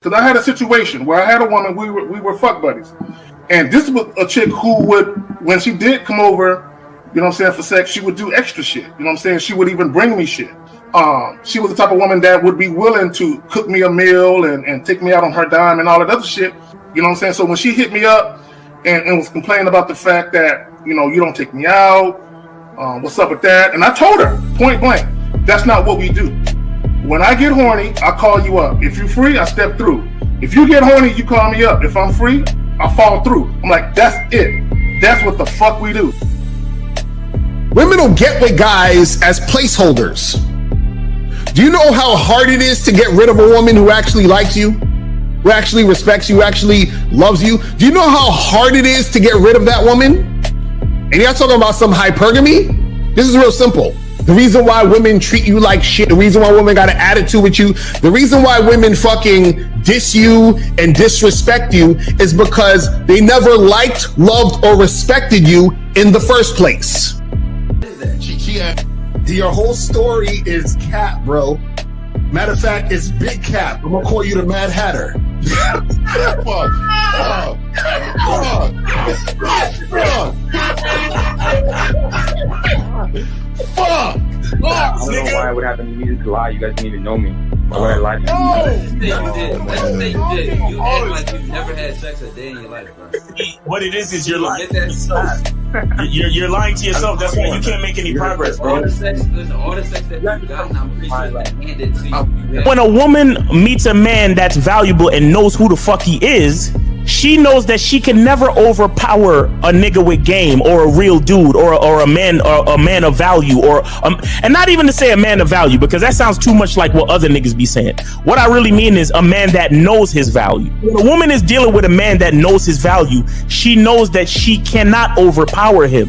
Because I had a situation where I had a woman, we were fuck buddies. And this was a chick who would, when she did come over, you know what I'm saying, for sex, she would do extra shit. You know what I'm saying? She would even bring me shit. She was the type of woman that would be willing to cook me a meal and take me out on her dime and all that other shit. You know what I'm saying? So when she hit me up and was complaining about the fact that, you know, you don't take me out, what's up with that? And I told her, point blank, that's not what we do. When I get horny, I call you up. If you're free, I step through. If you get horny, you call me up. If I'm free, I fall through. I'm like, that's it. That's what the fuck we do. Women don't get with guys as placeholders. Do you know how hard it is to get rid of a woman who actually likes you, who actually respects you, who actually loves you? Do you know how hard it is to get rid of that woman? And you're not talking about some hypergamy? This is real simple. The reason why women treat you like shit, the reason why women got an attitude with you, the reason why women fucking diss you and disrespect you is because they never liked, loved, or respected you in the first place. Your whole story is cap, bro. Matter of fact, it's big cap. I'm gonna call you the Mad Hatter. Fuck! I don't know why I would have the need to lie. You guys didn't even know me. Why would I lie to you? Let's say you did. You act like you've never had sex a day in your life, bro. What it is you're lying to yourself. You're lying to yourself. That's why you can't make any progress, bro. All the sex that you've gotten, I'm pretty sure it's handed to you. When a woman meets a man that's valuable and knows who the fuck he is, she knows that she can never overpower a nigga with game or a real dude or a man of value and not even to say a man of value, because that sounds too much like what other niggas be saying. What I really mean is a man that knows his value. When a woman is dealing with a man that knows his value, she knows that she cannot overpower him.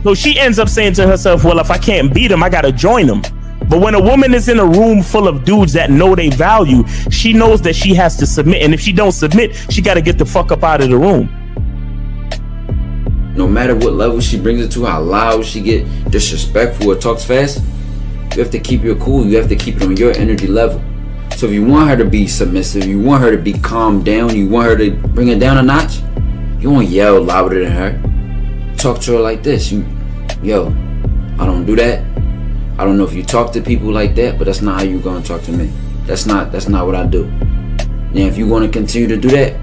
So she ends up saying to herself, well, if I can't beat him, I gotta join him. But when a woman is in a room full of dudes that know they value, she knows that she has to submit. And if she don't submit, she got to get the fuck up out of the room. No matter what level she brings it to, how loud she get, disrespectful or talks fast, you have to keep your cool. You have to keep it on your energy level. So if you want her to be submissive, you want her to be calmed down, you want her to bring it down a notch, you won't yell louder than her. Talk to her like this. Yo, I don't do that. I don't know if you talk to people like that, but that's not how you're gonna talk to me. That's not what I do. Now, if you want to continue to do that,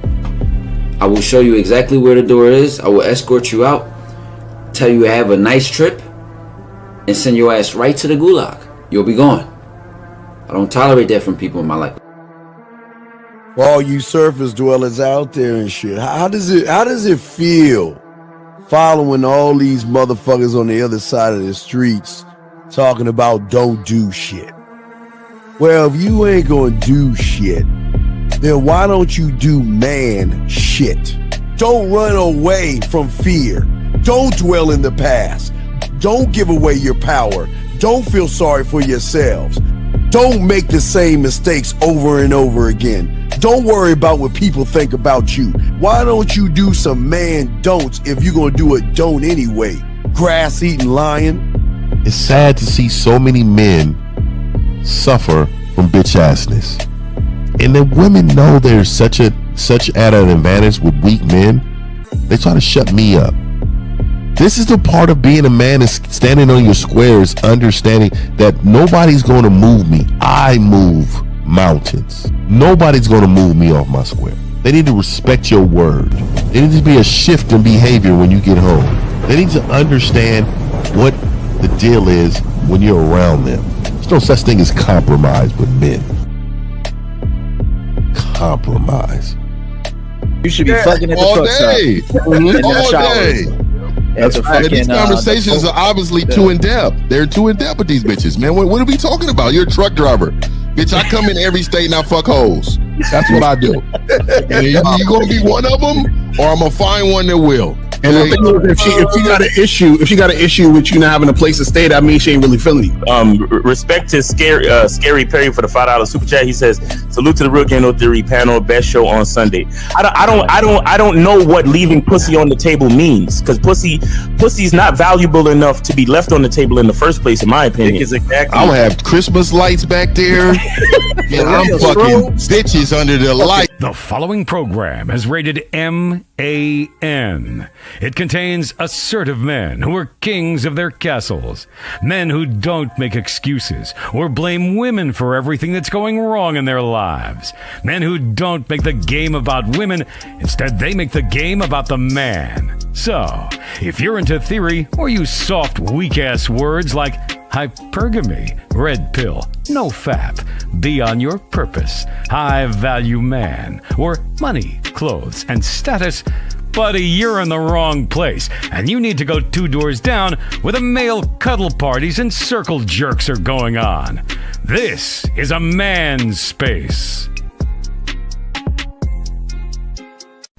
I will show you exactly where the door is. I will escort you out, tell you have a nice trip, and send your ass right to the gulag. You'll be gone. I don't tolerate that from people in my life. For all you surface dwellers out there and shit, how does it feel following all these motherfuckers on the other side of the streets talking about don't do shit? Well, if you ain't gonna do shit, then why don't you do man shit? Don't run away from fear. Don't dwell in the past. Don't give away your power. Don't feel sorry for yourselves. Don't make the same mistakes over and over again. Don't worry about what people think about you. Why don't you do some man don'ts if you're gonna do a don't anyway? Grass eating lion. It's sad to see so many men suffer from bitch assness, and the women know there's such at an advantage with weak men. They try to shut me up. This is the part of being a man, is standing on your squares, understanding that nobody's going to move me. I move mountains. Nobody's going to move me off my square. They need to respect your word. There needs to be a shift in behavior when you get home. They need to understand what the deal is when you're around them. There's no such thing as compromise with men. Compromise. You should be fucking at the truck stop. All day. That's right. These conversations are obviously too in depth. They're too in depth with these bitches, man. What are we talking about? You're a truck driver. Bitch, I come in every state and I fuck hoes. That's what I do. And you gonna be one of them, or I'm gonna find one that will. And the thing is, if she got an issue with you not having a place to stay, that means she ain't really feeling you. Respect to Scary Perry for the $5 super chat. He says, "Salute to the Real Game No Theory panel, best show on Sunday." I don't know what leaving pussy on the table means, because pussy's not valuable enough to be left on the table in the first place, in my opinion. Exactly. I'm gonna have Christmas lights back there, and I'm fucking bitches under the light. The following program is rated MAN. It contains assertive men who are kings of their castles, men who don't make excuses or blame women for everything that's going wrong in their lives, men who don't make the game about women, instead they make the game about the man. So, if you're into theory or use soft, weak-ass words like hypergamy, red pill, no fap, be on your purpose, high-value man, or money, clothes, and status, buddy, you're in the wrong place, and you need to go 2 doors down where the male cuddle parties and circle jerks are going on. This is a man's space.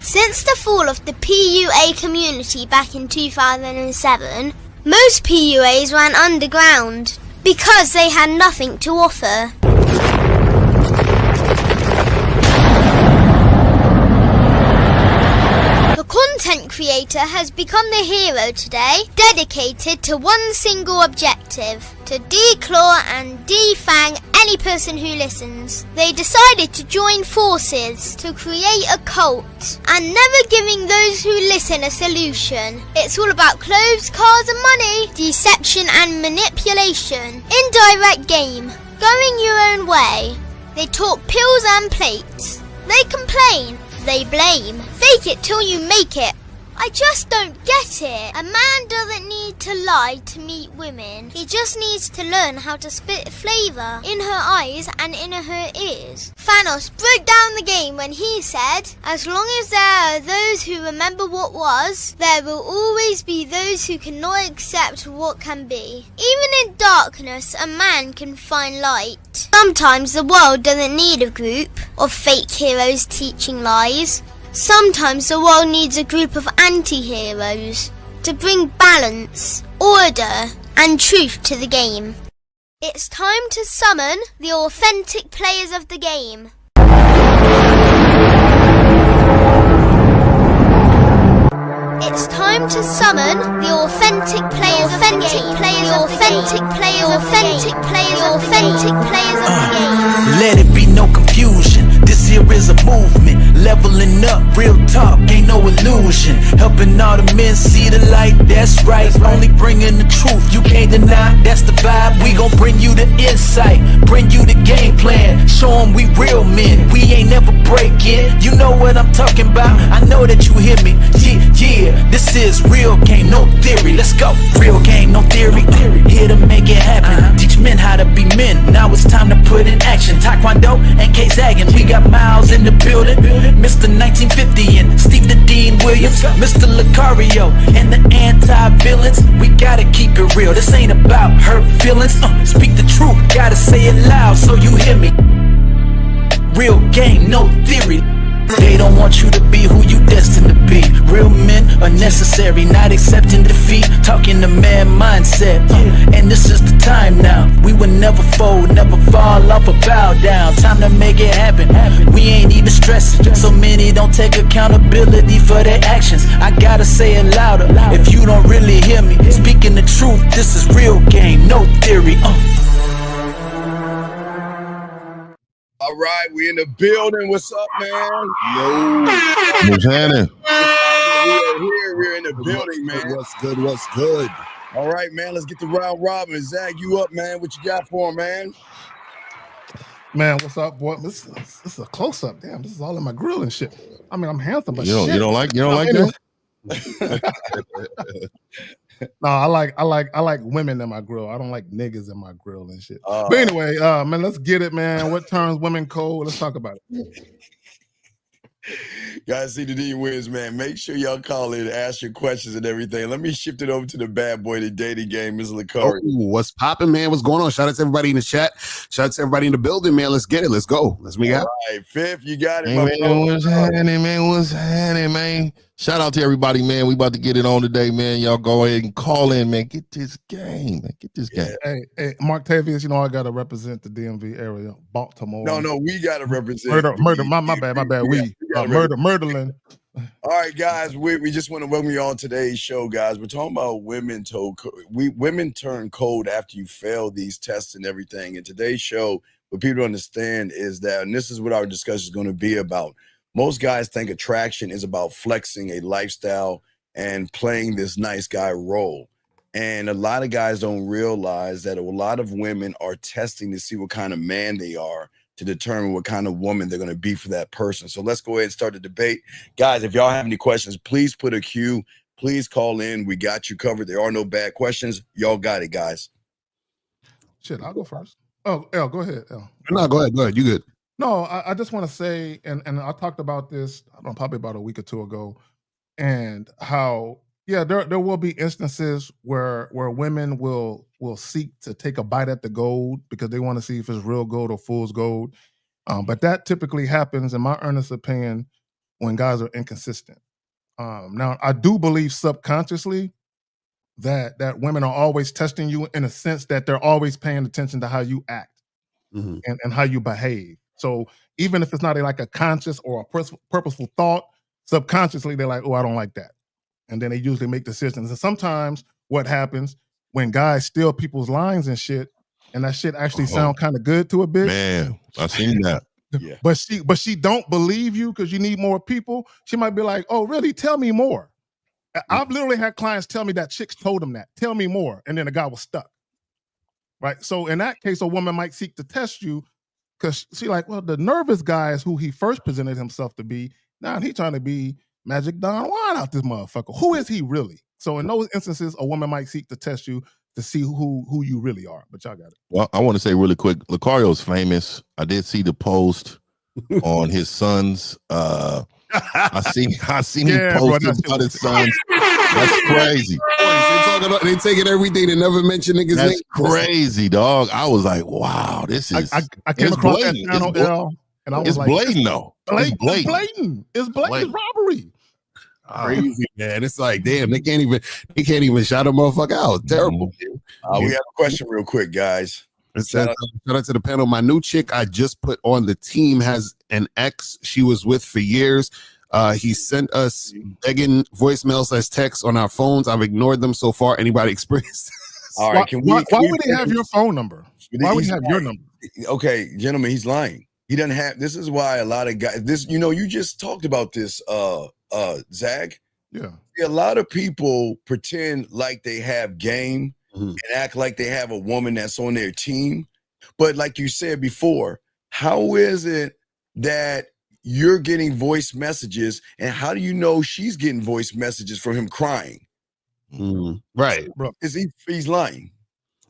Since the fall of the PUA community back in 2007, most PUAs ran underground because they had nothing to offer. The content creator has become the hero today, dedicated to one single objective: to declaw and defang any person who listens. They decided to join forces to create a cult, and never giving those who listen a solution. It's all about clothes, cars and money, deception and manipulation, indirect game, going your own way. They talk pills and plates. They complain. They blame. Fake it till you make it. I just don't get it. A man doesn't need to lie to meet women. He just needs to learn how to spit flavour in her eyes and in her ears. Thanos broke down the game when he said, "As long as there are those who remember what was, there will always be those who cannot accept what can be." Even in darkness, a man can find light. Sometimes the world doesn't need a group of fake heroes teaching lies. Sometimes the world needs a group of anti-heroes to bring balance, order, and truth to the game. It's time to summon the authentic players of the game. It's time to summon the authentic players of the game. Let it be no confusion. This here is a movement, leveling up, real talk, ain't no illusion. Helping all the men see the light, that's right. Only bringing the truth, you can't deny, that's the vibe. We gon' bring you the insight, bring you the game plan. Show them we real men, we ain't never breaking. You know what I'm talking about, I know that you hear me. Yeah, this is real game, no theory. Let's go, real game, no theory. Here to make it happen, teach men how to be men. Now it's time to put in action. Taekwondo and K-Zagging, we got Miles in the building, Mr. 1950 and Steve the Dean Williams, Mr. Lucario and the anti-villains. We gotta keep it real, this ain't about hurt feelings. Speak the truth, gotta say it loud so you hear me. Real game, no theory. They don't want you to be who you destined to be. Real men are necessary, not accepting defeat. Talking the man mindset, and this is the time now. We will never fold, never fall off or bow down. Time to make it happen. We ain't even stressing. So many don't take accountability for their actions. I gotta say it louder. If you don't really hear me, speaking the truth, this is real game, no theory. All right, we in the building. What's up, man? Yo. What's happening? We're in the building, man. What's good? All right, man, let's get the round robin. Zach, you up, man? What you got for him, man? Man, what's up, boy? This is a close-up. Damn, this is all in my grill and shit. I mean, I'm handsome, but you don't like that? No, I like women in my grill. I don't like niggas in my grill and shit. But anyway, man, let's get it, man. What turns women cold? Let's talk about it. Guys, see the D wins, man. Make sure y'all call in, ask your questions and everything. Let me shift it over to the bad boy, the dating game, Mr. Lucari. What's popping, man? What's going on? Shout out to everybody in the chat. Shout out to everybody in the building, man. Let's get it. Let's go. Let's make it. All right, Fifth, you got it. Hey, man, what's happening, man? What's happening, man? Shout out to everybody, man. We about to get it on today, man. Y'all go ahead and call in, man. Get this game, man. Get this game. Hey, Mark Tavius, you know I gotta represent the DMV area, Baltimore. No, we gotta represent murder. My bad. Murderland. All right, guys, we just want to welcome you on today's show, guys. We're talking about women turn cold after you fail these tests and everything. And today's show, what people understand is that, and this is what our discussion is going to be about. Most guys think attraction is about flexing a lifestyle and playing this nice guy role. And a lot of guys don't realize that a lot of women are testing to see what kind of man they are to determine what kind of woman they're going to be for that person. So let's go ahead and start the debate. Guys, if y'all have any questions, please put a queue. Please call in. We got you covered. There are no bad questions. Y'all got it, guys. Shit, I'll go first. Oh, El, go ahead, El. No, go ahead. You good. No, I just want to say, and I talked about this, I don't know, probably about a week or two ago, and how, yeah, there will be instances where women will seek to take a bite at the gold because they want to see if it's real gold or fool's gold. But that typically happens, in my earnest opinion, when guys are inconsistent. Now, I do believe subconsciously that women are always testing you in a sense that they're always paying attention to how you act and how you behave. So even if it's not like a conscious or a purposeful thought, subconsciously they're like, oh, I don't like that. And then they usually make decisions. And sometimes what happens when guys steal people's lines and shit, and that shit actually sound kind of good to a bitch. Man, I've seen that. Yeah. But she don't believe you because you need more people. She might be like, oh, really? Tell me more. I've literally had clients tell me that chicks told them that. Tell me more. And then the guy was stuck. Right? So in that case, a woman might seek to test you because she like, well, the nervous guy is who he first presented himself to be. Now he's trying to be Magic Don Juan out this motherfucker. Who is he really? So in those instances, a woman might seek to test you to see who you really are. But y'all got it. Well, I want to say really quick, Lucario's famous. I did see the post on his son's. I seen him post about his sons. That's crazy. They taking everything and never mention niggas' That's name. crazy, dog. I was like, wow, this is. I came across that channel, L, and I was it's like, blatant though. It's blatant. It's robbery. Crazy, man. It's like, damn, they can't even shout a motherfucker out. Terrible. We have a question real quick, guys. Shout out to the panel. My new chick I just put on the team has an ex she was with for years. He sent us begging voicemails as texts on our phones. I've ignored them so far. Anybody experienced this? All right. Why would he have your phone number? Why would he have your number? Okay, gentlemen, he's lying. He doesn't have. This is why a lot of guys. You just talked about this, Zag. Yeah. See, a lot of people pretend like they have game and act like they have a woman that's on their team. But like you said before, how is it that you're getting voice messages, and how do you know she's getting voice messages from him crying? Right, bro. He's lying.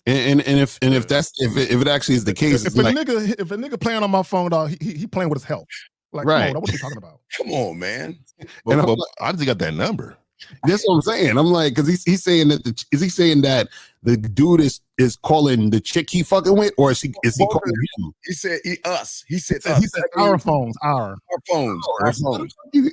And if it actually is the case, if a nigga playing on my phone, dog, he playing with his health. Like, right? What are you talking about? Come on, man. But I just got that number. That's what I'm saying. I'm like, because he's saying that is he saying that the dude is calling the chick he fucking with, or is he calling him? He said us. He said us. He said our phones. Our phones. You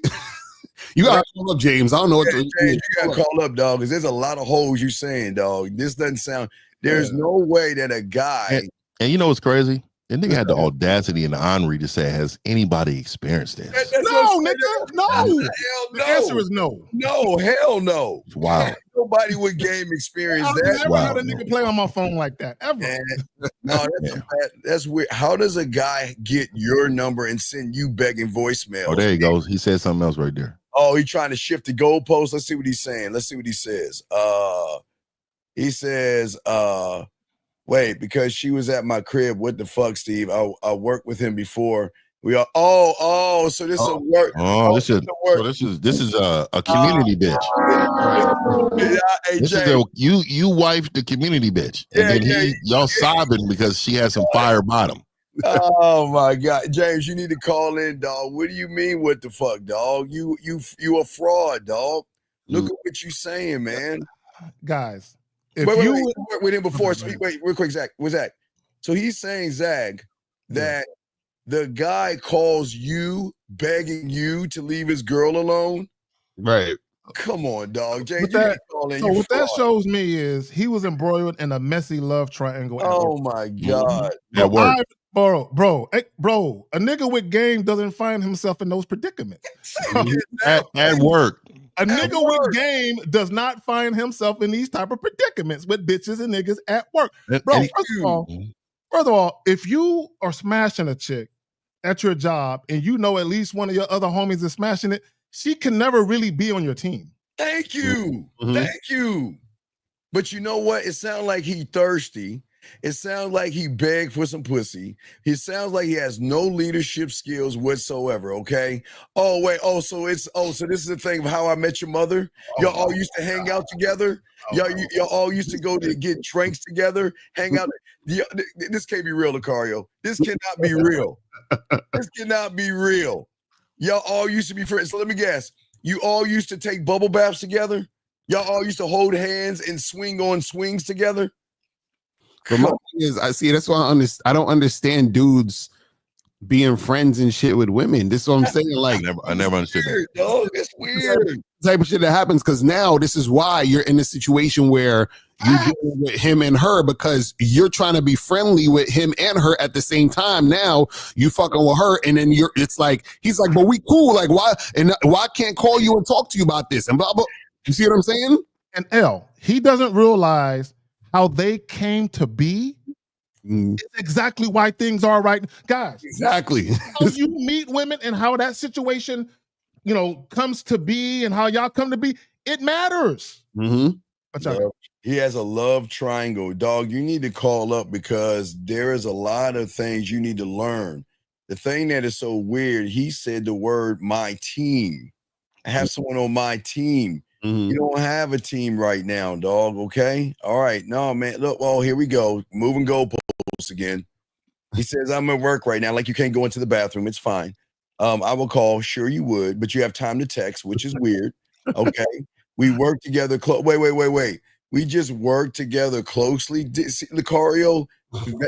gotta call up James. I don't know what James, you gotta call up, dog, because there's a lot of hoes you saying, dog. This doesn't sound. There's no way that a guy. And you know what's crazy? The nigga had the audacity and the honesty to say, "Has anybody experienced this?" No, nigga, no. Hell no. The answer is no. No, hell no. Wow. Nobody with game experience I've that. never had a nigga play on my phone like that ever. No, that's weird. How does a guy get your number and send you begging voicemails? Oh, there he goes. He said something else right there. Oh, he trying to shift the goalpost. Let's see what he's saying. Let's see what he says. He says, wait, because she was at my crib. What the fuck, Steve? I worked with him before. We are. So this is a work. This is a community bitch. Hey, this is you wife the community bitch, and then y'all sobbing because she has some fire bottom. Oh my God, James, you need to call in, dog. What do you mean? What the fuck, dog? You a fraud, dog. Look at what you saying, man. Guys, wait, with him before. Wait, real quick, Zach. What's Zach? So he's saying, Zag, that the guy calls you begging you to leave his girl alone. Right. Come on, dog. Jay, What you that, ain't calling so you what that fraud. shows me is he was embroiled in a messy love triangle. Oh my God. At work. Bro, a nigga with game doesn't find himself in those predicaments. At work. A nigga with game does not find himself in these type of predicaments with bitches and niggas at work. Bro, first of all, if you are smashing a chick at your job and you know at least one of your other homies is smashing it, she can never really be on your team. Thank you. Thank you. But you know what? It sounds like he thirsty. It sounds like he begged for some pussy. It sounds like he has no leadership skills whatsoever, okay? So this is the thing of How I Met Your Mother. Y'all all used to hang out together. Y'all all used to go to get drinks together, hang out. This can't be real, Lucario. This cannot be real. This cannot be real. Y'all all used to be friends. So let me guess. You all used to take bubble baths together? Y'all all used to hold hands and swing on swings together? But my thing is, that's why I don't understand dudes being friends and shit with women. This is what I'm saying. Like, I never understood that. Dog, it's weird. Type of shit that happens because now this is why you're in a situation where you're dealing with him and her because you're trying to be friendly with him and her at the same time. Now you fucking with her, and then it's like he's like, but we cool. Like, why I can't call you and talk to you about this and blah blah. You see what I'm saying? And he doesn't realize how they came to be. It's exactly why things are right, guys. Exactly. How you meet women and how that situation, comes to be and how y'all come to be, it matters. He has a love triangle. Dog, you need to call up because there is a lot of things you need to learn. The thing that is so weird, he said the word my team. I have someone on my team. You don't have a team right now, dog, okay? All right. No, man. Look, well, here we go. Moving goalposts again. He says, I'm at work right now. Like, you can't go into the bathroom. It's fine. I will call. Sure you would, but you have time to text, which is weird. Okay. We work together. Wait. We just work together closely. Lucario,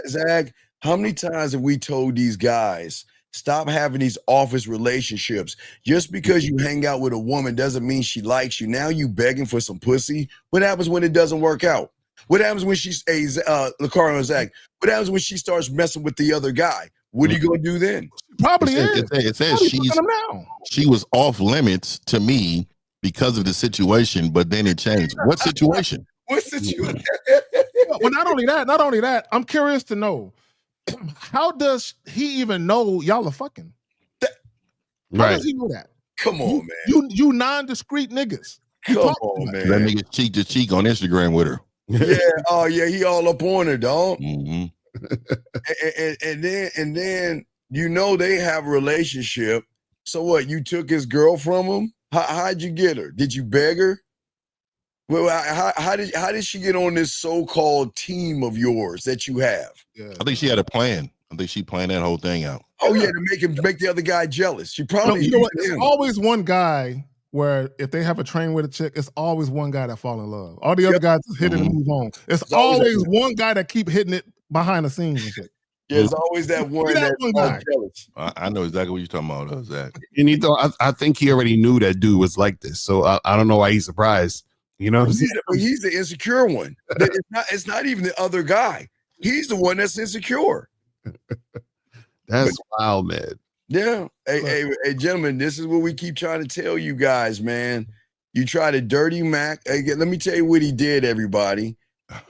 Zach, how many times have we told these guys, stop having these office relationships? Just because you hang out with a woman doesn't mean she likes you. Now you begging for some pussy. What happens when it doesn't work out? What happens when she's Lucario and Zach? What happens when she starts messing with the other guy? What are you gonna do then? Probably it says she was off limits to me because of the situation, but then it changed. What situation? What situation? Well, not only that, I'm curious to know, how does he even know y'all are fucking? How does he know that? Come on, man. You non-discreet niggas. Come on, man. That nigga cheek to cheek on Instagram with her. Yeah. Oh, yeah. He all up on her, dog. Mm-hmm. and then they have a relationship. So what? You took his girl from him? How'd you get her? Did you beg her? Well, how did she get on this so-called team of yours that you have? Yeah. I think she had a plan. I think she planned that whole thing out. Oh yeah, to make the other guy jealous. She probably. You know what? There's always one guy where if they have a train with a chick, it's always one guy that fall in love. All the other guys just hit it and move on. It's always one guy that keep hitting it behind the scenes and shit. Yeah, it's always that one guy. Jealous. I know exactly what you're talking about, Zach. And I think he already knew that dude was like this, so I don't know why he's surprised. You know, he's the insecure one. It's not even the other guy. He's the one that's insecure. That's wild, man. Yeah. Hey, gentlemen, this is what we keep trying to tell you guys, man. You try to dirty Mac. Hey, let me tell you what he did, everybody.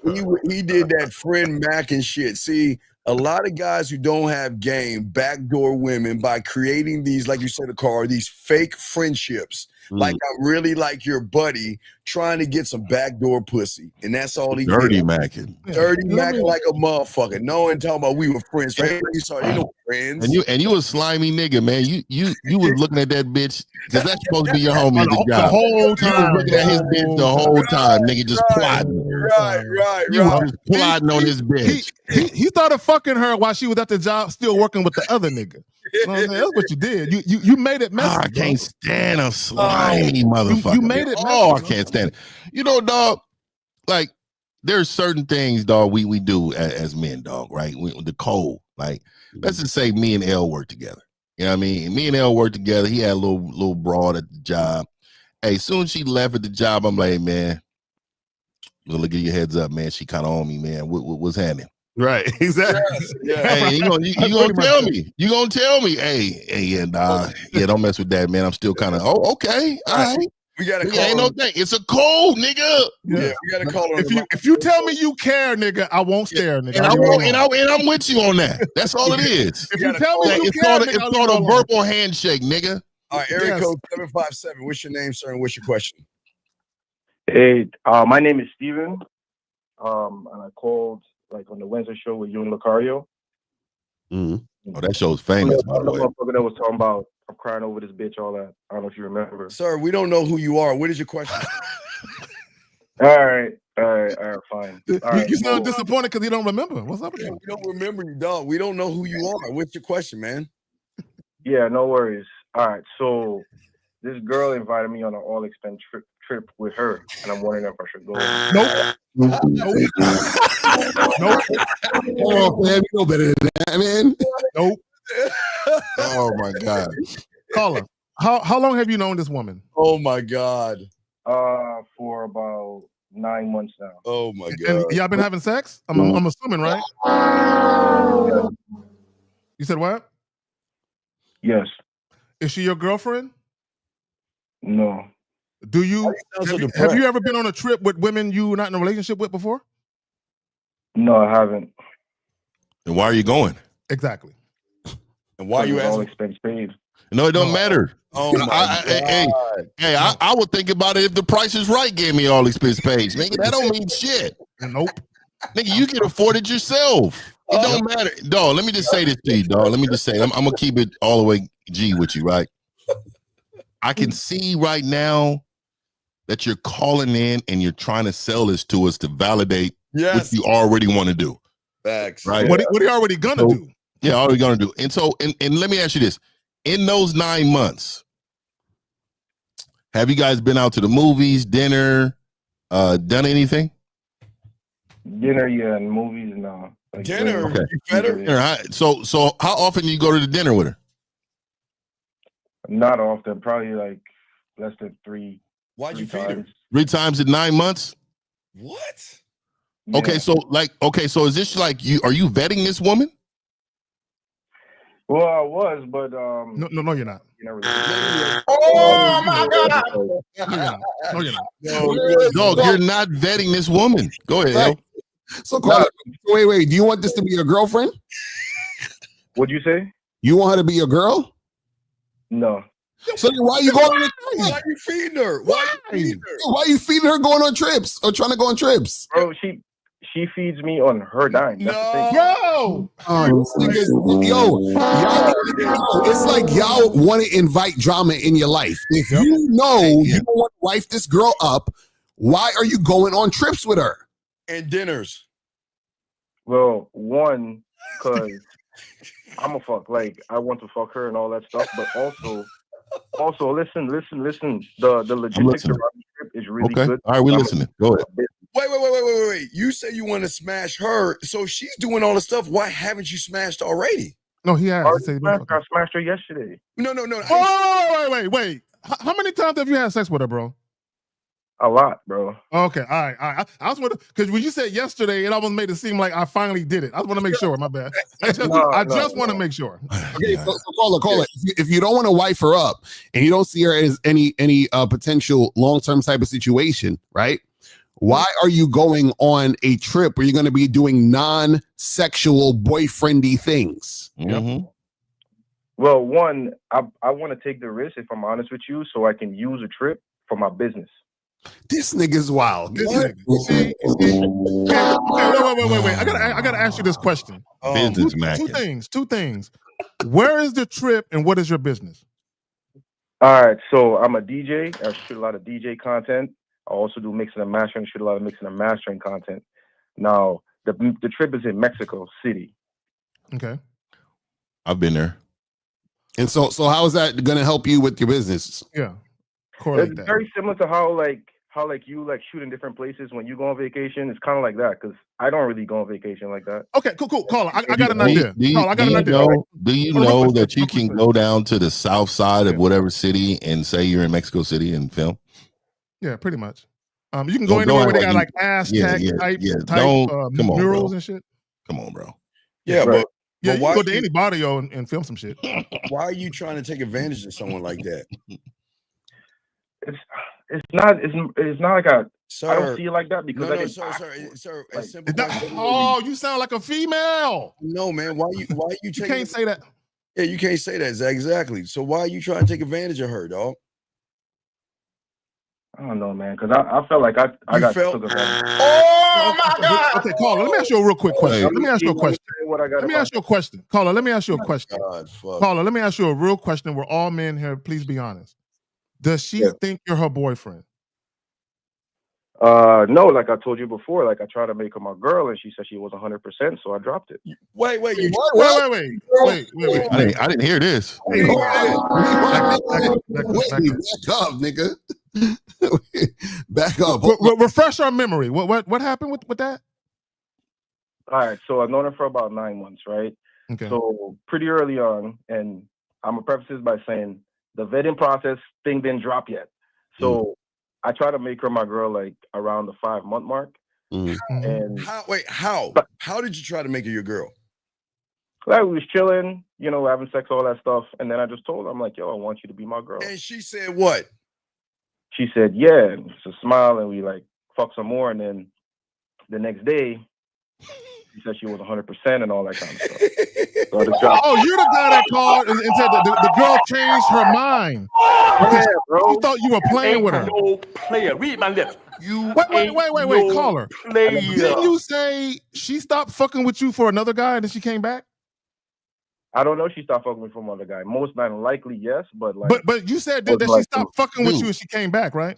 He did that friend Mac and shit. See, a lot of guys who don't have game backdoor women by creating these, like you said, these fake friendships. Like I really like your buddy trying to get some backdoor pussy. And that's all he dirty did. macking. Dirty macking like a motherfucker. No one talking about we were friends. You started, no friends. And you a slimy nigga, man. You was looking at that bitch because that's supposed to be your homie at the job. The whole time. You was looking at his bitch the whole time, nigga, just plotting. Right. You was just plotting on this bitch. He started fucking her while she was at the job still working with the other nigga. You know what I'm saying? That's what you did. You made it messy. I can't stand a slimy motherfucker. You made it messy. Oh, I can't stand it. You know, dog, like there's certain things, dog, we do as men, dog, right? The code. Like, let's just say me and L work together. You know what I mean? Me and L work together. He had a little broad at the job. Hey, soon as she left at the job, I'm like, man, look at your heads up, man. She kind of on me, man. What's happening? Right, exactly. Yeah. Hey, you gonna tell me? You gonna tell me? Hey, yeah, nah, yeah, don't mess with that, man. I'm still kind of. Oh, okay, all right. We gotta call ain't no thing. It's a code, nigga. Yeah, we gotta call her. If you tell me you care, nigga, I won't stare, nigga. And I'm with you on that. That's all it is. If you tell me you it's care, called, nigga, it's called a verbal handshake, nigga. All right, area code 757. What's your name, sir, and what's your question? Hey, my name is Steven. And I called like on the Wednesday show with you and Lucario. Mm-hmm. Oh, that show's famous, by the way. Motherfucker that was talking about I'm crying over this bitch, all that. I don't know if you remember. Sir, we don't know who you are. What is your question? All right, fine. All right, you sound disappointed because you don't remember. What's up with you? We don't remember you, dog. We don't know who you are. What's your question, man? Yeah, no worries. All right, so this girl invited me on an all expense trip with her, and I'm wondering if I should go. Nope. Come on, man. You know better than that, man. Nope. Oh my God. Caller, how long have you known this woman? Oh my God. For about 9 months now. Oh my God. And y'all been having sex? I'm assuming, right? You said what? Yes. Is she your girlfriend? No. Do you have you ever been on a trip with women you were not in a relationship with before? No, I haven't. And why are you going? Exactly. And why are you all asking? expense paid? No, it don't matter. Oh my God. Hey, I would think about it if the Price is Right gave me all expense paid. Nigga, that don't mean shit. Nope. Nigga, you can afford it yourself. It don't matter. Dog, let me just say this to you, dog. Let me just say, I'm gonna keep it all the way G with you, right? I can see right now that you're calling in and you're trying to sell this to us to validate what you already want to do. Facts. Right? What are you already gonna do? Yeah, already gonna do. And so, and let me ask you this. In those 9 months, have you guys been out to the movies, dinner, done anything? Dinner, yeah, and movies, no. Like, dinner? Okay. You better? Dinner, so how often do you go to the dinner with her? Not often, probably like less than three. Why'd you feed her? 3 times in 9 months? What? Okay, Yeah. so is this like are you vetting this woman? Well, I was, but No, you're not. Oh my God! No, you're not. Dog, you're not vetting this woman. Go ahead. Right. So, wait. Do you want this to be your girlfriend? What'd you say? You want her to be your girl? No. So then why are you going on Why are you feeding her? Why are you feeding her? Why are you feeding her going on trips or trying to go on trips? Bro, she feeds me on her dime. That's the thing. Bro! It's like y'all want to invite drama in your life. If you know you don't want to wife this girl up, why are you going on trips with her? And dinners. Well, one, because I'm a fuck. Like, I want to fuck her and all that stuff, but also listen. The logistics around the trip is really good. All right, we're listening. Go ahead. Wait. You say you want to smash her, so she's doing all the stuff. Why haven't you smashed already? No, he has. I smashed her yesterday. No. Oh, wait. How many times have you had sex with her, bro? A lot, bro. Okay, all right. I was wondering because when you said yesterday, it almost made it seem like I finally did it. I just want to make sure. My bad. I just want to make sure. Okay, so call her. If you don't want to wife her up and you don't see her as any potential long-term type of situation, right? Why are you going on a trip where you're going to be doing non-sexual boyfriendy things? Mm-hmm. Well, one, I want to take the risk, if I'm honest with you, so I can use a trip for my business. This nigga's wild. This nigga. See? Wait. I gotta ask you this question. Business Two things. Where is the trip and what is your business? All right, so I'm a DJ. I shoot a lot of DJ content. I also do mixing and mastering. Shoot a lot of mixing and mastering content. Now, the trip is in Mexico City. Okay. I've been there. And so how is that going to help you with your business? Yeah. It's very similar to how you shoot in different places when you go on vacation. It's kind of like that because I don't really go on vacation like that. Okay, cool. Caller, I got an idea. Do you know that you can go down to the south side of whatever city and say you're in Mexico City and film? Yeah, pretty much. You can go anywhere where they got like Aztec type murals and shit. Come on, bro. Yeah, Right. but you why can go to any barrio and film some shit. Why are you trying to take advantage of someone like that? It's not like I don't see it like that because sir. Oh, you sound like a female. No, man. Why you You can't say that. Yeah, you can't say that, Zach. Exactly. So why are you trying to take advantage of her, dog? I don't know, man, because I felt like I got took advantage. Oh my God! Okay, caller, let me ask you a real quick question. Let me ask you a question. Let me ask you a question. Caller, let me ask you a question. Caller, let me ask you a real question. We're all men here. Please be honest. Does she think you're her boyfriend? No, like I told you before, like I tried to make her my girl, and she said she was 100%, so I dropped it. Wait. Wait. I didn't hear this. Wait, back up, nigga. Back up. Refresh our memory. What happened with that? All right, so I've known her for about 9 months, right? Okay. So pretty early on, and I'm gonna preface this by saying the vetting process thing didn't drop yet. So I try to make her my girl like around the 5-month mark. And how did you try to make her your girl? Like we was chilling, having sex, all that stuff, and then I just told her, I'm like, yo, I want you to be my girl. And she said what? She said, yeah, and it's a smile, and we like fuck some more, and then the next day, she said she was 100% and all that kind of stuff. So you're the guy that called and said the girl changed her mind. Yeah, bro. You thought you were playing with her. No player. Read my lips. Wait, caller. Didn't you say she stopped fucking with you for another guy and then she came back? I don't know. She stopped fucking with some other guy. Most likely, yes, but like. But you said that she stopped fucking with you and she came back, right?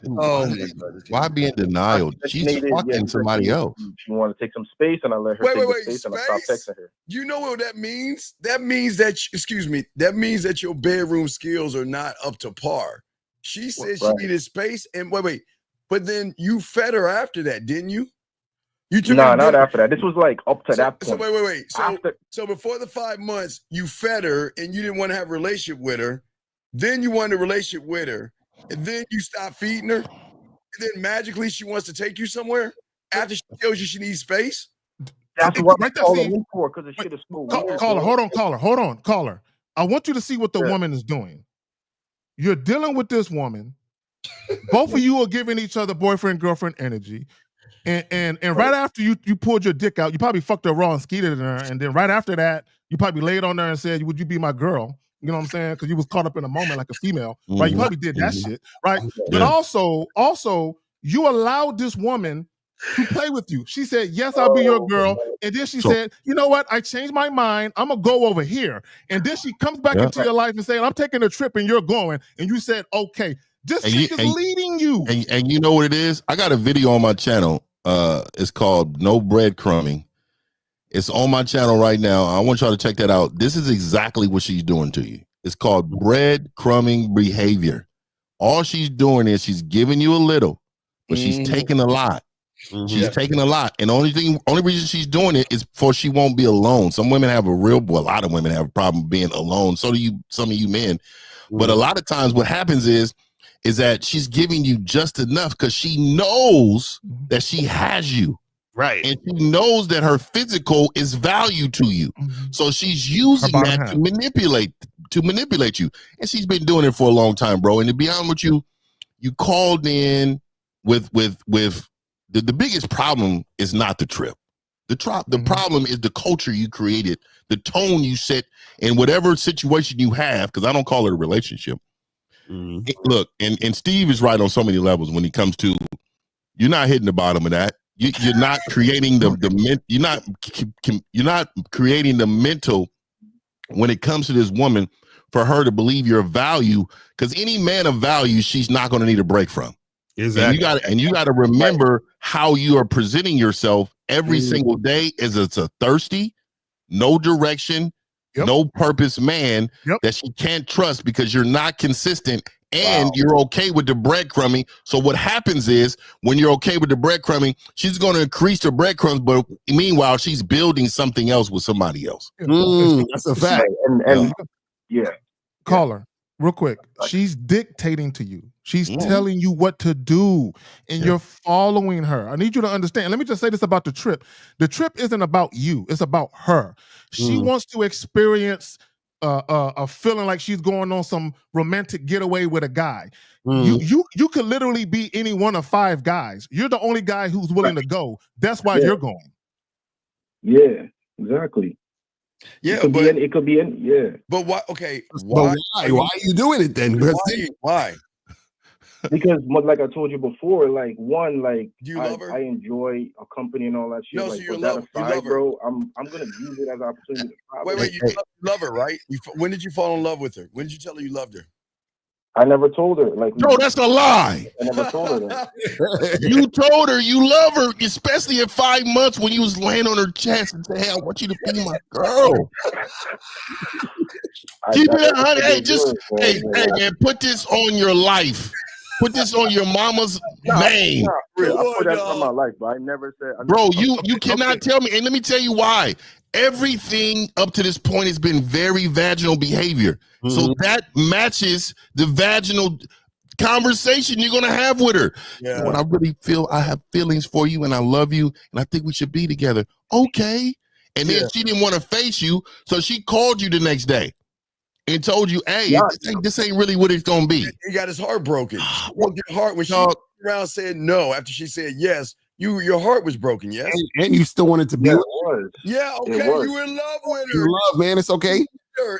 Why be in denial? She's fucking somebody else. She wanted to take some space, and I let her take the space, and I stopped texting her. You know what that means? That means that that means that your bedroom skills are not up to par. She said she needed space, and wait, but then you fed her after that, didn't you? Not after that. This was like up to that point. So wait. So before the 5 months, you fed her and you didn't want to have a relationship with her. Then you wanted a relationship with her. And then you stopped feeding her. And then magically she wants to take you somewhere after she tells you she needs space. That's what I'm calling for, because the shit is so weird. Caller. I want you to see what the woman is doing. You're dealing with this woman. Both of you are giving each other boyfriend-girlfriend energy. And right after you pulled your dick out, you probably fucked her raw and skeeted in her. And then right after that, you probably laid on her and said, would you be my girl? You know what I'm saying? Because you was caught up in a moment like a female, right? You probably did that shit, right? But also, you allowed this woman to play with you. She said, yes, I'll be your girl. And then she said, you know what? I changed my mind. I'm going to go over here. And then she comes back into your life and saying, I'm taking a trip and you're going. And you said, okay. This chick is leading you. And you know what it is? I got a video on my channel. It's called No Breadcrumbing. It's on my channel right now. I want y'all to check that out. This is exactly what she's doing to you. It's called breadcrumbing behavior. All she's doing is she's giving you a little, but she's taking a lot. She's taking a lot. And only reason she's doing it is for she won't be alone. Some women have a lot of women have a problem being alone. So do some of you men. But a lot of times what happens is that she's giving you just enough because she knows that she has you. Right. And she knows that her physical is value to you. So she's using that to manipulate you. And she's been doing it for a long time, bro. And to be honest with you, you called in with the biggest problem is not the trip. The problem is the culture you created, the tone you set in whatever situation you have, because I don't call it a relationship. Look, and Steve is right on so many levels when it comes to you're not hitting the bottom of that. You're not creating you're not creating the mental when it comes to this woman for her to believe your value, because any man of value she's not going to need a break from. Exactly. And you got to remember how you are presenting yourself every single day as it's a thirsty, no direction, no purpose man that she can't trust because you're not consistent and you're okay with the breadcrumbing. So what happens is when you're okay with the breadcrumbing, she's going to increase the breadcrumbs, but meanwhile, she's building something else with somebody else. That's a fact. And caller. real quick, she's dictating to you. She's telling you what to do, and you're following her. I need you to understand. Let me just say this about the trip. The trip isn't about you. It's about her. She wants to experience a feeling like she's going on some romantic getaway with a guy. You could literally be any one of 5 guys. You're the only guy who's willing to go. That's why you're going. Yeah, exactly. Yeah, it could be in. Yeah. But why? Okay, why? Why are you doing it then? Why? Because, like I told you before, like one, like do you love her? I enjoy a company and all that shit. No, like, so you love her, bro. I'm gonna use it as an opportunity to travel. Wait, you love her, right? When did you fall in love with her? When did you tell her you loved her? I never told her. Like, no, that's a lie. I never told her that. You told her you love her, especially in 5 months when you was laying on her chest and say, "Hey, I want you to be my girl." Keep it 100. Hey, just hey, man, put this on your life. Put this on your mama's name. I put that on my life, but I never said. Bro, you cannot tell me, and let me tell you why. Everything up to this point has been very vaginal behavior. So that matches the vaginal conversation you're gonna have with her. Yeah. When I really feel I have feelings for you and I love you and I think we should be together. Okay. And then she didn't want to face you, so she called you the next day and told you, "Hey, this ain't really what it's gonna be." He got his heart broken. She broke your heart when she turned around and said no after she said yes. Your heart was broken, yes? And you still wanted to be with her? Yeah, okay. You in love with her. You love, man. It's okay.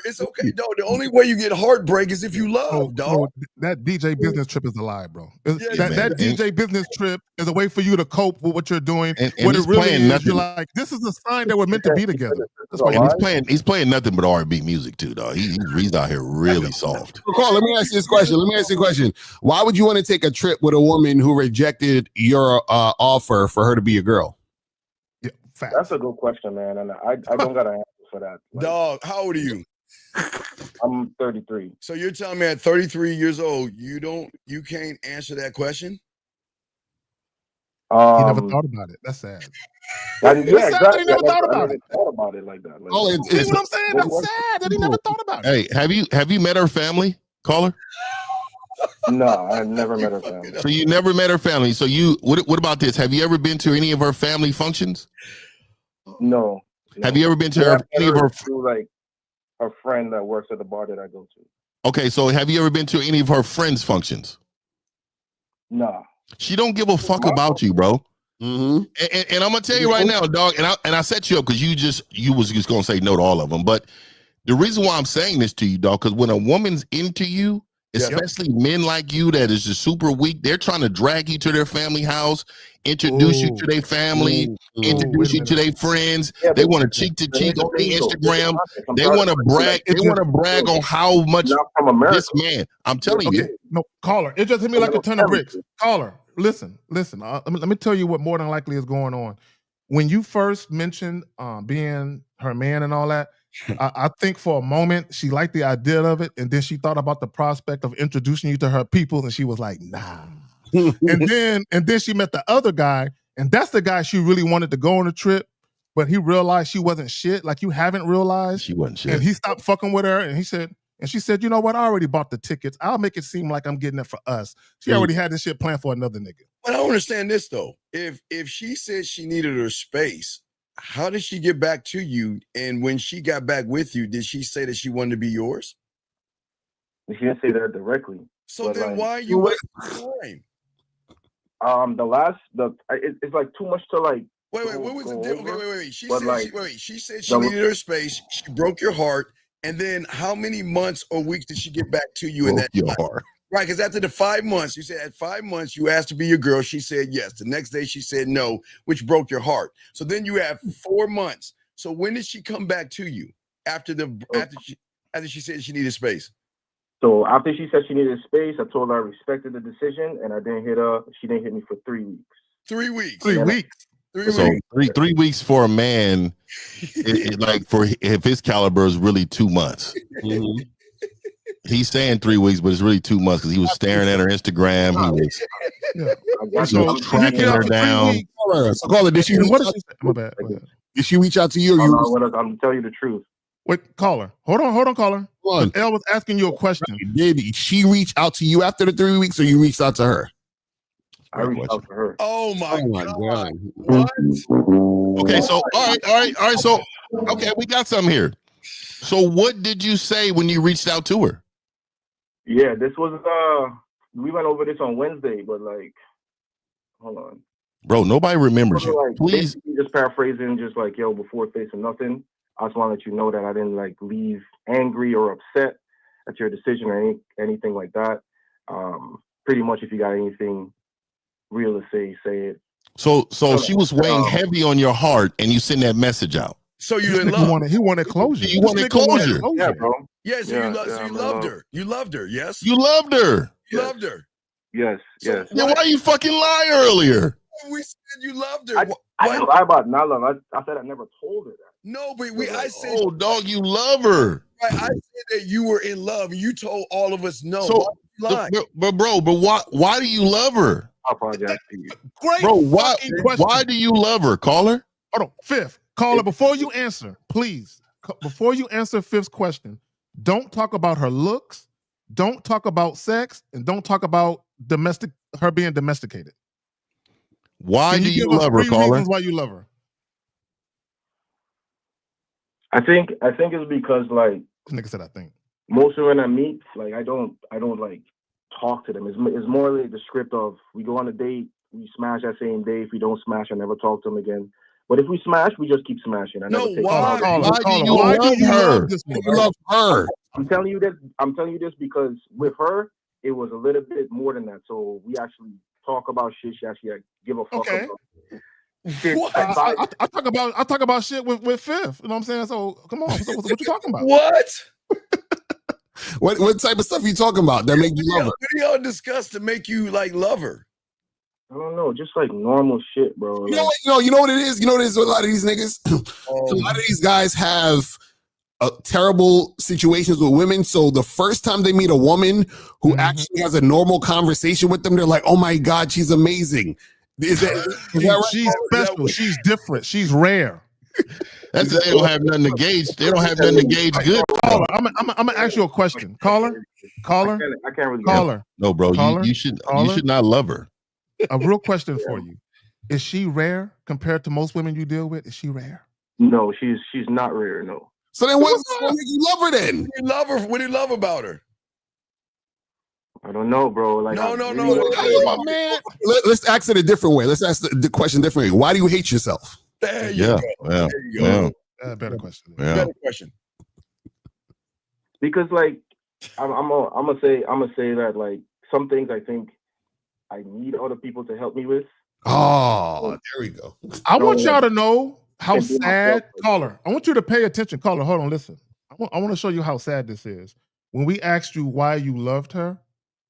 It's okay, dog. The only way you get heartbreak is if you love, dog. Bro, that DJ business trip is a lie, bro. That DJ business trip is a way for you to cope with what you're doing. And what he's it really playing is, nothing. you're like, this is a sign that we're meant to be together. That's why And he's playing nothing but R&B music too, dog. He's out here really soft. Carl, let me ask you this question. Why would you want to take a trip with a woman who rejected your offer for her to be your girl? Yeah, facts. That's a good question, man, and I don't got an answer for that. Like, Dog, how old are you? I'm 33. So you're telling me at 33 years old, you can't answer that question? He never thought about it. That's sad. Yeah, He never thought about it. Thought about it like that. Like, See what I'm saying? That's sad that he never thought about it. Hey, have you met her family, caller? No, I've never met her family. So you never met her family. So what about this? Have you ever been to any of her family functions? No. Have you ever been to any of her? Through, like, a friend that works at the bar that I go to. Okay, so have you ever been to any of her friends' functions? Nah. She don't give a fuck about you, bro. And I'm gonna tell you right now, dog. And I set you up because you was just gonna say no to all of them. But the reason why I'm saying this to you, dog, because when a woman's into you, especially men like you that is just super weak, they're trying to drag you to their family house, introduce you to their family, introduce you to their friends. They want to cheek to cheek on their Instagram. They want to brag. They want to brag on how much this man. I'm telling you. No, caller. It just hit me like a ton of bricks. Caller, listen. Let me tell you what more than likely is going on. When you first mentioned being her man and all that, I think for a moment she liked the idea of it, and then she thought about the prospect of introducing you to her people, and she was like, nah. and then she met the other guy, and that's the guy she really wanted to go on a trip, but he realized she wasn't shit, like you haven't realized. She wasn't shit. And he stopped fucking with her, and she said, you know what? I already bought the tickets. I'll make it seem like I'm getting it for us. She already had this shit planned for another nigga. But I don't understand this though. If she said she needed her space, how did she get back to you? And when she got back with you, did she say that she wanted to be yours? She didn't say that directly. So then why are you wasting time? It's like too much to like. Wait, what was the deal? Okay, wait. She said she needed her space. She broke your heart. And then how many months or weeks did she get back to you in that time? Right, because after the 5 months, you said at 5 months you asked to be your girl. She said yes. The next day she said no, which broke your heart. So then you have 4 months. So when did she come back to you after she said she needed space? So after she said she needed space, I told her I respected the decision, and I didn't hit her. She didn't hit me for 3 weeks. 3 weeks. 3 weeks. 3 So weeks. 3 weeks for a man, like for if his caliber is really 2 months. He's saying 3 weeks, but it's really 2 months because he was staring at her Instagram. He was tracking her down. So, caller, did she reach out to you? Or I'm telling you the truth. Wait, caller. Hold on, caller. Hold on. L was asking you a question. Did she reach out to you after the 3 weeks, or you reached out to her? I reached out to her. Oh my God. What? Okay, so all right. So okay, we got something here. So what did you say when you reached out to her? Yeah, this was we went over this on Wednesday, but like, hold on. Bro, nobody remembers you. Like, Please. Just paraphrasing, just like, yo, before facing nothing, I just want to let you know that I didn't like leave angry or upset at your decision or anything like that. Pretty much, if you got anything real to say it. So she was weighing heavy on your heart, and you send that message out. So you in love? He wanted closure. You wanted closure. Yeah, bro. Yeah, so you loved her. You loved her, yes? You loved her. You loved her. Yes, yes. Then why you fucking lie earlier? We said you loved her. I didn't lie about not love. I said I never told her that. No, but I said, oh, dog, you love her. Right, I said that you were in love, and you told all of us no. So, but why do you love her? I apologize to you. Great, bro. Why do you love her? Caller. Hold on, Fifth caller. Before you answer, please. Before you answer Fifth's question, don't talk about her looks. Don't talk about sex, and don't talk about her being domesticated. Why do you love her, caller? Reasons why you love her. I think it's because like nigga said I think most women I meet, like I don't like talk to them. It's more like the script of we go on a date, we smash that same day. If we don't smash, I never talk to them again. But if we smash, we just keep smashing. Why do you love her? I'm telling you this because with her, it was a little bit more than that. So we actually talk about shit. She actually give a fuck about shit. I talk about shit with Fifth. You know what I'm saying? So come on, what you talking about? What type of stuff are you talking about that make you love her? What do y'all discuss to make you like love her? I don't know, just like normal shit, bro. You know what it is? You know what it is with a lot of these niggas? A lot of these guys have terrible situations with women. So the first time they meet a woman who actually has a normal conversation with them, they're like, oh my God, she's amazing. Is that right? She's special. She's different. She's rare. That's they don't have nothing to gauge. They don't have nothing to gauge good. Caller, I'm gonna ask you a question. Caller. I can't really. Caller. No, bro. Caller? You should not love her. A real question for you: is she rare compared to most women you deal with? Is she rare? No, she's not rare. No. So then what make you love her then? You love her. What do you love about her? I don't know, bro. Like no. Man, let's ask it a different way. Let's ask the question differently. Why do you hate yourself? There you go. Well, there you go. Better question. Yeah. Better question. Because like I'm gonna say that like some things I think I need other people to help me with. Oh, there we go. I want y'all to know how sad, caller. I want you to pay attention, caller. Hold on, listen. I want to show you how sad this is. When we asked you why you loved her,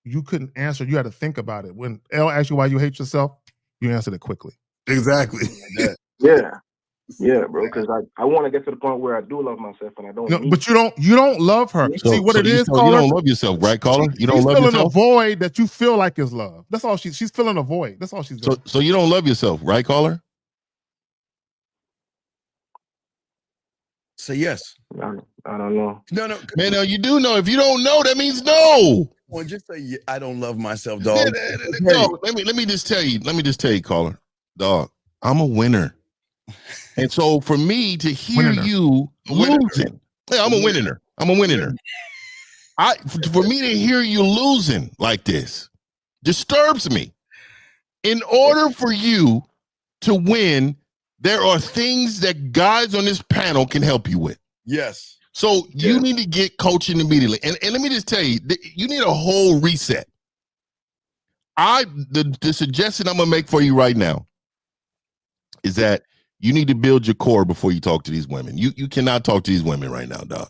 you couldn't answer. You had to think about it. When L asked you why you hate yourself, you answered it quickly. Exactly. Yeah, bro. Because I want to get to the point where I do love myself, and I don't. No, but you don't love her. See what it is, caller? You don't love yourself, right, caller? You don't love yourself. She's feeling a void that you feel like is love. That's all she's feeling a void. That's all she's doing. So you don't love yourself, right, caller? Say yes. I don't know. No. Man, no, you do know. If you don't know, that means no. Well, just say I don't love myself, dog. No, let me just tell you. Let me just tell you, caller, dog. I'm a winner. And so for me to hear you losing, I'm a winner. I'm a winner. For me to hear you losing like this disturbs me. In order for you to win, there are things that guys on this panel can help you with. Yes. So you need to get coaching immediately. And let me just tell you, you need a whole reset. The suggestion I'm gonna make for you right now is that you need to build your core before you talk to these women. You cannot talk to these women right now, dog.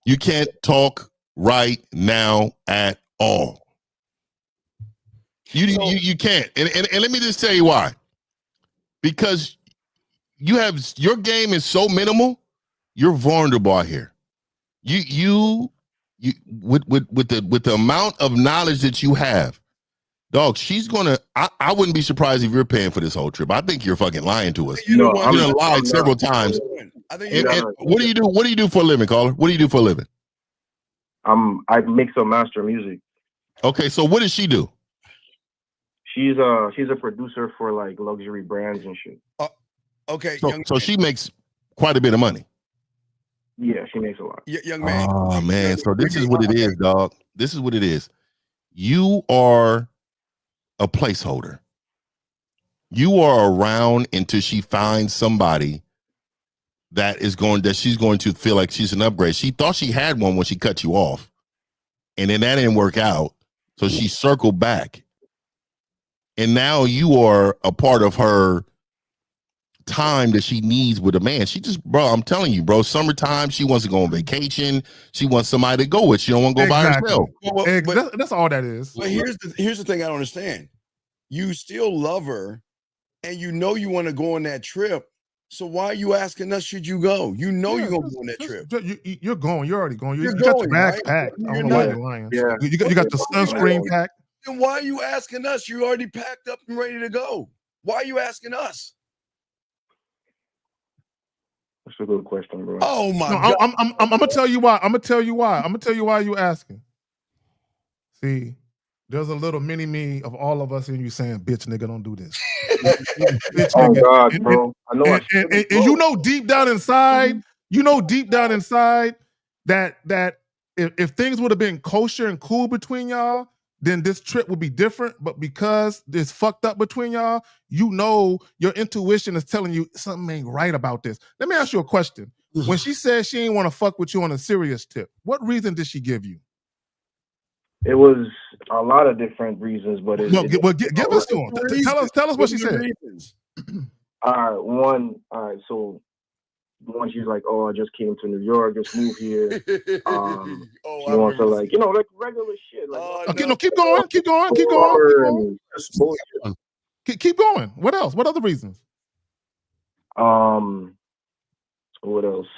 You can't talk right now at all. You can't. And let me just tell you why. Because your game is so minimal, you're vulnerable out here. You with the amount of knowledge that you have, dog, she's gonna. I wouldn't be surprised if you're paying for this whole trip. I think you're fucking lying to us. You're gonna lie several times. I think. And what do you do? What do you do for a living, caller? What do you do for a living? I mix and master music. Okay, so what does she do? She's a producer for like luxury brands and shit. Okay, so she makes quite a bit of money. Yeah, she makes a lot. Young man. Oh man, so this is what it is, dog. This is what it is. You are a placeholder. You are around until she finds somebody that she's going to feel like she's an upgrade. She thought she had one when she cut you off, and then that didn't work out. So she circled back, and now you are a part of her time that she needs with a man. She just, bro, I'm telling you, bro, summertime, she wants to go on vacation. She wants somebody to go with. She don't want to go by herself. That's all that is. But here's the thing I don't understand. You still love her, and you know you want to go on that trip. So why are you asking us? Should you go? You know you're gonna go on that trip. You're going. You're already going. You You're got your going, bags right? packed. I You're don't know why not. you're lying. Yeah. You got the sunscreen packed. Then why are you asking us? You already packed up and ready to go. Why are you asking us? That's a good question, bro. Oh my God! I'm gonna tell you why. I'm gonna tell you why you asking. See, there's a little mini me of all of us in you saying, "Bitch, nigga, don't do this." Bitch, Oh nigga. God, bro. I know. And you know deep down inside, that if things would have been kosher and cool between y'all, then this trip would be different. But because it's fucked up between y'all, you know your intuition is telling you something ain't right about this. Let me ask you a question. When she said she ain't want to fuck with you on a serious tip, what reason did she give you? It was a lot of different reasons, but give us to them. Tell us what she said. All right, so one, she's like, "Oh, I just came to New York, just moved here." She wants to like regular shit. Like, okay, no, keep going. Keep going. What else? What other reasons? What else?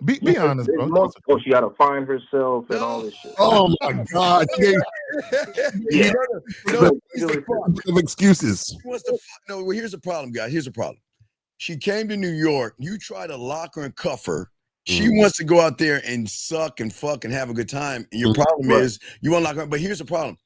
Be honest, bro. She got to find herself and all this shit. Oh my God! Yeah. Excuses. No, well, here's the problem, guys. Here's the problem. She came to New York. You try to lock her and cuff her. She wants to go out there and suck and fuck and have a good time. And your problem is you want to lock her. But here's the problem.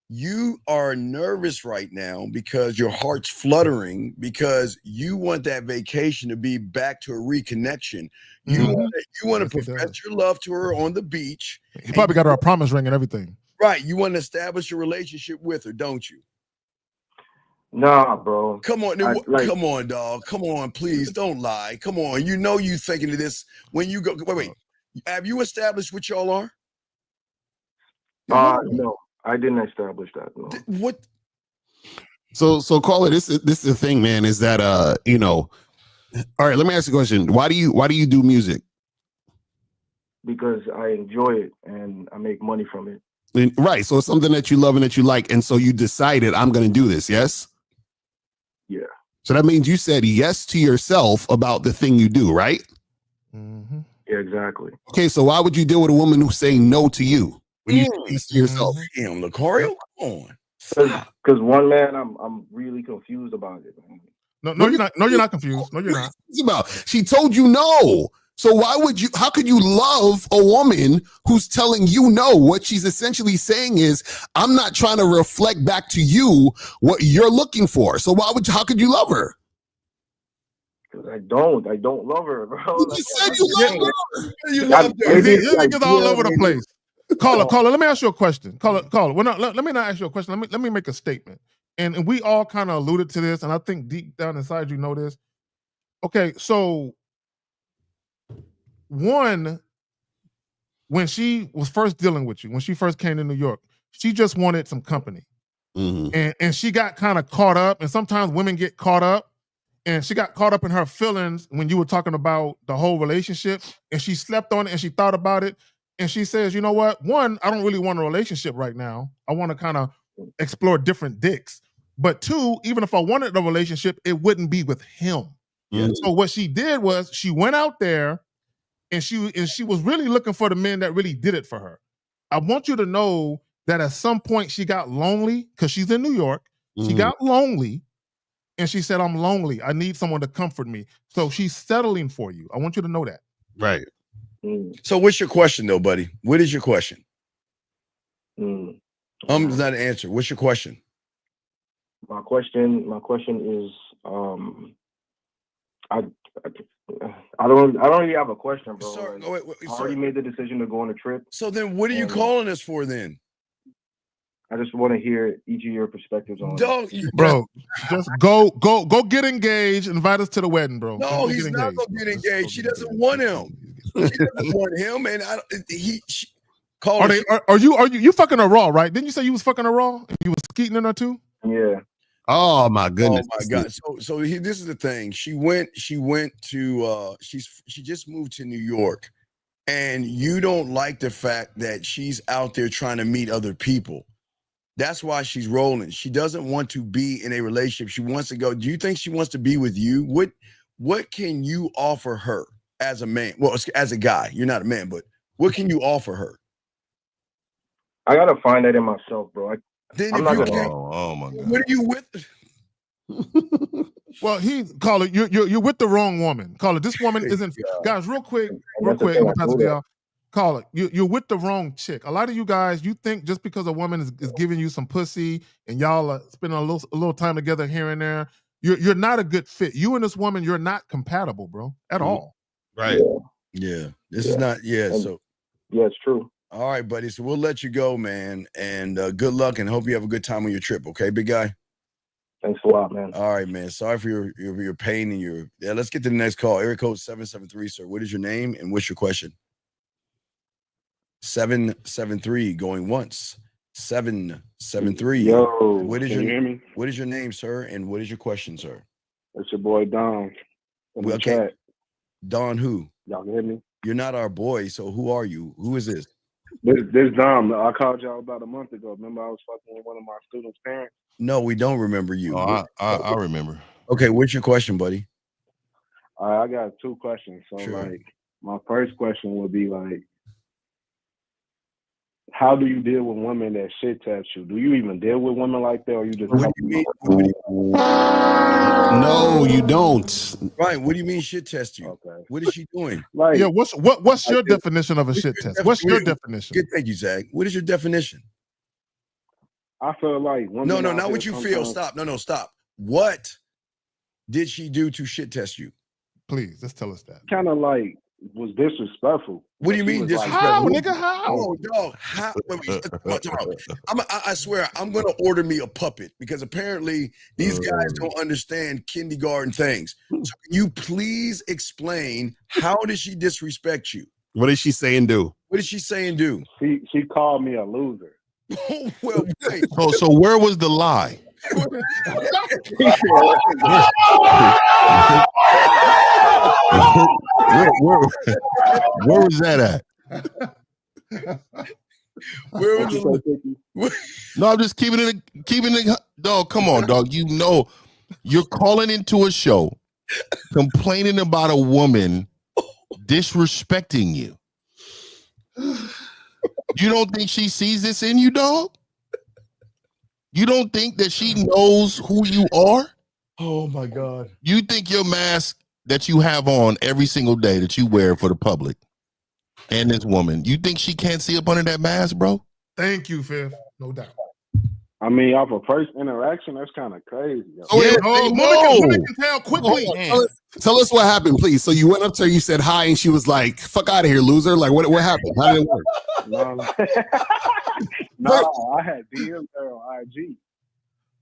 You are nervous right now because your heart's fluttering because you want that vacation to be back to a reconnection. You want to profess your love to her on the beach. You probably got her a promise ring and everything. Right. You want to establish a relationship with her, don't you? Nah, bro. Come on, come on, dog. Come on, please don't lie. Come on. You know you thinking of this when you go. Wait. Have you established what y'all are? No, I didn't establish that. No. What? So caller, this is the thing, man. Is that all right? Let me ask you a question. Why do you do music? Because I enjoy it and I make money from it. Right. So it's something that you love and that you like, and so you decided I'm going to do this. Yes. Yeah. So that means you said yes to yourself about the thing you do, right? Mm-hmm. Yeah, exactly. Okay, so why would you deal with a woman who's saying no to you when you say yes to yourself? Damn, Lucario, come on. Because one man, I'm really confused about it. No, you're not. No, you're not confused. No, you're not. It's about. She told you no. So why would you? How could you love a woman who's telling you no? What she's essentially saying is, I'm not trying to reflect back to you what you're looking for. So how could you love her? Because I don't love her, bro. You just said you love her. You love her. Niggas all over the place. Caller. Let me ask you a question. Caller. Let me not ask you a question. Let me make a statement. And we all kind of alluded to this, and I think deep down inside you know this. Okay, so one, when she was first dealing with you, when she first came to New York, she just wanted some company. Mm-hmm. And she got kind of caught up, and sometimes women get caught up, and she got caught up in her feelings when you were talking about the whole relationship, and she slept on it, and she thought about it, and she says, you know what? One, I don't really want a relationship right now. I want to kind of explore different dicks. But two, even if I wanted a relationship, it wouldn't be with him. Mm-hmm. So what she did was she went out there, and she was really looking for the men that really did it for her. I want you to know that at some point she got lonely because she's in New York. She got lonely, and she said, I'm lonely. I need someone to comfort me. So she's settling for you. I want you to know that. Right. So what's your question though, buddy? What is your question? Mm. Is not an answer. What's your question? My question is, I don't really have a question, bro. Sorry, I already made the decision to go on a trip. So then what are you calling us for then? I just want to hear each of your perspectives on it. Bro, just go get engaged. Invite us to the wedding, bro. No, he's not gonna get engaged. She doesn't want him. She doesn't want him, and Are you fucking her raw, right? Didn't you say you was fucking her raw? And you was skeeting in her too? Yeah. Oh my goodness. Oh my God. So this is the thing. She went to she just moved to New York, and you don't like the fact that she's out there trying to meet other people. That's why she's rolling. She doesn't want to be in a relationship. She wants to go. Do you think she wants to be with you? What can you offer her as a man? Well, as a guy, you're not a man, but what can you offer her? I gotta find that in myself, bro. Oh my God. What are you with? Well, Caller, you're with the wrong woman. Caller, this woman isn't. Guys, real quick, I'm gonna pass it to y'all. Caller, you're with the wrong chick. A lot of you guys, you think just because a woman is giving you some pussy and y'all are spending a little time together here and there, you're not a good fit. You and this woman, you're not compatible, bro, at all. Right. Yeah. This is not. Yeah. So. Yeah, it's true. All right, buddy. So we'll let you go, man. And good luck, and hope you have a good time on your trip. Okay, big guy. Thanks a lot, man. All right, man. Sorry for your pain and your. Yeah. Let's get to the next call. Area code 773, sir. What is your name and what's your question? 773 going once. 773. Yo, what is can you hear me? What is your name, sir? And what is your question, sir? It's your boy Don. Okay. Don who? Y'all can hear me? You're not our boy, so who are you? Who is this? This Don. I called y'all about a month ago. Remember I was fucking with one of my students' parents? No, we don't remember you. Oh, I remember. Okay, what's your question, buddy? I got two questions. So like my first question would be like, how do you deal with women that shit test you? Do you even deal with women like that, or you just? What do you mean? No, you don't. Right. What do you mean shit test you? Okay. What is she doing? Like, yeah. What's your definition of a shit test? What's your definition? Good, thank you, Zach. What is your definition? I feel like women. No, not what you feel. Stop. No, stop. What did she do to shit test you? Please, just tell us that. Kind of like was disrespectful. What do you mean disrespectful? How, nigga? How? Oh, dog. How? I swear, I'm gonna order me a puppet because apparently these guys don't understand kindergarten things. So can you please explain how did she disrespect you? What did she say and do? What did she say and do? She called me a loser. Well, wait. So where was the lie? Where was that at? Where was No, I'm just keeping it. Dog, come on, dog. You know, you're calling into a show, complaining about a woman disrespecting you. You don't think she sees this in you, dog? You don't think that she knows who you are? Oh my God. You think your mask that you have on every single day that you wear for the public and this woman, you think she can't see up under that mask, bro? Thank you, Fifth. No doubt. I mean, off a first interaction, that's kind of crazy. Oh, yeah, women can tell quickly. Tell us what happened, please. So you went up to her, you said hi, and she was like, "Fuck out of here, loser!" Like, what happened? How did it work? No, I had DM'd her on IG.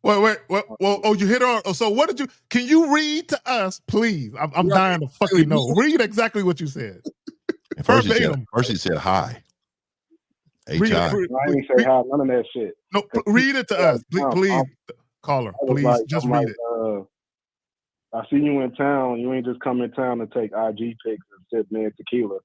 Wait. Oh, you hit her. So what did you? Can you read to us, please? I'm dying to fucking know. Read exactly what you said. First she said hi. I didn't say hi, none of that shit. No, read it to us, please. Caller, please, just read it. I see you in town. You ain't just come in town to take IG pics and sip me and tequila.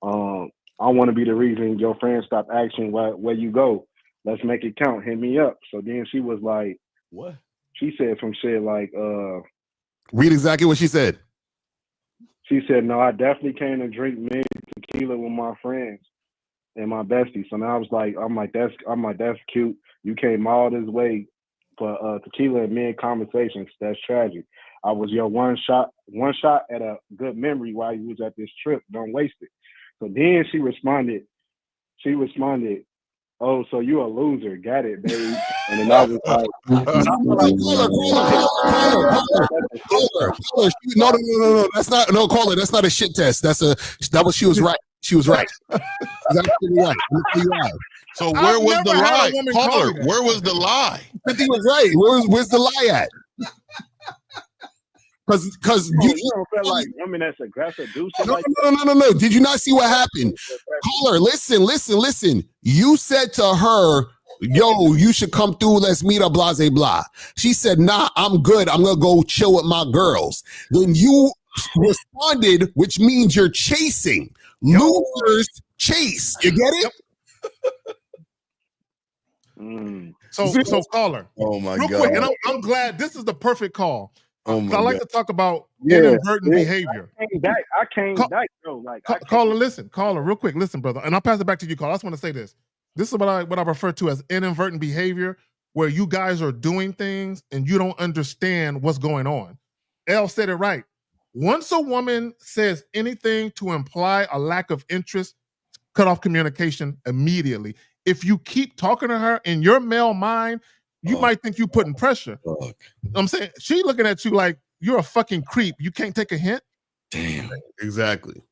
I want to be the reason your friends stop asking where you go. Let's make it count. Hit me up. So then she was like, what? She said some shit like, read exactly what she said. She said, no, I definitely came to drink me tequila with my friends and my bestie. So now I'm like, that's cute. You came all this way for tequila and men conversations. That's tragic. I was your one shot at a good memory while you was at this trip. Don't waste it. So then she responded, oh, so you a loser. Got it, babe. And then I was like, no. That's not a shit test. She was right. She was right. She's absolutely right. I'm gonna tell you why. So where was the lie? Caller, where was the lie? I think he was right. Where's the lie at? Because you don't feel like women that's aggressive do shit like that. No. Did you not see what happened? Caller, listen. You said to her, yo, you should come through. Let's meet up, blah, blah, blah. She said, nah, I'm good. I'm going to go chill with my girls. Then you responded, which means you're chasing. Losers chase. You get it? So caller. Oh my real God. quick, and I'm glad this is the perfect call. Oh my I like God. to talk about inadvertent behavior. I came back, though. Like, Caller, real quick, listen, brother, and I'll pass it back to you, caller. I just want to say this. This is what I refer to as inadvertent behavior, where you guys are doing things and you don't understand what's going on. Elle said it right. Once a woman says anything to imply a lack of interest, cut off communication immediately. If you keep talking to her in your male mind, you might think you putting pressure. I'm saying she looking at you like you're a fucking creep. You can't take a hint. Damn. Exactly.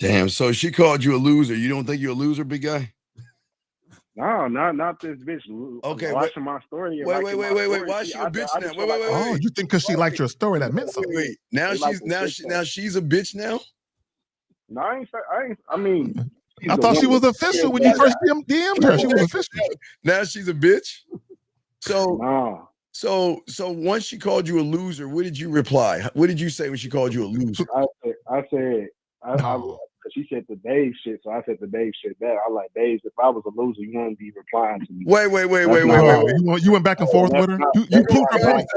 Damn. So she called you a loser. You don't think you're a loser, big guy? No, not this bitch. Okay, watching my story. Wait. Why is she a bitch now? Wait. Oh, you think because she liked your story that meant something? Wait. Now she's a bitch now? No, I mean, I thought she was official when you first DM'd her. She was official. Now she's a bitch. So once she called you a loser, what did you reply? What did you say when she called you a loser? I said, she said the Dave shit, so I said the Dave shit back. I like, Dave, if I was a loser, you wouldn't be replying to me. Wait. You went back and forth with her? You proved her point.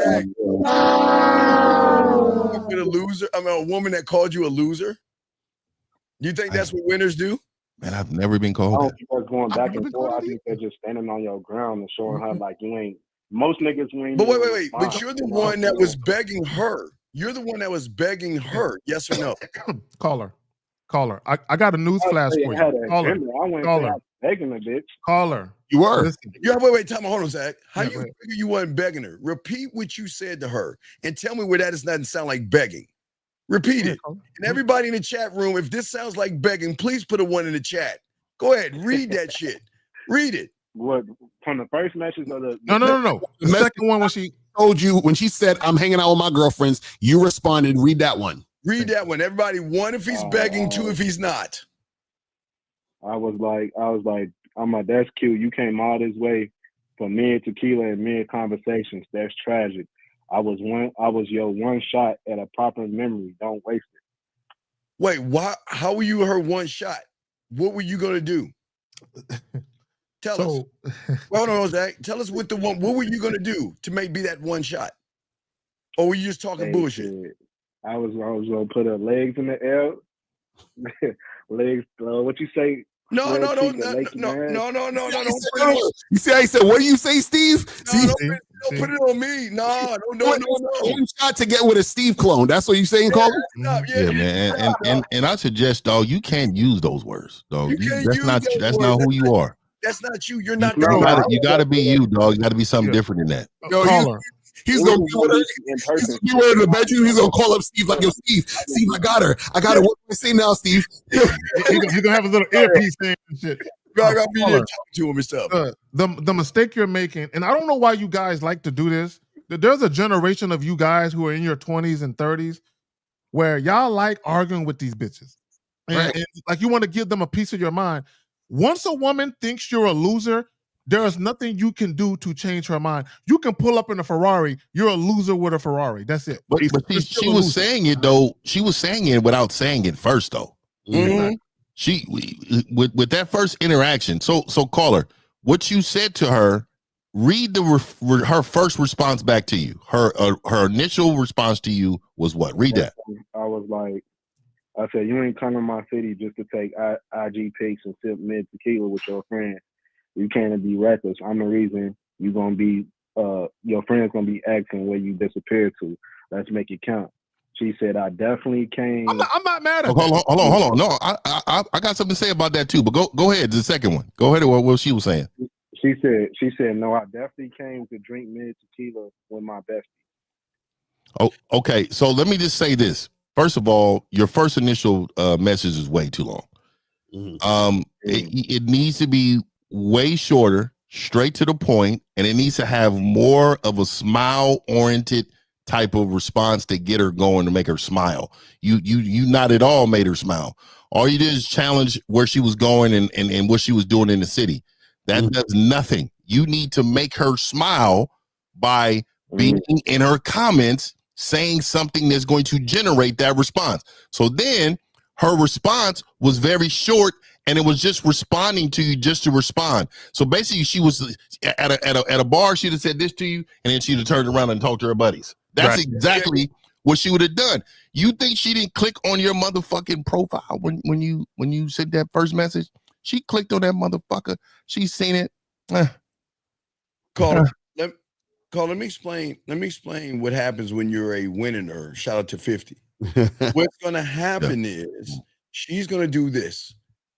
A loser? I mean, a woman that called you a loser? You think that's what winners do? Man, I've never been I called don't that. think they're going back and forth. I think they're just standing on your ground and showing her like you ain't. Most niggas ain't. But wait. But you're the one that was begging her. You're the one that was begging her. Yes or no? Caller. I got a news flash for you. Caller. Begging a bitch. Caller. You were. Listen. Yeah, wait. Time. Hold on, Zach. How you figure you wasn't begging her? Repeat what you said to her and tell me where that doesn't sound like begging. Repeat it. And everybody in the chat room, if this sounds like begging, please put a 1 in the chat. Go ahead. Read that shit. Read it. What, from the first message or the No. The second one when she told you, when she said, I'm hanging out with my girlfriends, you responded, read that one. Read that one. Everybody, 1 if he's begging, 2 if he's not. I was like, I'm like, that's cute. You came all this way for men tequila and men conversations. That's tragic. I was your one shot at a proper memory. Don't waste it. Wait, why? How were you her one shot? What were you gonna do? Tell us. Well, hold on, Zach. Tell us what were you gonna do to be that one shot? Or were you just talking bullshit? I was gonna put her legs in the air. Legs. What you say? No. You see how he said, what do you say, Steve? Don't put it on me. No. One shot to get with a Steve clone. That's what you saying, Colin? Yeah, man. And I suggest, dog, you can't use those words, dog. That's not who you are. That's not you. You're not. You gotta be you, dog. You gotta be something different than that. He's gonna be in the bedroom. He's gonna call up Steve like, yo, Steve, I got her. What do I say now, Steve? You're gonna have a little earpiece thing and shit. I gotta be there talking to him and stuff. The mistake you're making, and I don't know why you guys like to do this. There's a generation of you guys who are in your 20s and 30s where y'all like arguing with these bitches. And like you want to give them a piece of your mind. Once a woman thinks you're a loser, there is nothing you can do to change her mind. You can pull up in a Ferrari. You're a loser with a Ferrari. That's it. But she was saying it though. She was saying it without saying it first though. Mm-hmm. She with that first interaction. So caller, what you said to her. Read her first response back to you. Her initial response to you was what? Read that. I was like, I said, you ain't coming to my city just to take IG pics and sip mid tequila with your friends. You can't be reckless. I'm the reason you're gonna be your friend's gonna be asking where you disappeared to. Let's make it count. She said, I definitely came. I'm not mad at hold on. No, I got something to say about that too. But go ahead. The second one. Go ahead. What she was saying. She said, no, I definitely came to drink mid tequila with my bestie. Oh, okay. So let me just say this. First of all, your first initial message is way too long. It needs to be way shorter, straight to the point, and it needs to have more of a smile-oriented type of response to get her going, to make her smile. You not at all made her smile. All you did is challenge where she was going and what she was doing in the city. That does nothing. You need to make her smile by being in her comments, saying something that's going to generate that response. So then her response was very short, and it was just responding to you just to respond. So basically, she was at a bar. She'd have said this to you, and then she'd have turned around and talked to her buddies. That's exactly what she would have done. You think she didn't click on your motherfucking profile when you sent that first message? She clicked on that motherfucker. She's seen it. Caller, let me explain. Let me explain what happens when you're a winner. Shout out to 50. What's gonna happen is she's gonna do this.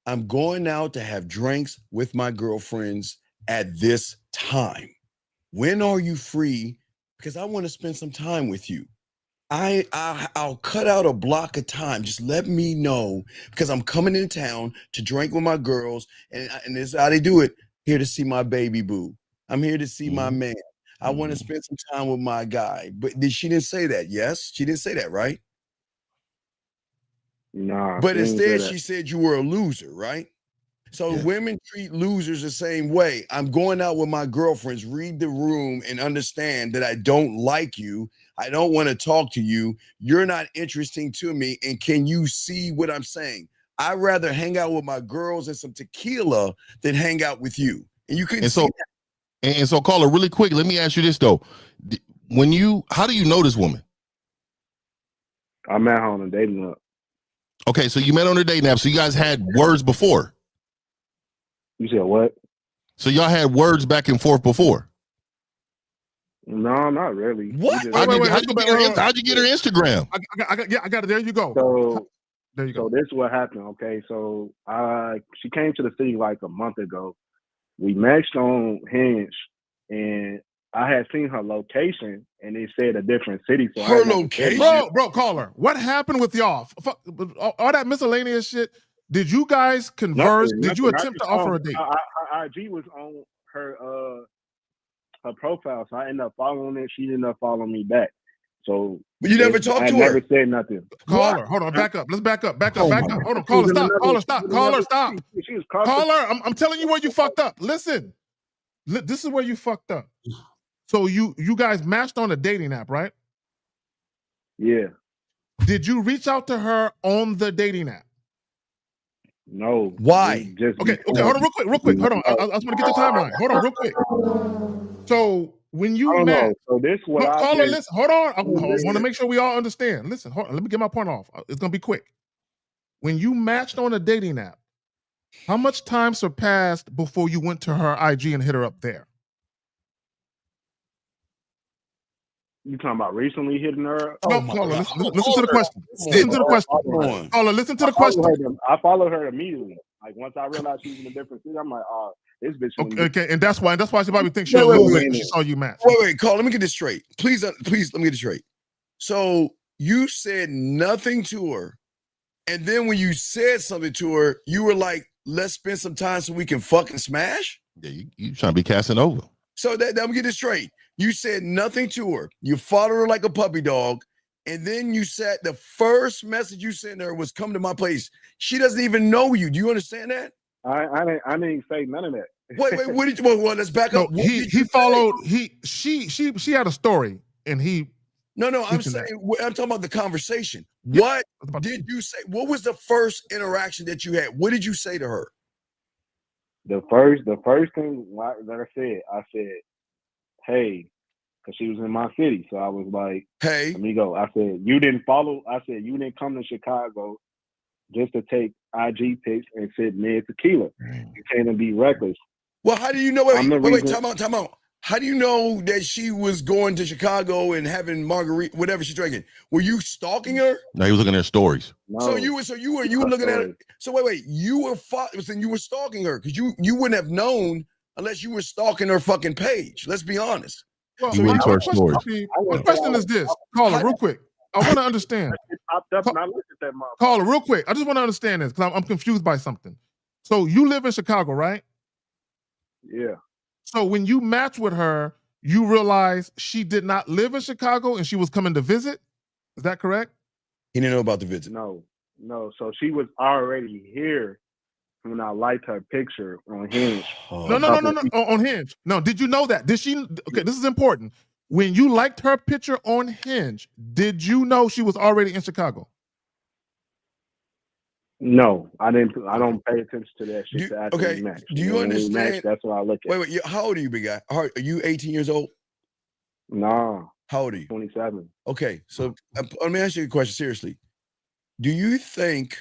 I'm going out to have drinks with my girlfriends at this time. When are you free? Because I want to spend some time with you. I'll cut out a block of time. Just let me know, because I'm coming in town to drink with my girls, and this is how they do it. Here to see my baby boo. I'm here to see my man. I want to spend some time with my guy. But she didn't say that. Yes, she didn't say that, right? Nah. But instead, she said you were a loser, right? So women treat losers the same way. I'm going out with my girlfriends. Read the room and understand that I don't like you. I don't want to talk to you. You're not interesting to me. And can you see what I'm saying? I'd rather hang out with my girls and some tequila than hang out with you. And you couldn't see that. And so, caller, really quick, let me ask you this though. How do you know this woman? I met her on a dating app. Okay, so you met on a dating app. So you guys had words before. You said what? So y'all had words back and forth before? No, not really. What? How'd you get her Instagram? I got it. There you go. So there you go. So this is what happened. Okay, so she came to the city like a month ago. We matched on Hinge, and I had seen her location, and it said a different city. So her location, bro, caller. What happened with y'all? All that miscellaneous shit. Did you guys converse? Did you attempt to offer a date? Her IG was on her profile, so I ended up following it. She ended up following me back. So, but you never talked to her. I never said nothing. Caller, hold on, back up. Let's back up. Hold on, caller, stop. Caller, stop. Caller, I'm telling you where you fucked up. Listen, this is where you fucked up. So you guys matched on a dating app, right? Yeah. Did you reach out to her on the dating app? No. Why? Okay, hold on real quick. Hold on. I just want to get the timeline. Hold on real quick. So when you met, so this what caller, listen, hold on. I want to make sure we all understand. Listen, hold on, let me get my point off. It's gonna be quick. When you matched on a dating app, how much time surpassed before you went to her IG and hit her up there? You talking about recently hitting her up? No, caller, listen to the question. Listen to the question. Caller, listen to the question. I followed her immediately. Like once I realized she was in a different city, I'm like, oh, this bitch. Okay, and that's why she probably thinks you're a loser because she saw you match. Wait, call. Let me get this straight. Please, let me get this straight. So you said nothing to her, and then when you said something to her, you were like, "Let's spend some time so we can fucking smash." Yeah, you trying to be casting over. So let me get this straight. You said nothing to her. You followed her like a puppy dog. And then you said the first message you sent her was come to my place. She doesn't even know you. Do you understand that? I didn't say none of that. Wait, what did you let's back up. He followed, she had a story and he No, I'm saying I'm talking about the conversation. What did you say? What was the first interaction that you had? What did you say to her? The first thing that I said, hey, because she was in my city. So I was like, hey, amigo. I said, you didn't come to Chicago just to take IG pics and sit mid tequila. You came to be reckless. Well, how do you know? Wait, time out. How do you know that she was going to Chicago and having margarita, whatever she's drinking? Were you stalking her? No, he was looking at stories. No. So you were looking at her. So wait, you were stalking her because you wouldn't have known unless you were stalking her fucking page. Let's be honest. Well, You went to her stories. my question is this, caller, real quick. I want to understand. It popped up and I looked at that motherfucker. Caller, real quick. I just want to understand this because I'm confused by something. So you live in Chicago, right? Yeah. So when you match with her, you realize she did not live in Chicago and she was coming to visit? Is that correct? He didn't know about the visit. No. So she was already here when I liked her picture on Hinge. No. On Hinge. No, did you know that? Did she? Okay, this is important. When you liked her picture on Hinge, did you know she was already in Chicago? No, I didn't. I don't pay attention to that shit. To actually match. Do you understand? Match, that's what I look at. Wait. How old are you, big guy? Are you 18 years old? Nah. How old are you? 27. Okay, so let me ask you a question seriously. Do you think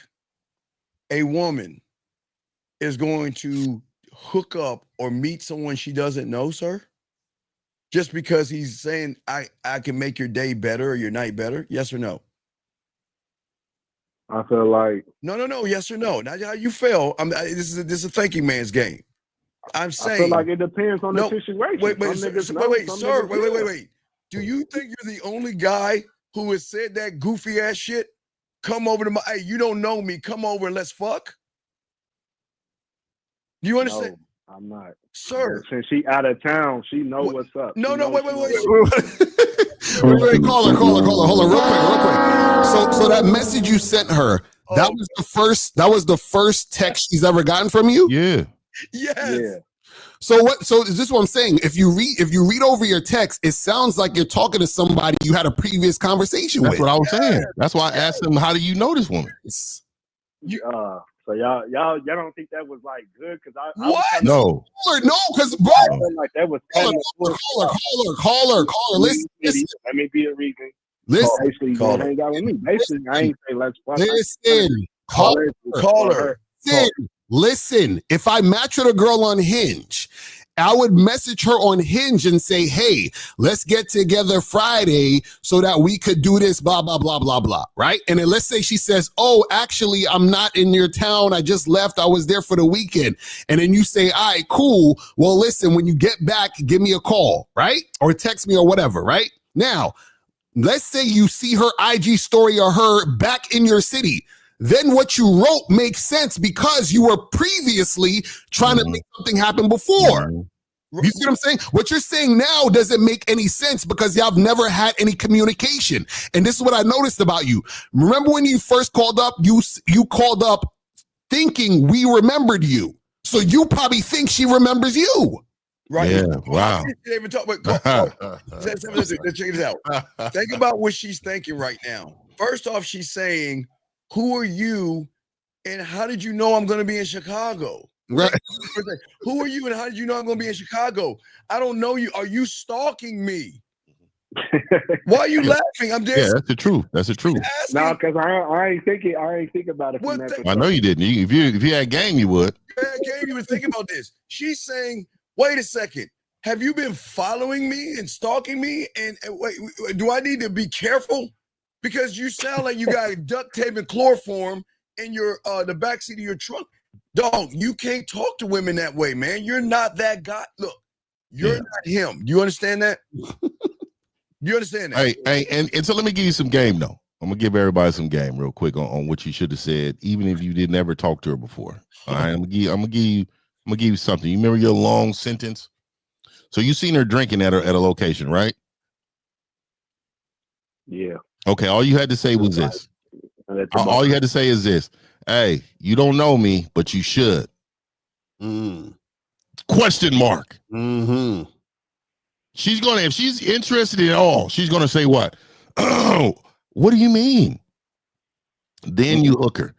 a woman is going to hook up or meet someone she doesn't know, sir? Just because he's saying, I can make your day better or your night better? Yes or no? I feel like no. Yes or no? Not how you feel. This is a thinking man's game. I'm saying. I feel like it depends on the situation. Wait. Do you think you're the only guy who has said that goofy ass shit? Come over to my. Hey, you don't know me. Come over and let's fuck. Do you understand? No, I'm not, sir. Since she out of town, she know what's up. No, wait. Wait, caller, hold on, real quick. So that message you sent her, that was the first text she's ever gotten from you? Yeah. Yes. Yeah. So is this what I'm saying? If you read over your text, it sounds like you're talking to somebody you had a previous conversation with. That's what I was saying. That's why I asked him, how do you know this woman? So y'all don't think that was like good? Because I no, because bro, I felt like that was caller. Listen. Let me be a reason. Listen, basically, you hang out with me. Basically, I ain't say let's fuck. Listen, caller. Listen. If I match with a girl on Hinge, I would message her on Hinge and say, hey, let's get together Friday so that we could do this, blah, blah, blah, blah, blah, right? And then let's say she says, oh, actually, I'm not in your town. I just left. I was there for the weekend. And then you say, all right, cool. Well, listen, when you get back, give me a call, right? Or text me or whatever, right? Now, let's say you see her IG story or her back in your city. Then what you wrote makes sense because you were previously trying to make something happen before. You see what I'm saying? What you're saying now doesn't make any sense because y'all have never had any communication. And this is what I noticed about you. Remember when you first called up, you called up thinking we remembered you. So you probably think she remembers you. Right. Yeah. Wow. Let's check this out. Think about what she's thinking right now. First off, she's saying, who are you and how did you know I'm going to be in Chicago? Right. Who are you and how did you know I'm going to be in Chicago? I don't know you. Are you stalking me? Why are you laughing? I'm there. Yeah, that's the truth. That's the truth. No, because I ain't thinking about it. I know you didn't. If you had game, you would. If you had game, you would think about this. She's saying, wait a second. Have you been following me and stalking me? And wait, do I need to be careful? Because you sound like you got duct tape and chloroform in your the backseat of your truck. Dog, you can't talk to women that way, man. You're not that guy. Look, you're not him. Do you understand that? You understand that? Hey, and so let me give you some game, though. I'm going to give everybody some game real quick on what you should have said, even if you did never talk to her before. All right, I'm gonna give you something. You remember your long sentence? So you seen her drinking at a location, right? Yeah. Okay, all you had to say was this. All you had to say is this. Hey, you don't know me, but you should. Question mark. Mm-hmm. She's gonna, if she's interested in all, she's gonna say what? Oh, what do you mean? Then you hook her.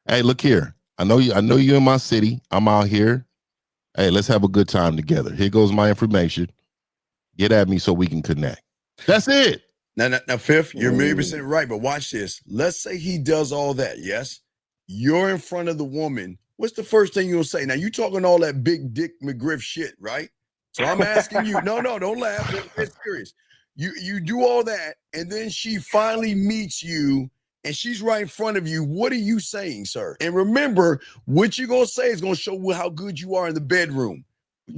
Hey, look here. I know you in my city. I'm out here. Hey, let's have a good time together. Here goes my information. Get at me so we can connect. That's it. Now, Fifth, you're 1,000,000% right, but watch this. Let's say he does all that, yes? You're in front of the woman. What's the first thing you'll say? Now, you talking all that big Dick McGriff shit, right? So I'm asking you. No, don't laugh. It's serious. You do all that, and then she finally meets you, and she's right in front of you. What are you saying, sir? And remember, what you're gonna say is gonna show how good you are in the bedroom.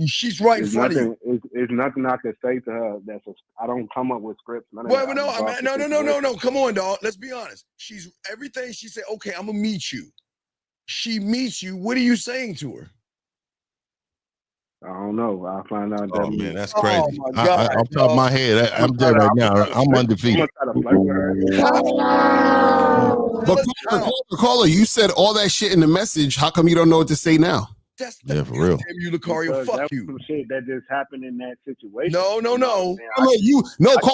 She's right in front of you. It's nothing I can say to her. I don't come up with scripts. No. Come on, dog. Let's be honest. She's everything. She said, "Okay, I'm gonna meet you." She meets you. What are you saying to her? I don't know. I'll find out. Oh man, that's crazy. Off the top of my head, I'm dead right now. I'm undefeated. But caller, you said all that shit in the message. How come you don't know what to say now? Yeah, for real. Damn you, Lucario. Fuck you. Some shit that just happened in that situation. No. Caller,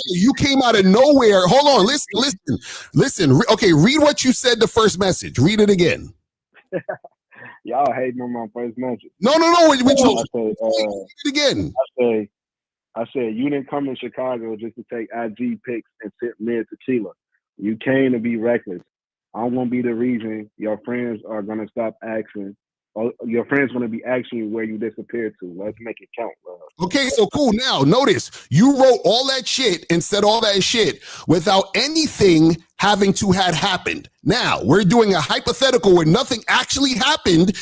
you came out of nowhere. Hold on. Listen. Okay, read what you said the first message. Read it again. Y'all hate me on my first message. No. Read it again. I said, you didn't come to Chicago just to take IG pics and sip mid tequila. You came to be reckless. I'm going to be the reason your friends are going to stop asking. Your friends going to be asking you where you disappeared to. Let's make it count, bro. Okay, so cool. Now, notice you wrote all that shit and said all that shit without anything having to had happened. Now, we're doing a hypothetical where nothing actually happened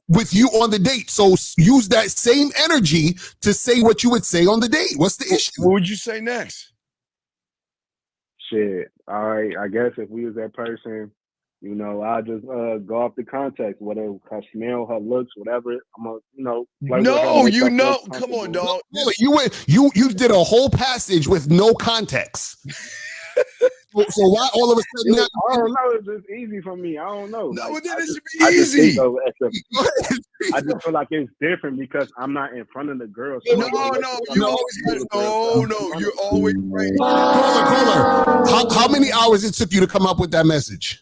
with you on the date. So use that same energy to say what you would say on the date. What's the issue? What would you say next? Shit. All right. I guess if we was that person, I'll just go off the context, whether her smell, her looks, whatever. I'm gonna, come on, dog. You did a whole passage with no context. So why all of a sudden? I don't know. It's just easy for me. I don't know. No, then it should be easy. I just feel like it's different because I'm not in front of the girl. So you're always right. Caller. How many hours it took you to come up with that message?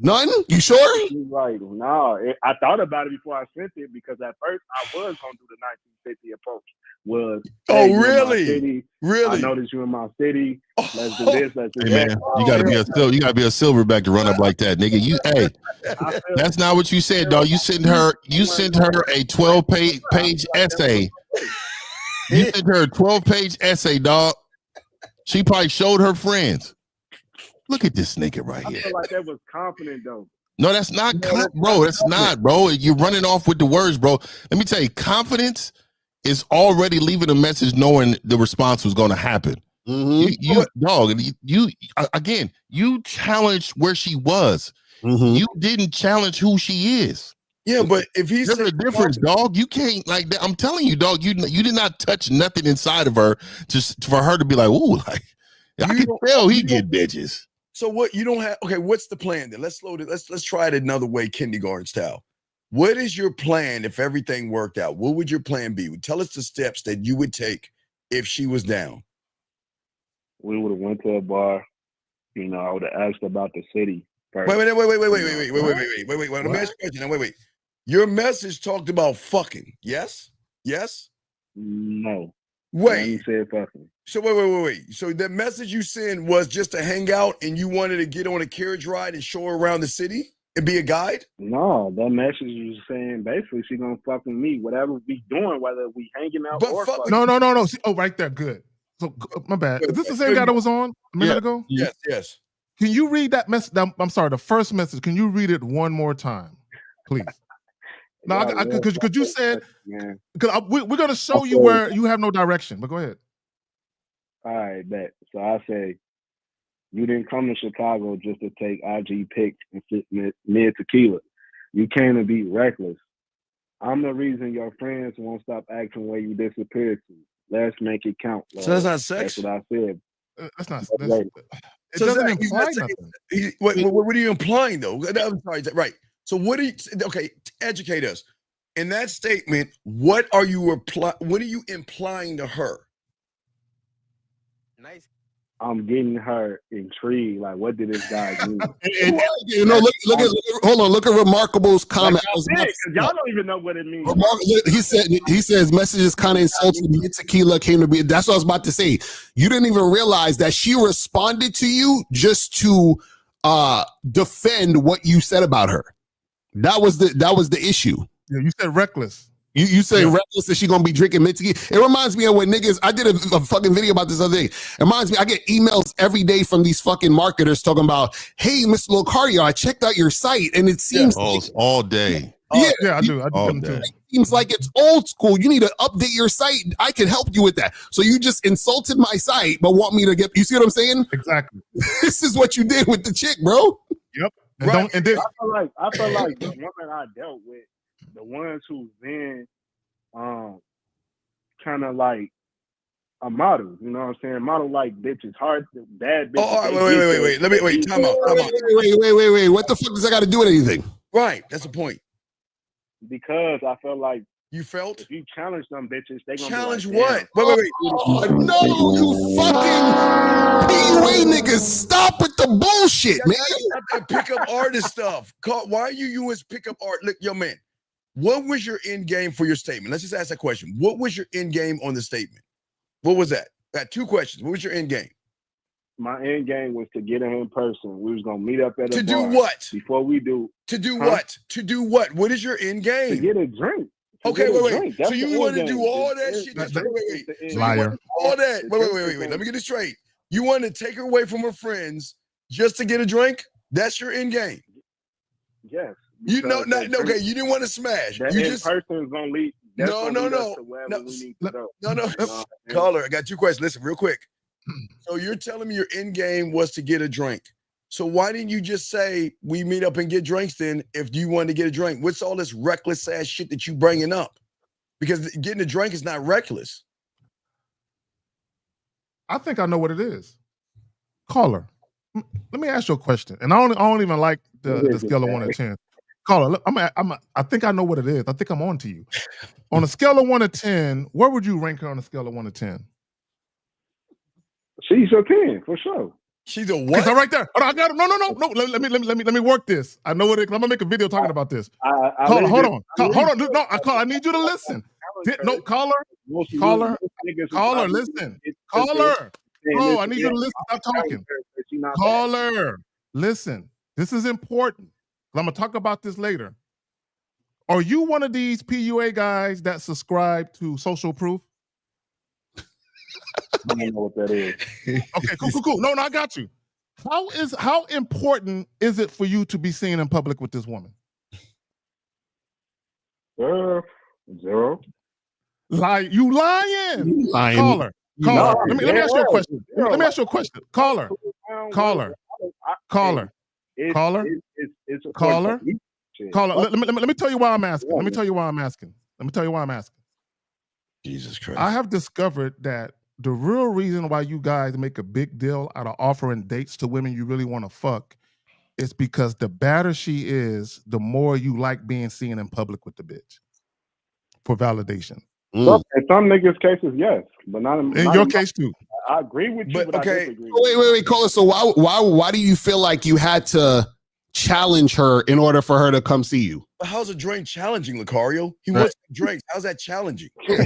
None? You sure? She's like, no. I thought about it before I sent it because at first I was gonna do the 1950 approach. Really? I noticed you in my city. Let's do this. Let's do that. Man, you gotta be a silverback to run up like that, nigga. That's not what you said, dog. You sent her a 12-page essay. You sent her a 12-page essay, dog. She probably showed her friends. Look at this nigga right here. I feel like that was confident though. No, that's not, bro. That's not, bro. You're running off with the words, bro. Let me tell you, confidence is already leaving a message knowing the response was going to happen. You challenged where she was. You didn't challenge who she is. Yeah, but if he's there's a difference, dog. You can't like that. I'm telling you, dog. You did not touch nothing inside of her just for her to be like, ooh, like I can tell he get bitches. So what you don't have? Okay, what's the plan then? Let's slow it. Let's try it another way, kindergarten style. What is your plan if everything worked out? What would your plan be? Tell us the steps that you would take if she was down. We would have went to a bar. I would have asked about the city. First. Wait. Let me ask you a question. Wait. Your message talked about fucking. Yes. No. Wait. You said fucking. So wait. So the message you sent was just to hang out and you wanted to get on a carriage ride and show her around the city and be a guide? No, that message was saying basically she gonna fuck with me, whatever we doing, whether we hanging out or fucking. No. See, right there, good. So my bad. Is this the same guy that was on a minute ago? Yes. Can you read that message? I'm sorry, the first message. Can you read it one more time, please? No, because you said because we're gonna show you where you have no direction. But go ahead. All right, bet. So I say, you didn't come to Chicago just to take IG pics and sit mid tequila. You came to be reckless. I'm the reason your friends won't stop asking where you disappeared to. Let's make it count. Lord. So that's not sex? That's what I said. That's not. It doesn't imply nothing. What are you implying though? I'm sorry. Right. So what are you? Okay, educate us. In that statement, what are you implying to her? Nice. I'm getting her intrigued. Like, what did this guy do? Look at Remarkable's comment. Like y'all don't even know what it means. He says messages kind of insulting me. Tequila came to be. That's what I was about to say. You didn't even realize that she responded to you just to defend what you said about her. That was the issue. Yeah, you said reckless. You say reckless that she gonna be drinking mint tequila. It reminds me of when niggas. I did a fucking video about this other day. It reminds me. I get emails every day from these fucking marketers talking about, "Hey, Mr. Locario, I checked out your site, and it seems it's all day. Yeah, I do. I do them too. It seems like it's old school. You need to update your site. I can help you with that. So you just insulted my site, but want me to get. You see what I'm saying? Exactly. This is what you did with the chick, bro. Yep. Right. I feel like the women I dealt with, the ones who've been kind of like a model, you know what I'm saying? Model like bitches, hard, bad bitches. All right, wait. Let me wait. Time out. Wait. What the fuck does that got to do with anything? Right. That's the point. Because I felt like you felt if you challenge them bitches, they gonna challenge be like, what? Wait. Oh, no, you fucking PUA niggas, stop with the bullshit, man. That pickup artist stuff. Why are you using pickup art? Look, yo, man. What was your end game for your statement? Let's just ask that question. What was your end game on the statement? What was that? I got two questions. What was your end game? My end game was to get her in person. We was gonna meet up at a bar. To do what? Before we do. To do what? To do what? What is your end game? To get a drink. Okay, wait. So you want to do all that shit? Wait. So Liar. All that. Wait. Let me get this straight. You want to take her away from her friends just to get a drink? That's your end game. Yes. You know, okay. You didn't want to smash. That You in just person is gonna lead. No. Caller, I got two questions. Listen, real quick. So you're telling me your end game was to get a drink. So why didn't you just say we meet up and get drinks then if you wanted to get a drink? What's all this reckless ass shit that you bringing up? Because getting a drink is not reckless. I think I know what it is. Caller, let me ask you a question. And I don't even like the scale of 1 to 10. Caller, look, I think I know what it is. I think I'm on to you. On a scale of 1 to 10, where would you rank her on a scale of 1 to 10? She's a 10 for sure. She's a what? So right there. I got it. No. Let me work this. I know what it is. I'm gonna make a video talking about this. Caller, hold on. No, I need you to listen. No, caller, listen. Caller. Bro, I need you to listen. Stop talking. Caller, listen. This is important. I'm gonna talk about this later. Are you one of these PUA guys that subscribe to social proof? I don't know what that is. Okay, cool. No, I got you. How important is it for you to be seen in public with this woman? 0. You lying. Caller. Let me ask you a question. Let me ask you a question. Caller. Let me tell you why I'm asking. Let me tell you why I'm asking. Jesus Christ. I have discovered that the real reason why you guys make a big deal out of offering dates to women you really want to fuck is because the badder she is, the more you like being seen in public with the bitch for validation. In some niggas' cases, yes, but not in your case too. I agree with you, but I disagree. Wait, caller. So why do you feel like you had to challenge her in order for her to come see you? But how's a drink challenging, Lucario? He wants drinks. How's that challenging? How are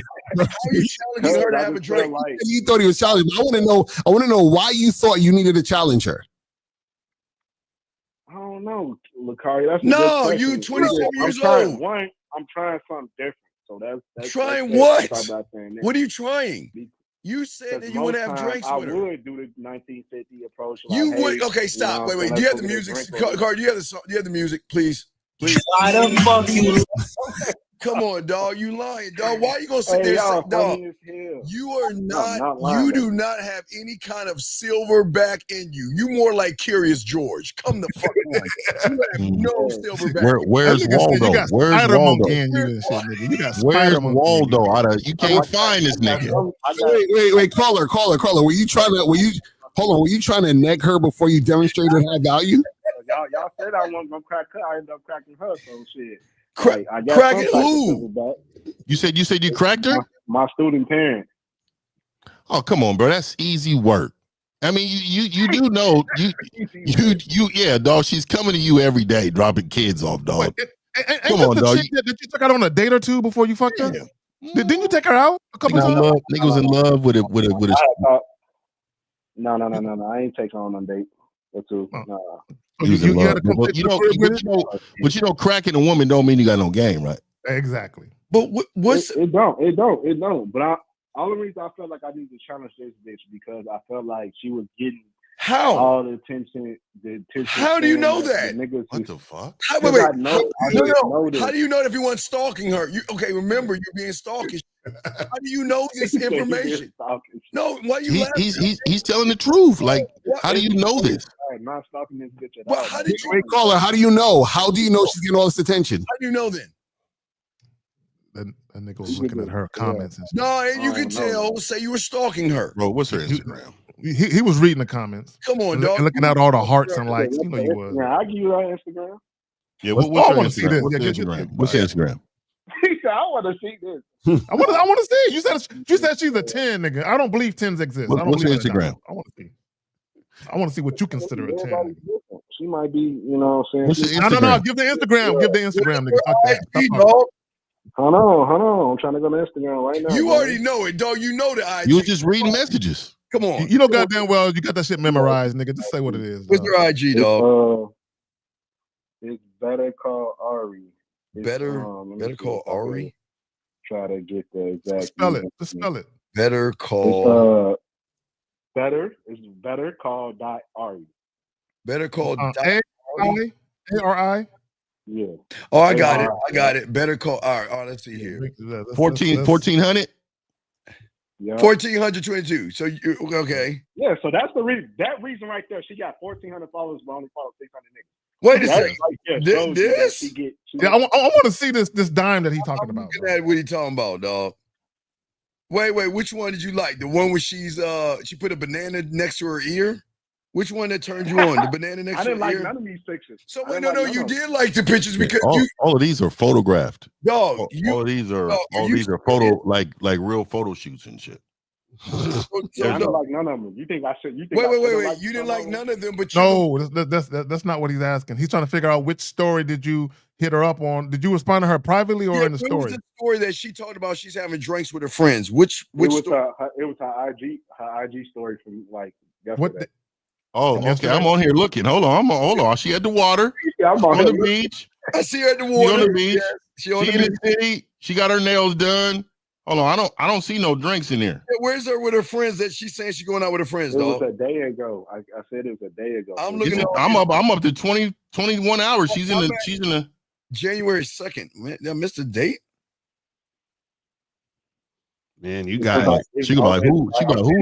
you challenging her to have a drink? You thought he was challenging. I want to know why you thought you needed to challenge her. I don't know, Lucario. That's you 27 years old. I'm trying something different. So that's trying what? What are you trying? You said that you want to have drinks with her. I would do the 1950 approach. You would. Okay, stop. Wait. Do you have the music? Car, do you have the song? Do you have the music, please? Why the fuck you? Come on, dog. You lying, dog. Why are you gonna sit there and say, dog? You are not. You do not have any kind of silverback in you. You more like Curious George. Come the fuck on. You have no silverback. Where's Waldo? Where's Waldo? Where's Waldo? You can't find this nigga. Wait, caller. Were you trying to neg her before you demonstrated her value? Y'all said I wasn't gonna crack her. I ended up cracking her. So shit. Cracking who? You said you cracked her? My student parent. Oh, come on, bro. That's easy work. I mean, you do know yeah, dog. She's coming to you every day, dropping kids off, dog. Come on, dog. Did you take her out on a date or two before you fucked her? Didn't you take her out a couple times? Nigga was in love with it. No. I ain't taking her on a date or two. But cracking a woman don't mean you got no game, right? Exactly. But what's it don't. But only reason I felt like I need to challenge this bitch because I felt like she was getting all the attention. How do you know that? What the fuck? Wait. How do you know that everyone's stalking her? Remember, you're being stalkish. How do you know this information? No, why you laughing? He's telling the truth. Like, how do you know this? I'm not stalking this bitch at all. How did you call her? How do you know? How do you know she's getting all this attention? How do you know then? That nigga was looking at her comments and shit. No, and you can tell. Say you were stalking her. Bro, what's her Instagram? He was reading the comments. Come on, dog. And looking at all the hearts and likes. You know you was. Yeah, I'll give you that Instagram. Yeah, what's your Instagram? What's your Instagram? He said, I want to see this. I want to see it. You said she's a 10, nigga. I don't believe 10s exist. What's your Instagram? I want to see. I want to see what you consider a 10. She might be, you know what I'm saying? No. Give the Instagram. Give the Instagram, nigga. Fuck that. Dog. Hold on. I'm trying to go to Instagram right now. You already know it, dog. You know the IG. You were just reading messages. Come on. You know goddamn well you got that shit memorized, nigga. Just say what it is. What's your IG, dog? It's Better Call Ari. Better Call Ari? Try to get the exact. Just spell it. Better Call. It's Better Call .Ari. Better Call A-R-I? Yeah. Oh, I got it. Better Call Ari. Oh, let's see here. 1400? Yeah. 1422. So you okay? Yeah. So that's the reason. That reason right there. She got 1,400 followers, but only follows 600 niggas. Wait a second. This? Yeah, I want to see this dime that he's talking about. Look at what he talking about, dog. Wait. Which one did you like? The one where she put a banana next to her ear? Which one that turned you on? The banana next to her ear? I didn't like none of these pictures. So wait, no, you did like the pictures because all of these are photographed. Dog, all of these are photo like real photo shoots and shit. I don't like none of them. You think I should? Wait. You didn't like none of them, but that's not what he's asking. He's trying to figure out which story did you hit her up on? Did you respond to her privately or in the story? What was the story that she talked about? She's having drinks with her friends. Which story? It was her IG story from like yesterday. What? Okay. I'm on here looking. Hold on. She at the water. I'm on the beach. I see her at the water. She on the beach. She on in the city. She got her nails done. Hold on, I don't see no drinks in here. Where's her with her friends that she's saying she's going out with her friends, dog? It was a day ago. I said it was a day ago. I'm up to 21 hours. She's in the January 2nd. Man, I missed a date. Man, you guys, she like who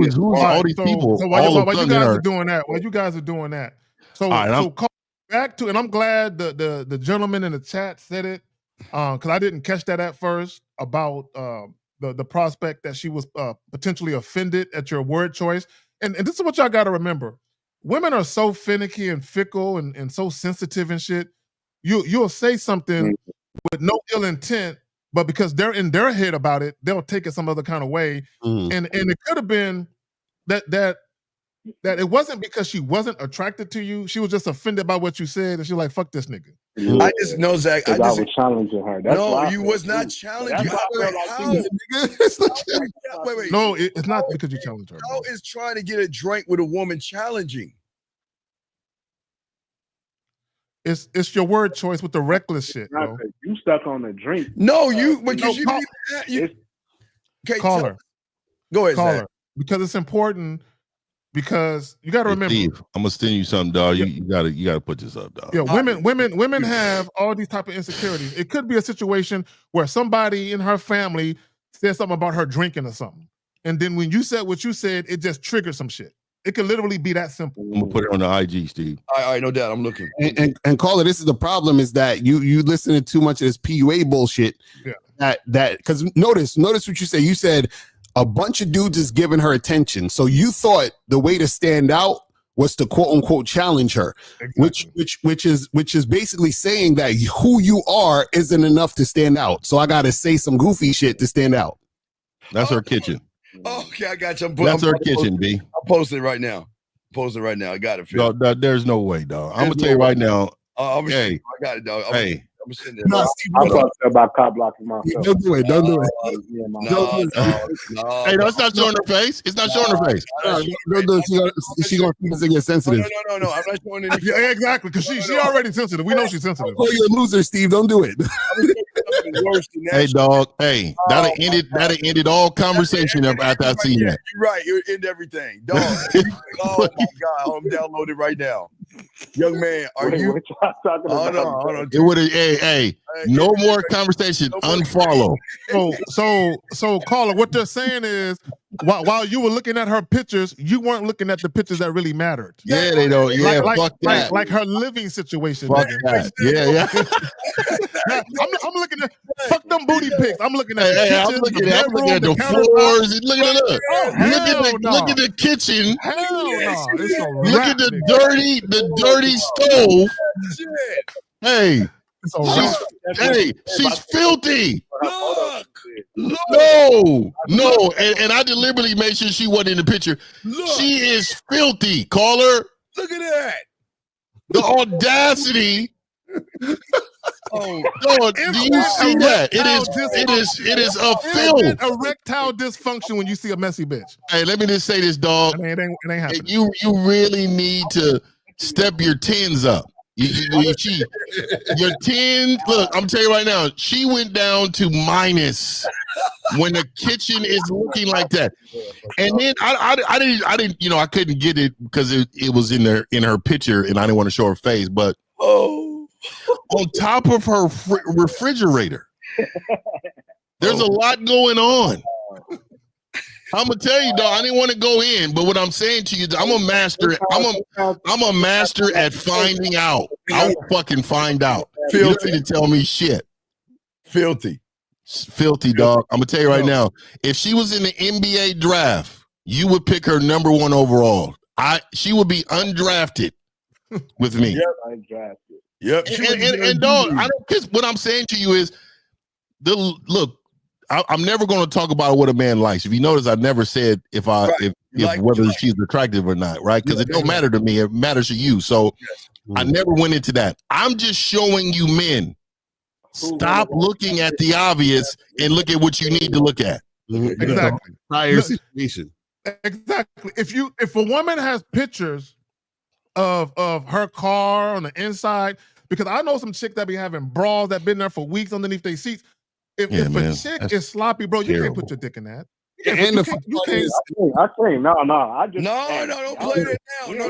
is all these people? So why you guys are doing that? Why you guys are doing that? So call back to, and I'm glad the gentleman in the chat said it, because I didn't catch that at first about the prospect that she was potentially offended at your word choice. And this is what y'all got to remember. Women are so finicky and fickle and so sensitive and shit. You'll say something with no ill intent, but because they're in their head about it, they'll take it some other kind of way. And it could have been that it wasn't because she wasn't attracted to you. She was just offended by what you said, and she was like, "Fuck this nigga." I just know, Zach. I was challenging her. That's you was not challenging. Wait. No, it's not because you challenged her. How is trying to get a drink with a woman challenging? It's your word choice with the reckless shit, bro. You stuck on the drink. No, call her. Go ahead, call Zach. her because it's important. Because you got to remember, Steve, I'm gonna send you something, dog. You gotta put this up, dog. Yeah, women have all these type of insecurities. It could be a situation where somebody in her family said something about her drinking or something, and then when you said what you said, it just triggered some shit. It could literally be that simple. I'm gonna put it on the IG, Steve. All right, no doubt. I'm looking. And caller, this is the problem: is that you listen to too much of this PUA bullshit. Yeah. That because notice what you said. You said a bunch of dudes is giving her attention. So you thought the way to stand out was to quote unquote challenge her, exactly. which is basically saying that who you are isn't enough to stand out. So I got to say some goofy shit to stand out. That's her kitchen. Okay, I got you. That's her kitchen, B. I'll post it right now. I got it. No, there's no way, dog. I'm gonna tell you right now. I got it, dog. I'm sitting there. No, I'm fucked up by cop blocking myself. Don't do it. Don't do it. Hey, no, it's not showing her face. It's not showing her face. Don't do it. She gonna get sensitive. No. I'm not showing any. Yeah, exactly. Because she already sensitive. We know she's sensitive. Oh, you're a loser, Steve. Don't do it. Worse than that. Hey, dog. Hey, that'll ended all conversation after I seen that. You're right. You're in everything, dog. Oh my God, I'm downloaded right now. Young man, are you? Hold on. It would have. Hey, no more conversation. Unfollow. So, caller, what they're saying is, while you were looking at her pictures, you weren't looking at the pictures that really mattered. Yeah, they don't. Yeah, fuck that. Like her living situation. Fuck that. Yeah. I'm looking at fuck them booty pics. I'm looking at the I'm kitchen, looking the at bedroom, the floors. Look at look at the kitchen. Hell no. Look at the dirty stove. Hey, she's filthy. No, and I deliberately made sure she wasn't in the picture. She is filthy. Caller. Look at that. The audacity. Oh, no, do you see that? It is a film. Erectile dysfunction when you see a messy bitch. Hey, let me just say this, dog. It ain't happening. You really need to step your tens up. Your 10. Look, I'm telling you right now, she went down to minus when the kitchen is looking like that. And then I didn't, I couldn't get it because it was in her picture, and I didn't want to show her face. But on top of her refrigerator, there's a lot going on. I'm gonna tell you, dog. I didn't want to go in, but what I'm saying to you, I'm a master. I'm a master at finding out. I'll fucking find out. You don't need to tell me shit. Filthy, dog. I'm gonna tell you right now. If she was in the NBA draft, you would pick her number 1 overall. She would be undrafted with me. Yep, undrafted. Yep. And dog, I don't. Because what I'm saying to you is, look. I'm never going to talk about what a man likes. If you notice, I never said if whether she's attractive or not, right? Because it don't matter to me. It matters to you. So I never went into that. I'm just showing you men. Stop looking at the obvious and look at what you need to look at. Exactly. Prior situation. Exactly. If a woman has pictures of her car on the inside, because I know some chick that be having bras that been there for weeks underneath their seats. If a chick is sloppy, bro, you can't put your dick in that. I think no. I just don't play that now. No.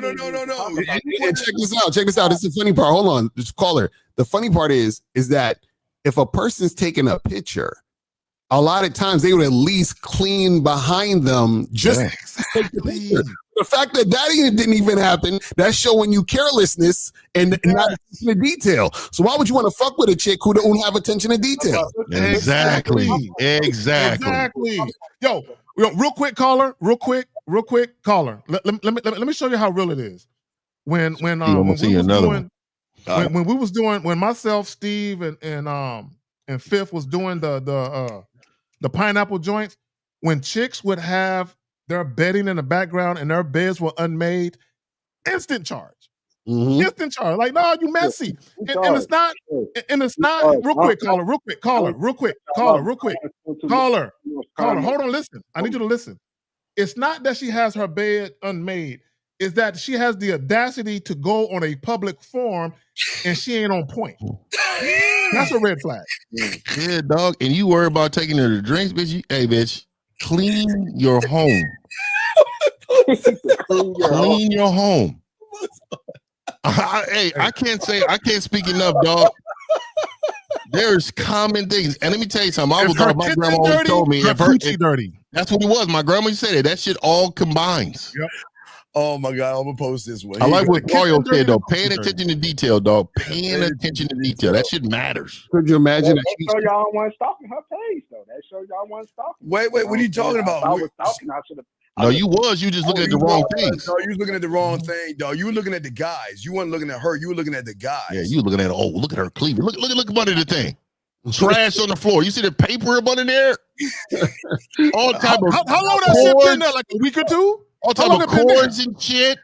And check this out. This is the funny part. Hold on, just caller. The funny part is that if a person's taking a picture, a lot of times they would at least clean behind them just to take the picture. The fact that didn't even happen, that's showing you carelessness and not attention to detail. So why would you want to fuck with a chick who don't have attention to detail? Exactly. Yo, real quick, caller. Let me show you how real it is. When myself, Steve, and Fifth was doing the pineapple joints, when chicks would have their bedding in the background and their beds were unmade, instant charge. Instant charge. Like, no, you messy. And it's not, real quick, caller, hold on, listen. I need you to listen. It's not that she has her bed unmade. It's that she has the audacity to go on a public forum and she ain't on point. That's a red flag. Yeah, dog. And you worry about taking her to drinks, bitch. Hey, bitch, clean your home. Clean your home. I can't speak enough, dog. There's common things. And let me tell you something. My grandma always told me if her dirty. That's what it was. My grandma used to say that shit all combines. Yep. Oh my God, I'm gonna post this one. I like what Mario said though. Paying attention to detail, dog. Paying attention to detail. That shit matters. Could you imagine? That show y'all wasn't stalking her page though. That show y'all wasn't stalking. Wait, what are you talking about? I was stalking. I should have. No, you just looking at the wrong things. No, you was looking at the wrong thing, dog. You were looking at the guys. You weren't looking at her. You were looking at the guys. Yeah, you were looking at look at her cleavage. Look up under the thing. Trash on the floor. You see the paper up under there? All type of how long that shit been there? Like a week or two? All type of cords and shit.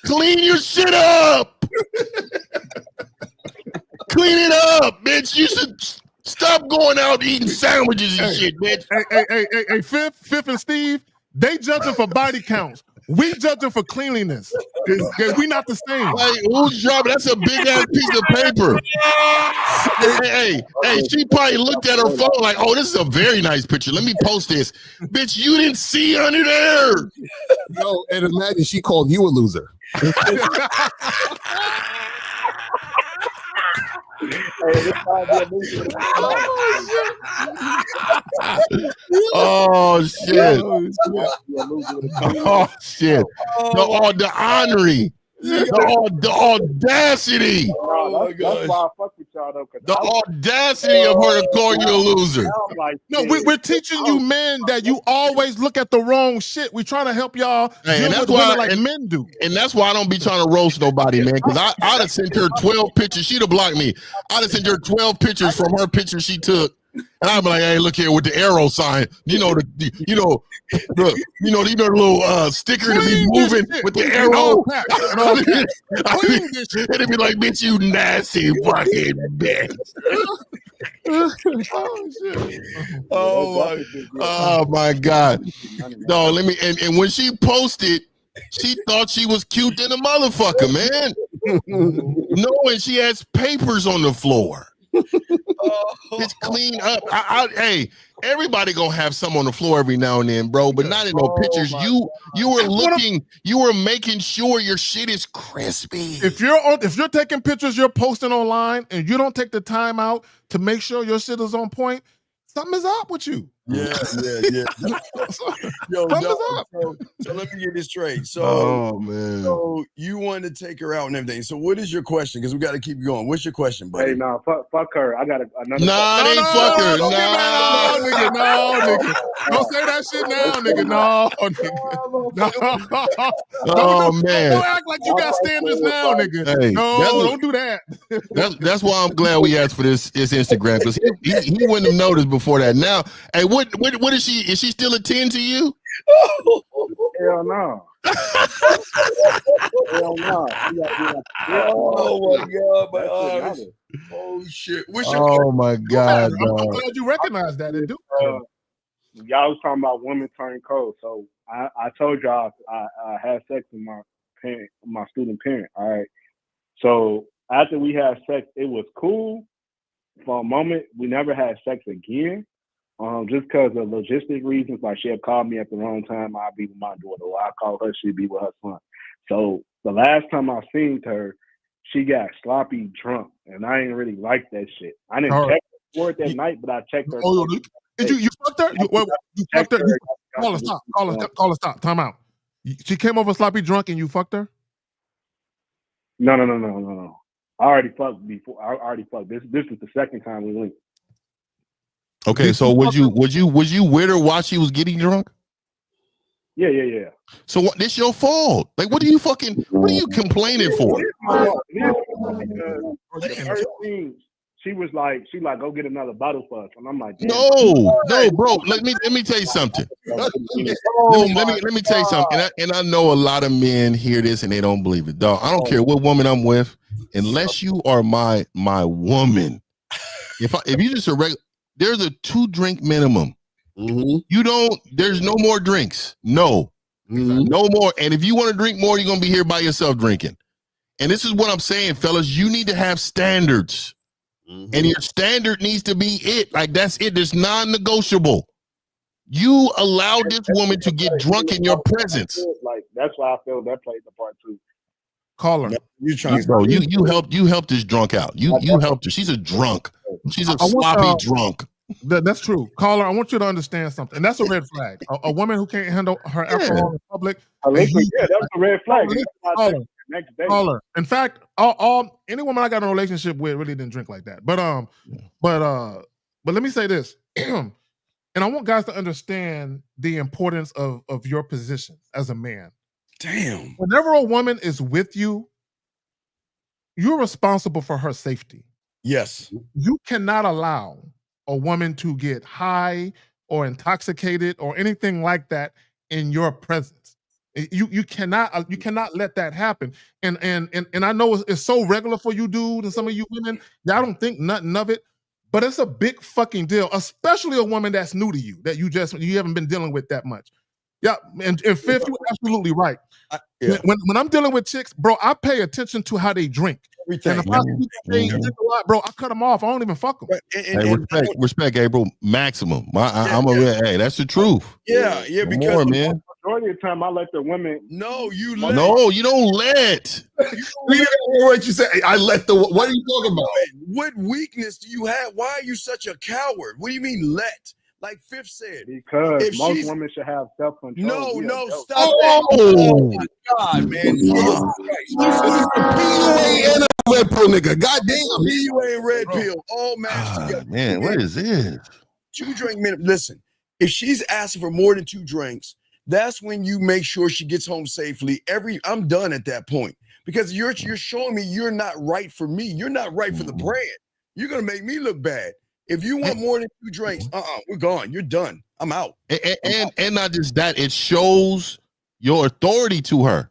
Clean your shit up. Clean it up, bitch. You should stop going out eating sandwiches and shit, bitch. Hey, Fifth and Steve, they judging for body counts. We judging for cleanliness. We not the same. Like, who's dropping? That's a big ass piece of paper. Hey, she probably looked at her phone like, oh, this is a very nice picture. Let me post this. Bitch, you didn't see under there. Yo, and imagine she called you a loser. Oh shit! Oh shit! The honorary, the audacity. That's why I fuck with y'all though. The audacity of her to call you a loser. No, we're teaching you men that you always look at the wrong shit. We trying to help y'all deal with women like men do. And that's why I don't be trying to roast nobody, man. Because I'd have sent her 12 pictures. She'd have blocked me. I'd have sent her 12 pictures from her picture she took. And I'd be like, hey, look here with the arrow sign. You know the little sticker to be moving with the arrow. And it'd be like, bitch, you nasty fucking bitch. Oh my God. No, let me and when she posted, she thought she was cute than a motherfucker, man. Knowing she has papers on the floor. It's clean up. Hey, everybody gonna have some on the floor every now and then, bro, but not in no pictures. You were looking, you were making sure your shit is crispy. If you're taking pictures, you're posting online, and you don't take the time out to make sure your shit is on point, something is up with you. Yeah. Yo, so let me get this straight. Oh man. So you wanted to take her out and everything. So what is your question? Because we got to keep going. What's your question, buddy? Hey, no, fuck her. I got another. Nah, they fuck her. No, nigga. Don't say that shit now, nigga. No, nigga. Oh man. Don't act like you got standards now, nigga. Hey, don't do that. That's why I'm glad we asked for this Instagram, because he wouldn't have noticed before that. Now, hey, what is she? Is she still a 10 to you? Hell no. Hell no. Oh my God, my eyes. Oh shit. Oh my God. I'm glad you recognize that. It do. Y'all was talking about women turn cold. So I told y'all I had sex with my student parent. All right. So after we had sex, it was cool for a moment. We never had sex again. Just because of logistic reasons, like she had called me at the wrong time, I'd be with my daughter, or I call her, she'd be with her son. So the last time I seen her, she got sloppy drunk, and I ain't really like that shit. I didn't check her for it that night, but I checked her. Did you fucked her? You fucked her? Call her, stop. Time out. She came over sloppy drunk and you fucked her? No. I already fucked before. I already fucked. This is the second time we linked. Okay, so was you with her while she was getting drunk? Yeah. So what? This your fault. Like, what are you complaining for? The first thing, she like, go get another bottle for us, and I'm like, no, bro. Let me tell you something. Let me tell you something. And I know a lot of men hear this and they don't believe it, dog. I don't care what woman I'm with, unless you are my woman. If you just a regular. There's a 2-drink minimum. Mm-hmm. There's no more drinks. No more. And if you want to drink more, you're going to be here by yourself drinking. And this is what I'm saying, fellas. You need to have standards. Mm-hmm. And your standard needs to be it. Like, that's it. There's non-negotiable. You allowed this woman to get drunk in your presence. Like, that's why I feel that plays the part too. Call her. You helped this drunk out. You helped her. She's a drunk. She's a sloppy drunk. That's true. Caller, I want you to understand something. And that's a red flag. A woman who can't handle her alcohol in public. That's a red flag. Caller. In fact, any woman I got in a relationship with really didn't drink like that. But let me say this. And I want guys to understand the importance of your position as a man. Damn. Whenever a woman is with you, you're responsible for her safety. Yes. You cannot allow a woman to get high or intoxicated or anything like that in your presence. You cannot let that happen. And I know it's so regular for you dudes and some of you women. I don't think nothing of it, but it's a big fucking deal, especially a woman that's new to you that you haven't been dealing with that much. Yeah, and Fifth, you're absolutely right. When I'm dealing with chicks, bro, I pay attention to how they drink. Everything. And if I see they drink a lot, bro, I cut them off. I don't even fuck them. Respect, April, maximum. Hey, that's the truth. Yeah, because more, man. Majority of the time, I let the women. No, you don't let. What you say? I let the. What are you talking about? What weakness do you have? Why are you such a coward? What do you mean let? Like Fifth said, because most women should have self-control. No, stop that. Oh my God, man. PUA and a red pill nigga. Goddamn. PUA and red pill all matched together. Man, what is this? 2 drink minimum. Listen, if she's asking for more than 2 drinks, that's when you make sure she gets home safely. I'm done at that point because you're showing me you're not right for me. You're not right for the brand. You're gonna make me look bad. If you want more than 2 drinks, we're gone. You're done. I'm out. And not just that, it shows your authority to her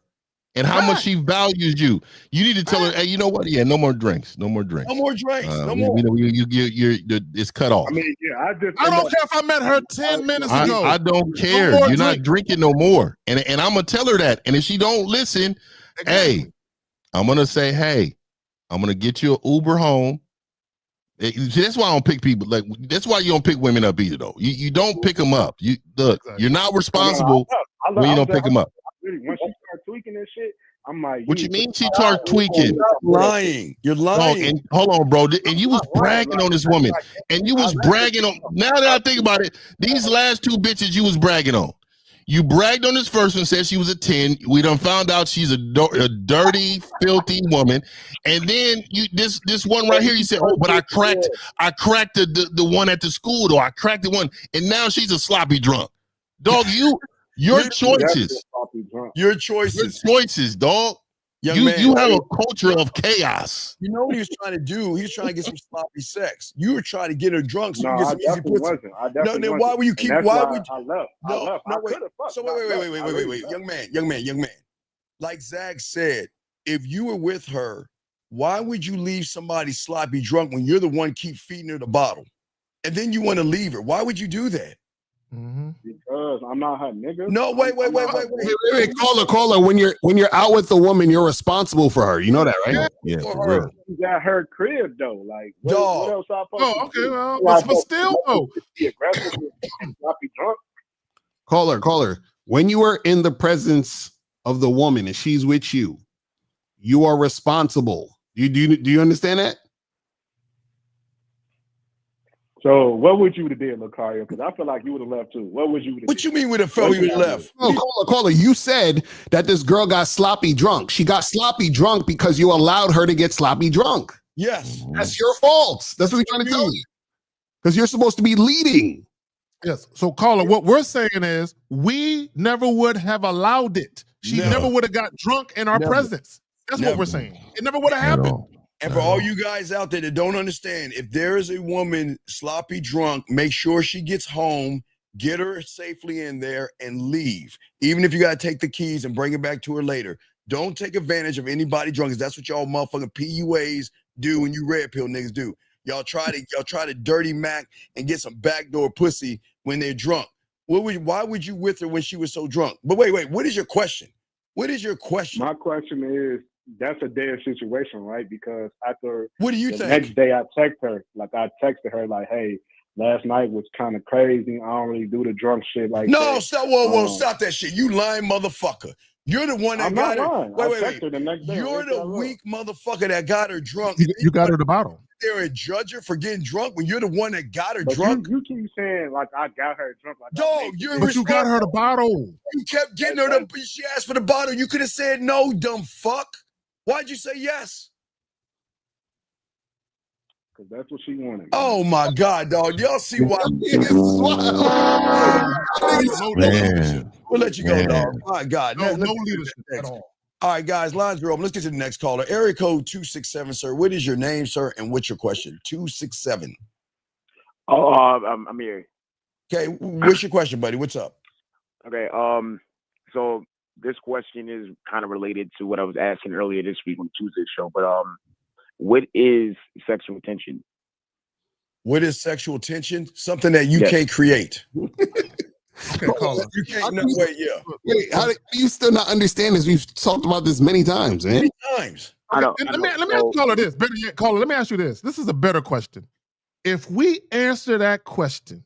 and how much she values you. You need to tell her, hey, you know what? Yeah, no more drinks. No more drinks. No more drinks. No more. It's cut off. I mean, yeah, I don't care if I met her 10 minutes ago. I don't care. You're not drinking no more. And I'm gonna tell her that. And if she don't listen, hey, I'm gonna say, hey, I'm gonna get you an Uber home. That's why I don't pick people. Like that's why you don't pick women up either, though. You don't pick them up. You're not responsible when you don't pick them up. Once she start tweaking and shit, I'm like, what you mean she start tweaking? Lying. You're lying. No, and hold on, bro. And you was bragging on this woman, and you was bragging on. Now that I think about it, these last 2 bitches you was bragging on. You bragged on this first one, said she was a 10. We done found out she's a dirty, filthy woman. And then this one right here, you said, oh, but I cracked the one at the school, though. I cracked the one, and now she's a sloppy drunk. Dog, your choices. Your choices, dog. You have a culture of chaos. You know what he was trying to do? He was trying to get some sloppy sex. You were trying to get her drunk. So no, you I definitely wasn't. No, then why were you keep? Why would you? I left. Wait. So wait, young man. Like Zach said, if you were with her, why would you leave somebody sloppy drunk when you're the one keep feeding her the bottle, and then you want to leave her? Why would you do that? Because I'm not her nigga. No, wait. Caller. When you're out with the woman, you're responsible for her. You know that, right? Yeah. She's at her crib though. Like, what else I supposed to do? Well, but still though. Be aggressive and not be drunk. Caller. When you are in the presence of the woman and she's with you, you are responsible. Do you understand that? So what would you have did, Lucario? Because I feel like you would have left too. What would you have? What you mean with a fella you left? No, caller. You said that this girl got sloppy drunk. She got sloppy drunk because you allowed her to get sloppy drunk. Yes. That's your fault. That's what we're trying to tell you. Because you're supposed to be leading. Yes. So, caller, what we're saying is we never would have allowed it. She never would have got drunk in our presence. That's what we're saying. It never would have happened. And for all you guys out there that don't understand, if there is a woman sloppy drunk, make sure she gets home, get her safely in there, and leave. Even if you got to take the keys and bring it back to her later. Don't take advantage of anybody drunk, because that's what y'all motherfucking PUAs do and you red pill niggas do. Y'all try to dirty Mac and get some backdoor pussy when they're drunk. Why would you with her when she was so drunk? But wait, what is your question? What is your question? My question is, that's a dead situation, right? Because after what do you think? Next day I texted her like, hey, last night was kind of crazy. I don't really do the drunk shit like that. No, stop that shit. You lying motherfucker. You're the one that got her. Wait. Her the next day. You're the weak motherfucker that got her drunk. You got her the bottle. They're a judge her for getting drunk when you're the one that got her drunk. You keep saying like I got her drunk. Like, dog, you got her the bottle. You kept getting her she asked for the bottle. You could have said no, dumb fuck. Why'd you say yes? Because that's what she wanted. Oh my God, dog. Y'all see why. We'll let you go, dog. My God. No leadership at all. All right, guys, lines are open. Let's get to the next caller. Area code 267, sir. What is your name, sir, and what's your question? 267. I'm here. Okay, what's your question, buddy? What's up? Okay, so this question is kind of related to what I was asking earlier this week on Tuesday's show. But what is sexual tension? What is sexual tension? Something that you can't create. Okay, caller. You can't. No, wait, yeah. Wait, how do you still not understand this? We've talked about this many times, man. Many times. Okay, let me ask caller this. Better yet, caller, let me ask you this. This is a better question. If we answer that question,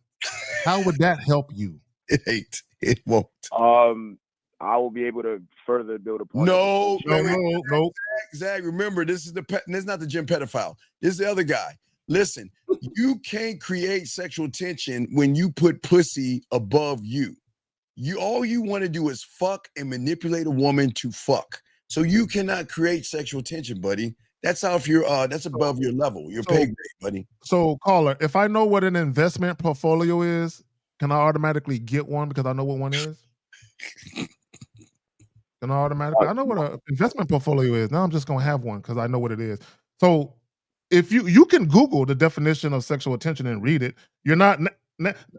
how would that help you? It ain't. It won't. I will be able to further build upon. No. Zach, remember, this is this is not the gym pedophile. This is the other guy. Listen, you can't create sexual tension when you put pussy above you. All you want to do is fuck and manipulate a woman to fuck. So you cannot create sexual tension, buddy. That's off your that's above your level, your pay grade, buddy. So, caller, if I know what an investment portfolio is, can I automatically get one because I know what one is? Can I automatically? I know what an investment portfolio is. Now I'm just gonna have one because I know what it is. So, if you can Google the definition of sexual tension and read it, you're not.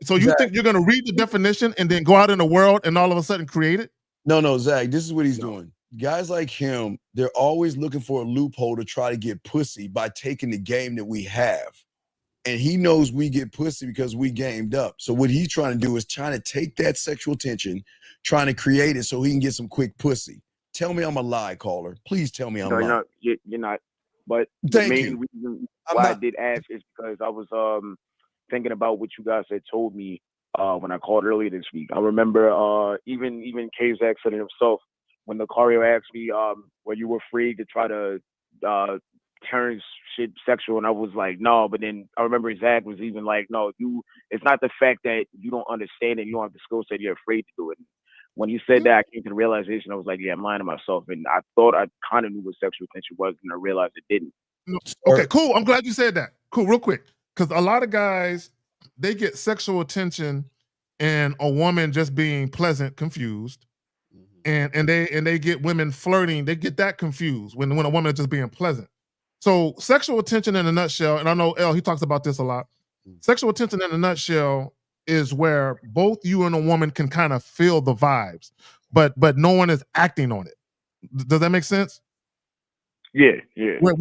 So you think you're gonna read the definition and then go out in the world and all of a sudden create it? No, Zach. This is what he's doing. Guys like him, they're always looking for a loophole to try to get pussy by taking the game that we have. And he knows we get pussy because we gamed up. So what he's trying to do is trying to take that sexual tension, trying to create it so he can get some quick pussy. Tell me I'm a lie, caller. Please tell me I'm lying. You're not. But the main reason why I did ask is because I was thinking about what you guys had told me when I called earlier this week. I remember even K-Zach said it himself when the Cario asked me, were you afraid to try to turn shit sexual? And I was like, no. But then I remember Zach was even like, no, it's not the fact that you don't understand it, you don't have the skill set, you're afraid to do it. When you said that, I came to the realization, I was like, yeah, I'm lying to myself. And I thought I kind of knew what sexual tension was, and I realized it didn't. Okay, cool. I'm glad you said that. Cool, real quick. Because a lot of guys, they get sexual attention and a woman just being pleasant, confused. And they get women flirting, they get that confused when a woman is just being pleasant. So sexual attention in a nutshell, and I know L, he talks about this a lot. Sexual attention in a nutshell is where both you and a woman can kind of feel the vibes, but no one is acting on it. Does that make sense? Yeah. Where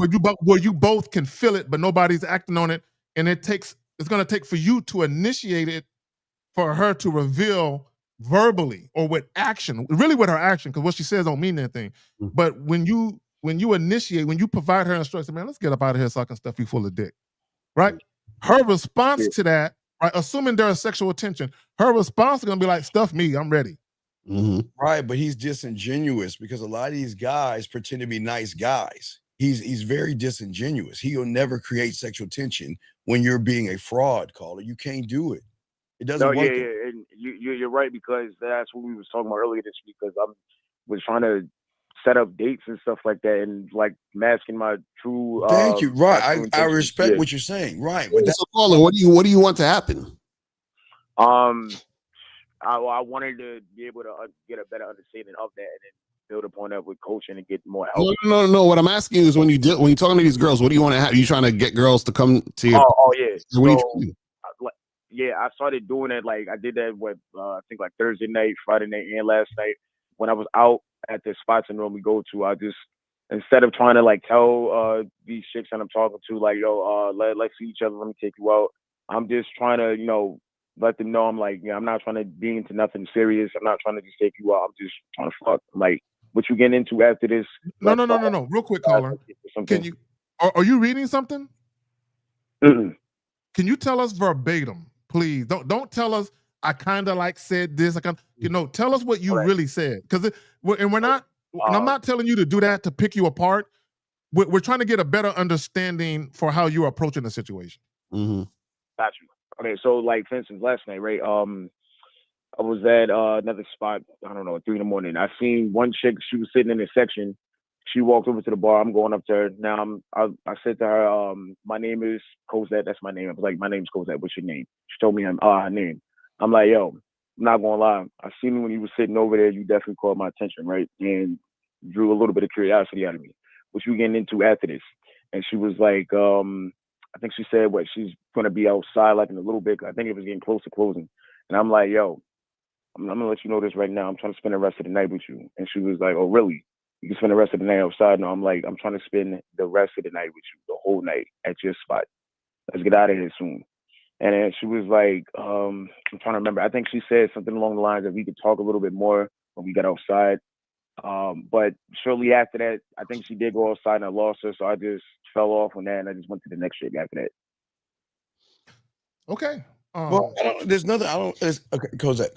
you both can feel it, but nobody's acting on it, and it's going to take for you to initiate it, for her to reveal verbally or with action, really with her action, because what she says don't mean anything. But when you initiate, when you provide her instructions, man, let's get up out of here so I can stuff you full of dick, right? Her response to that, right, assuming there is sexual attention, her response is gonna be like, stuff me, I'm ready. Right, but he's disingenuous because a lot of these guys pretend to be nice guys. He's very disingenuous. He'll never create sexual tension when you're being a fraud, caller. You can't do it. It doesn't work. Yeah, and you're right, because that's what we was talking about earlier this week, because I was trying to set up dates and stuff like that, and like masking my true. Thank you. Right, I respect what you're saying. Right, but so caller, what do you want to happen? I wanted to be able to get a better understanding of that, and then build upon that with coaching and get more help. No. What I'm asking you is when you're talking to these girls, what do you want to have? Are you trying to get girls to come to you? Oh yeah. So, yeah, I started doing it. Like I did that with I think like Thursday night, Friday night, and last night when I was out at the spots and room we go to. I just, instead of trying to like tell these chicks that I'm talking to, like, yo, let's see each other, let me take you out. I'm just trying to, let them know I'm like, I'm not trying to be into nothing serious. I'm not trying to just take you out. I'm just trying to fuck. Like, what you getting into after this? No. Real quick, caller. Can you? Are you reading something? Mm-mm. Can you tell us verbatim, please? Don't tell us I kind of like said this. Tell us what you really said. Because we're not. And I'm not telling you to do that to pick you apart. We're trying to get a better understanding for how you're approaching the situation. Got you. Okay, so like for instance, last night, right? I was at another spot. I don't know, 3 a.m. I seen one chick. She was sitting in a section. She walked over to the bar. I'm going up to her. Now I said to her, my name is Cosette. That's my name. I was like, my name's Cosette. What's your name? She told me her name. I'm like, yo, I'm not gonna lie. I seen you when you was sitting over there. You definitely caught my attention, right? And drew a little bit of curiosity out of me. What you getting into after this? And she was like, I think she said she's gonna be outside like in a little bit. I think it was getting close to closing. And I'm like, yo, I'm gonna let you know this right now. I'm trying to spend the rest of the night with you. And she was like, oh, really? You can spend the rest of the night outside? No, I'm like, I'm trying to spend the rest of the night with you, the whole night at your spot. Let's get out of here soon. And then she was like, I'm trying to remember. I think she said something along the lines of we could talk a little bit more when we got outside. But shortly after that, I think she did go outside and I lost her. So I just fell off on that and I just went to the next chick after that. Okay. Well, there's nothing. Okay, Cosette.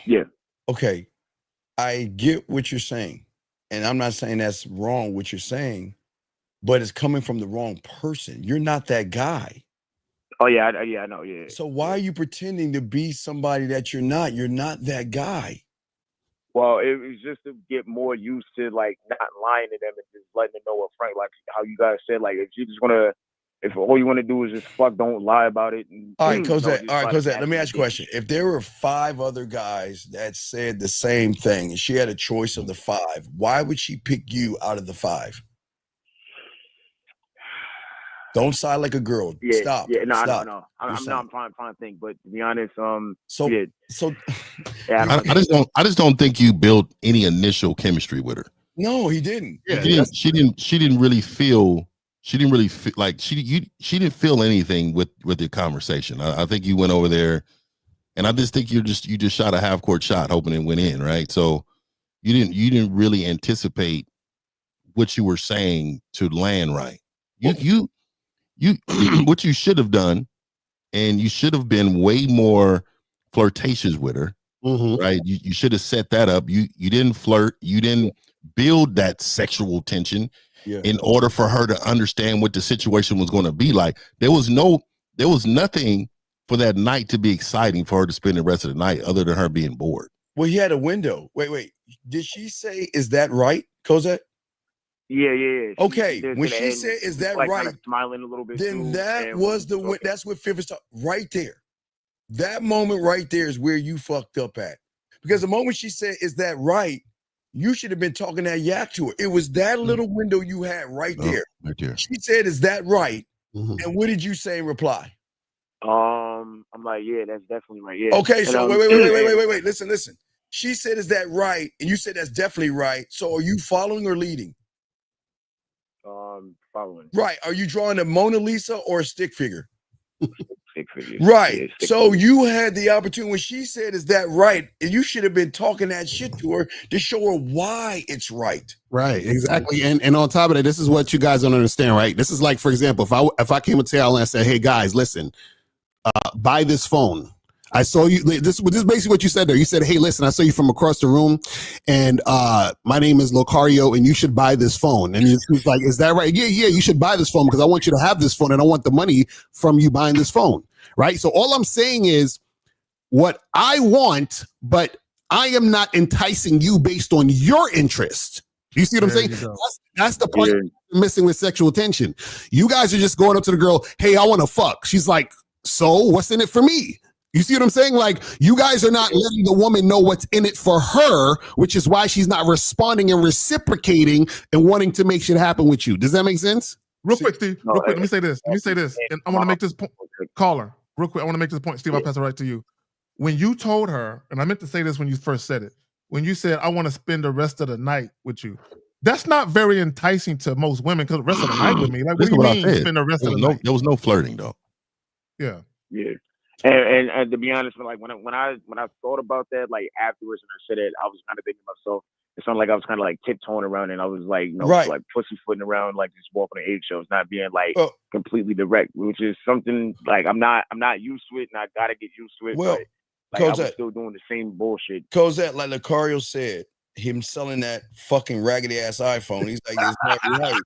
Yeah. Okay. I get what you're saying. And I'm not saying that's wrong what you're saying, but it's coming from the wrong person. You're not that guy. Oh, yeah. I know. Yeah. So why are you pretending to be somebody that you're not? You're not that guy. Well, it was just to get more used to like not lying to them and just letting them know up front, like how you guys said, like if all you want to do is just fuck, don't lie about it. And, all right, Cosette. Let me ask you a question. If there were 5 other guys that said the same thing and she had a choice of the 5, why would she pick you out of the 5? Don't sigh like a girl. Yeah, Stop. Yeah, no. I'm trying to think, but to be honest, I just don't think you built any initial chemistry with her. No, he didn't. Yeah, she didn't really feel like she didn't feel anything with the conversation. I think you went over there, and I just think you just shot a half court shot, hoping it went in, right? So you didn't really anticipate what you were saying to land right. You what you should have done, and you should have been way more flirtatious with her, right? You should have set that up. You didn't flirt. You didn't build that sexual tension in order for her to understand what the situation was going to be like. There was nothing for that night to be exciting for her to spend the rest of the night other than her being bored. Well, he had a window. Wait. Did she say, is that right, Cosette? Yeah. Okay, when she said, "Is that like, right?" Kind of smiling a little bit. Then too, that was that's what Fifth is right there. That moment right there is where you fucked up at, because the moment she said, "Is that right?" you should have been talking that yak to her. It was that little window you had right there. Right there. She said, "Is that right?" And what did you say in reply? I'm like, yeah, that's definitely right. Yeah. Okay, so wait. Listen. She said, "Is that right?" And you said, "That's definitely right." So are you following or leading? Following. Right. Are you drawing a Mona Lisa or a stick figure? Stick figure. Right. Yeah, so figure. you had the opportunity when she said, "Is that right?" And you should have been talking that shit to her to show her why it's right. Right. Exactly. And on top of that, this is what you guys don't understand, right? This is like, for example, if I came to y'all and I said, "Hey guys, listen, buy this phone. I saw you." This is basically what you said there. You said, "Hey, listen, I saw you from across the room, and my name is Locario, and you should buy this phone." And he's like, "Is that right?" Yeah, you should buy this phone because I want you to have this phone, and I want the money from you buying this phone, right? So all I'm saying is what I want, but I am not enticing you based on your interest. You see what I'm saying? That's the part missing with sexual tension. You guys are just going up to the girl, "Hey, I want to fuck." She's like, "So what's in it for me?" You see what I'm saying? Like, you guys are not letting the woman know what's in it for her, which is why she's not responding and reciprocating and wanting to make shit happen with you. Does that make sense? Real quick, Steve. Real quick. Let me say this. And I want to make this point. Caller, real quick. I want to make this point. Steve, I'll pass it right to you. When you told her, and I meant to say this when you first said it, when you said, "I want to spend the rest of the night with you," that's not very enticing to most women, because the rest of the night with me. Like, what do you mean spend the rest of the night? There was no flirting though. Yeah. And to be honest, like when I thought about that, like afterwards, and I said it, I was kind of thinking to myself, it sounded like I was kind of like tiptoeing around, and I was like, like pussyfooting around, like just walking on eggshells, not being like completely direct, which is something like I'm not used to it, and I gotta get used to it. Well, but like, I was still doing the same bullshit. Cosette, like Lucario said, him selling that fucking raggedy ass iPhone, he's like, "It's not right."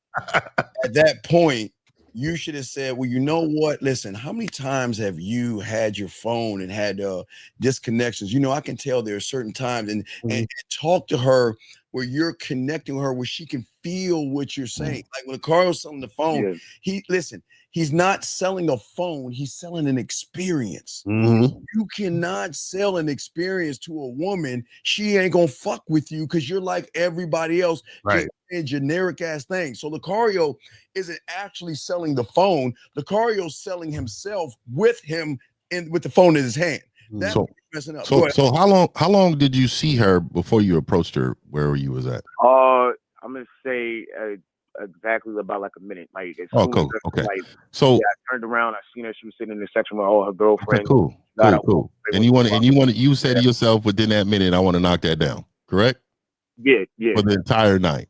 At that point, you should have said, "Well, you know what? Listen, how many times have you had your phone and had disconnections? You know, I can tell there are certain times," and talk to her where you're connecting with her, where she can feel what you're saying. Like when Carl's selling the phone, he's not selling a phone, he's selling an experience. You cannot sell an experience to a woman. She ain't gonna fuck with you because you're like everybody else, just saying generic ass things. So Lucario isn't actually selling the phone. Lucario's selling himself with him with the phone in his hand. That's So, messing up. so how long did you see her before you approached her where you was at? I'm gonna say exactly about like a minute. Like as Oh, soon cool. as Okay. like, So yeah, I turned around, I seen her. She was sitting in the section with all her girlfriends. okay, cool. And you said to yourself within that minute, I want to knock that down. Correct? Yeah. For the entire night.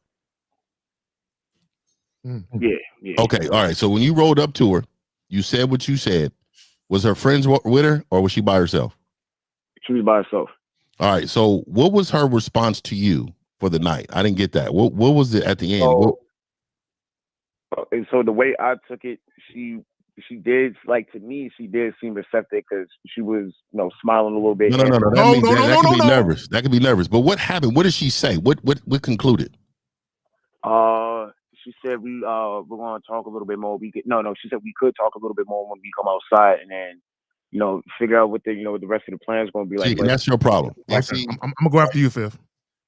Yeah. Okay. All right. So when you rolled up to her, you said what you said. Was her friends with her, or was she by herself? She was by herself. All right. So what was her response to you for the night? I didn't get that. What was it at the end? And so the way I took it, she did, like, to me, she did seem receptive because she was, smiling a little bit. No. That could be nervous. That could be nervous. But what happened? What did she say? What concluded? She said we're gonna talk a little bit more. She said we could talk a little bit more when we come outside, and then figure out what the rest of the plan is going to be like. See, and that's your problem. I'm gonna go after you, Fifth.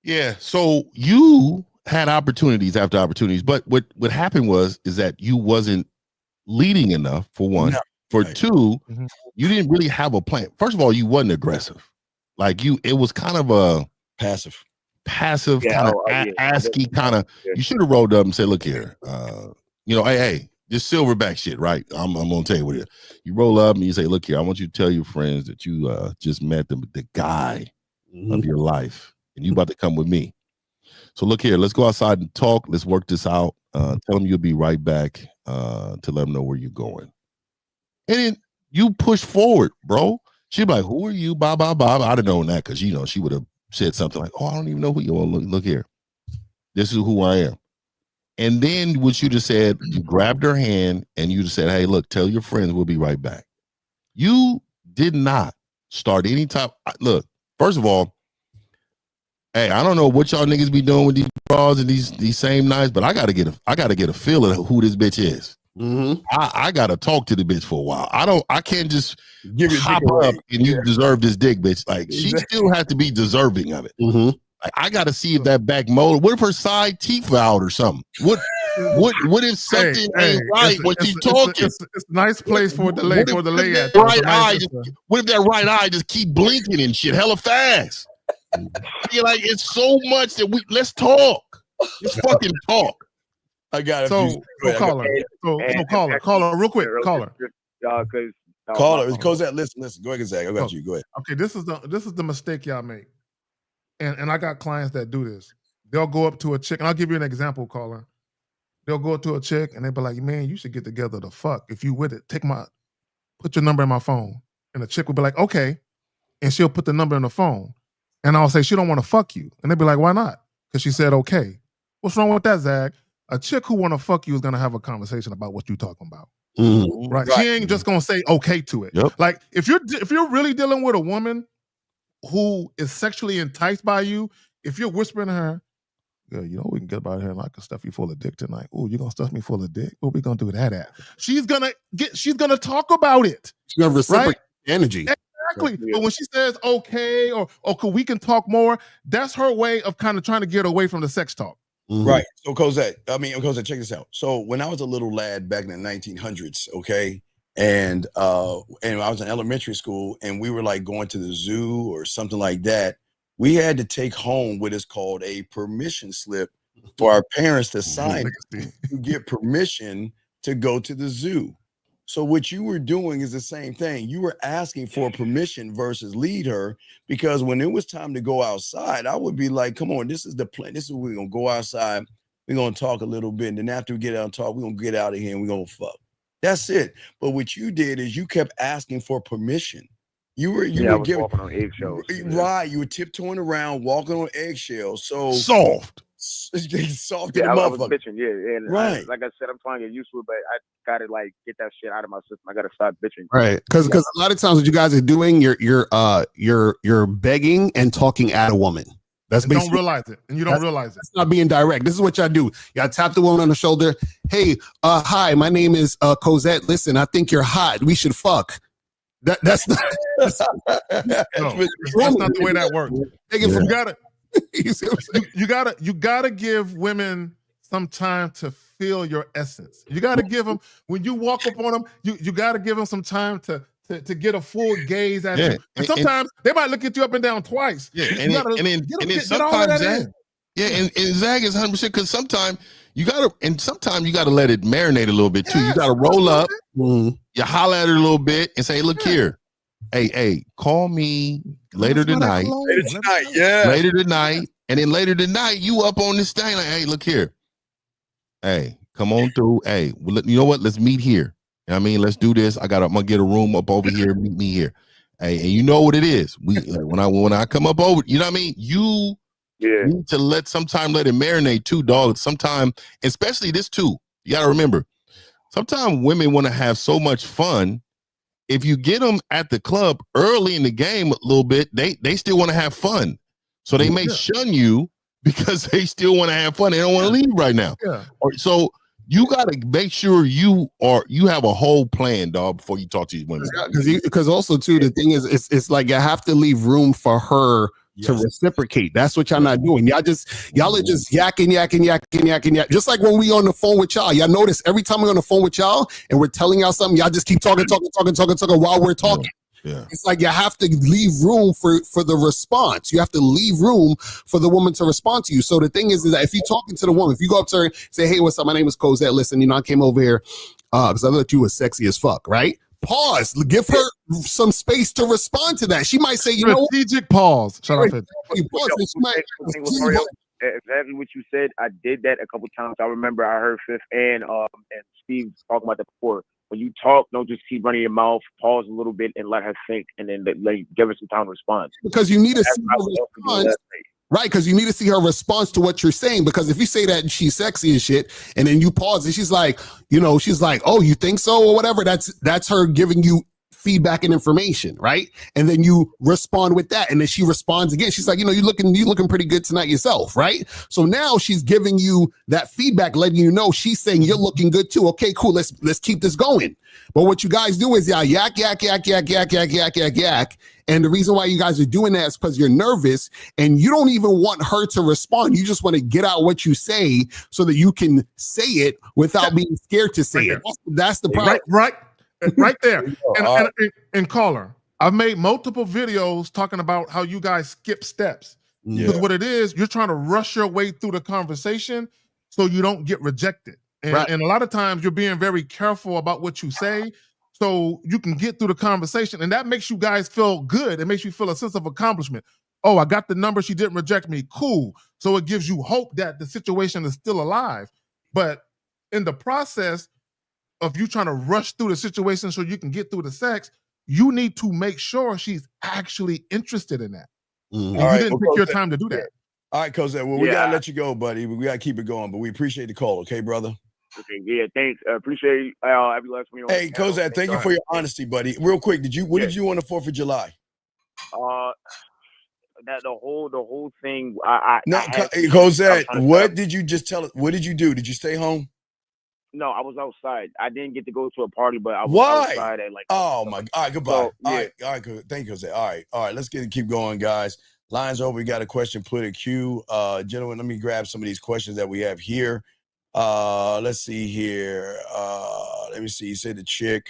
Yeah. So you had opportunities after opportunities, but what happened is that you wasn't leading enough, for one. No. For two, you didn't really have a plan. First of all, you wasn't aggressive. Like it was kind of a passive kind of ASCII kind of. You should have rolled up and said, "Look here, hey, this silverback shit, right? I'm gonna tell you what it is." You roll up and you say, "Look here, I want you to tell your friends that you just met the guy of your life, and you about to come with me. So look here, let's go outside and talk. Let's work this out. Tell them you'll be right back to let them know where you're going." And then you push forward, bro. She'd be like, "Who are you?" Blah blah blah. I'd have known that because she would have said something like, "Oh, I don't even know who you are. Look here. This is who I am." And then what you just said, you grabbed her hand and you just said, "Hey, look, tell your friends we'll be right back." You did not start any type. Look, first of all, hey, I don't know what y'all niggas be doing with these bras and these same nights, but I gotta get a feel of who this bitch is. I gotta talk to the bitch for a while. I can't just give you hop up and you deserve this dick, bitch. Like she still has to be deserving of it. Like, I gotta see if that back molar. What if her side teeth were out or something? What if something ain't right when she's talking? It's a nice place for the lay at. Right eye. What if that right eye just keep blinking and shit hella fast? You're like, it's so much that let's talk. Let's fucking talk. I got it. So caller, real quick, caller. Caller, Cosette, listen. Go ahead, Zach. I got you. Go ahead. Okay, this is the mistake y'all make, and I got clients that do this. They'll go up to a chick, and I'll give you an example, caller. They'll go up to a chick, and they be like, "Man, you should get together to fuck. If you with it, put your number in my phone." And the chick will be like, "Okay," and she'll put the number in the phone, and I'll say she don't want to fuck you, and they'll be like, "Why not?" Because she said okay. What's wrong with that, Zach? A chick who want to fuck you is gonna have a conversation about what you talking about, right? She ain't just gonna say okay to it. Yep. Like if you're really dealing with a woman who is sexually enticed by you, if you're whispering to her, "Yeah, we can get about here and I can stuff you full of dick tonight." "Oh, you gonna stuff me full of dick? What we gonna do that at?" She's gonna talk about it. She's gonna reciprocate energy. Exactly. But when she says okay or we can talk more, that's her way of kind of trying to get away from the sex talk. Right. So Cosette, check this out. So when I was a little lad back in the 1900s, okay, and I was in elementary school and we were like going to the zoo or something like that, we had to take home what is called a permission slip for our parents to sign to get permission to go to the zoo. So what you were doing is the same thing. You were asking for permission versus lead her, because when it was time to go outside, I would be like, "Come on, this is the plan. This is where we're going to go outside. We're going to talk a little bit. And then after we get out and talk, we're going to get out of here and we're going to fuck." That's it. But what you did is you kept asking for permission. You were walking on eggshells. Right. You were tiptoeing around, walking on eggshells. So soft. Soft yeah, to the I was motherfucker. bitching, yeah. And right. Like I said, I'm trying to get used to it, but I gotta get that shit out of my system. I gotta stop bitching. Right. Because a lot of times what you guys are doing, you're begging and talking at a woman. That's and don't realize it, and you don't realize it. It's not being direct. This is what y'all do. Y'all tap the woman on the shoulder. "Hey, hi, my name is Cosette. Listen, I think you're hot. We should fuck." That's not. That's not the way that works. You gotta give women some time to feel your essence. You gotta give them, when you walk up on them, you gotta give them some time to to get a full gaze at you. And sometimes they might look at you up and down twice. Yeah, and then sometimes Zach, and Zach is 100% because sometimes you gotta let it marinate a little bit too. You gotta roll up, you holler at her a little bit, and say, "Look here, hey, call me later tonight. Later tonight, and then later tonight, you up on this thing like, hey, look here, hey, come on through, hey, you know what? Let's meet here. You know what I mean, let's do this. I'm gonna get a room up over here. Meet me here. Hey, and you know what it is. When I come up over, you know what I mean. You need to let it marinate too, dog. Sometime, especially this too. You gotta remember. Sometimes women want to have so much fun. If you get them at the club early in the game a little bit, they still want to have fun. So they may shun you because they still want to have fun. They don't want to leave right now. Yeah. So you got to make sure you have a whole plan, dog, before you talk to these women. Because also too, the thing is, it's like you have to leave room for her to reciprocate. That's what y'all not doing. Y'all are just yakking. Just like when we on the phone with y'all. Y'all notice every time we're on the phone with y'all and we're telling y'all something, y'all just keep talking while we're talking. Yeah. It's like you have to leave room for the response. You have to leave room for the woman to respond to you. So the thing is that if you're talking to the woman, if you go up to her and say, hey, what's up? My name is Cosette. Listen, I came over here because I thought you were sexy as fuck, right? Pause. Give her some space to respond to that. She might say, strategic pause. Shut up. Exactly what you said. I did that a couple times. I remember I heard Fifth and Steve talking about that before. When you talk, don't just keep running your mouth. Pause a little bit and let her think, and then give her some time to respond. Because you need to see her response. Right, because you need to see her response to what you're saying. Because if you say that she's sexy and shit, and then you pause and she's like, oh, you think so or whatever, that's her giving you feedback and information, right? And then you respond with that, and then she responds again. She's like, you're looking pretty good tonight yourself, right? So now she's giving you that feedback, letting you know she's saying you're looking good too. Okay, cool. Let's keep this going. But what you guys do is yak. And the reason why you guys are doing that is because you're nervous and you don't even want her to respond. You just want to get out what you say so that you can say it without being scared to say it. That's the problem. Right there. And caller, I've made multiple videos talking about how you guys skip steps. Because what it is, you're trying to rush your way through the conversation so you don't get rejected. And a lot of times you're being very careful about what you say so you can get through the conversation. And that makes you guys feel good. It makes you feel a sense of accomplishment. Oh, I got the number. She didn't reject me. Cool. So it gives you hope that the situation is still alive. But in the process of you trying to rush through the situation so you can get through the sex, you need to make sure she's actually interested in that. And you didn't take your time to do that. All right, Cosette. Well, we gotta let you go, buddy. We gotta keep it going, but we appreciate the call, okay, brother? Okay, yeah, thanks. Appreciate every last one. Hey, Cosette, thank you for your honesty, buddy. Real quick, what did you on the 4th of July? That the whole thing. Cosette, what did you just tell us? What did you do? Did you stay home? No, I was outside. I didn't get to go to a party, but I was outside at Oh my! All right, goodbye. So, all right, good. Thank you, Jose. All right. Let's keep going, guys. Lines over. We got a question. Put a queue, gentlemen. Let me grab some of these questions that we have here. Let's see here. Let me see. You said the chick.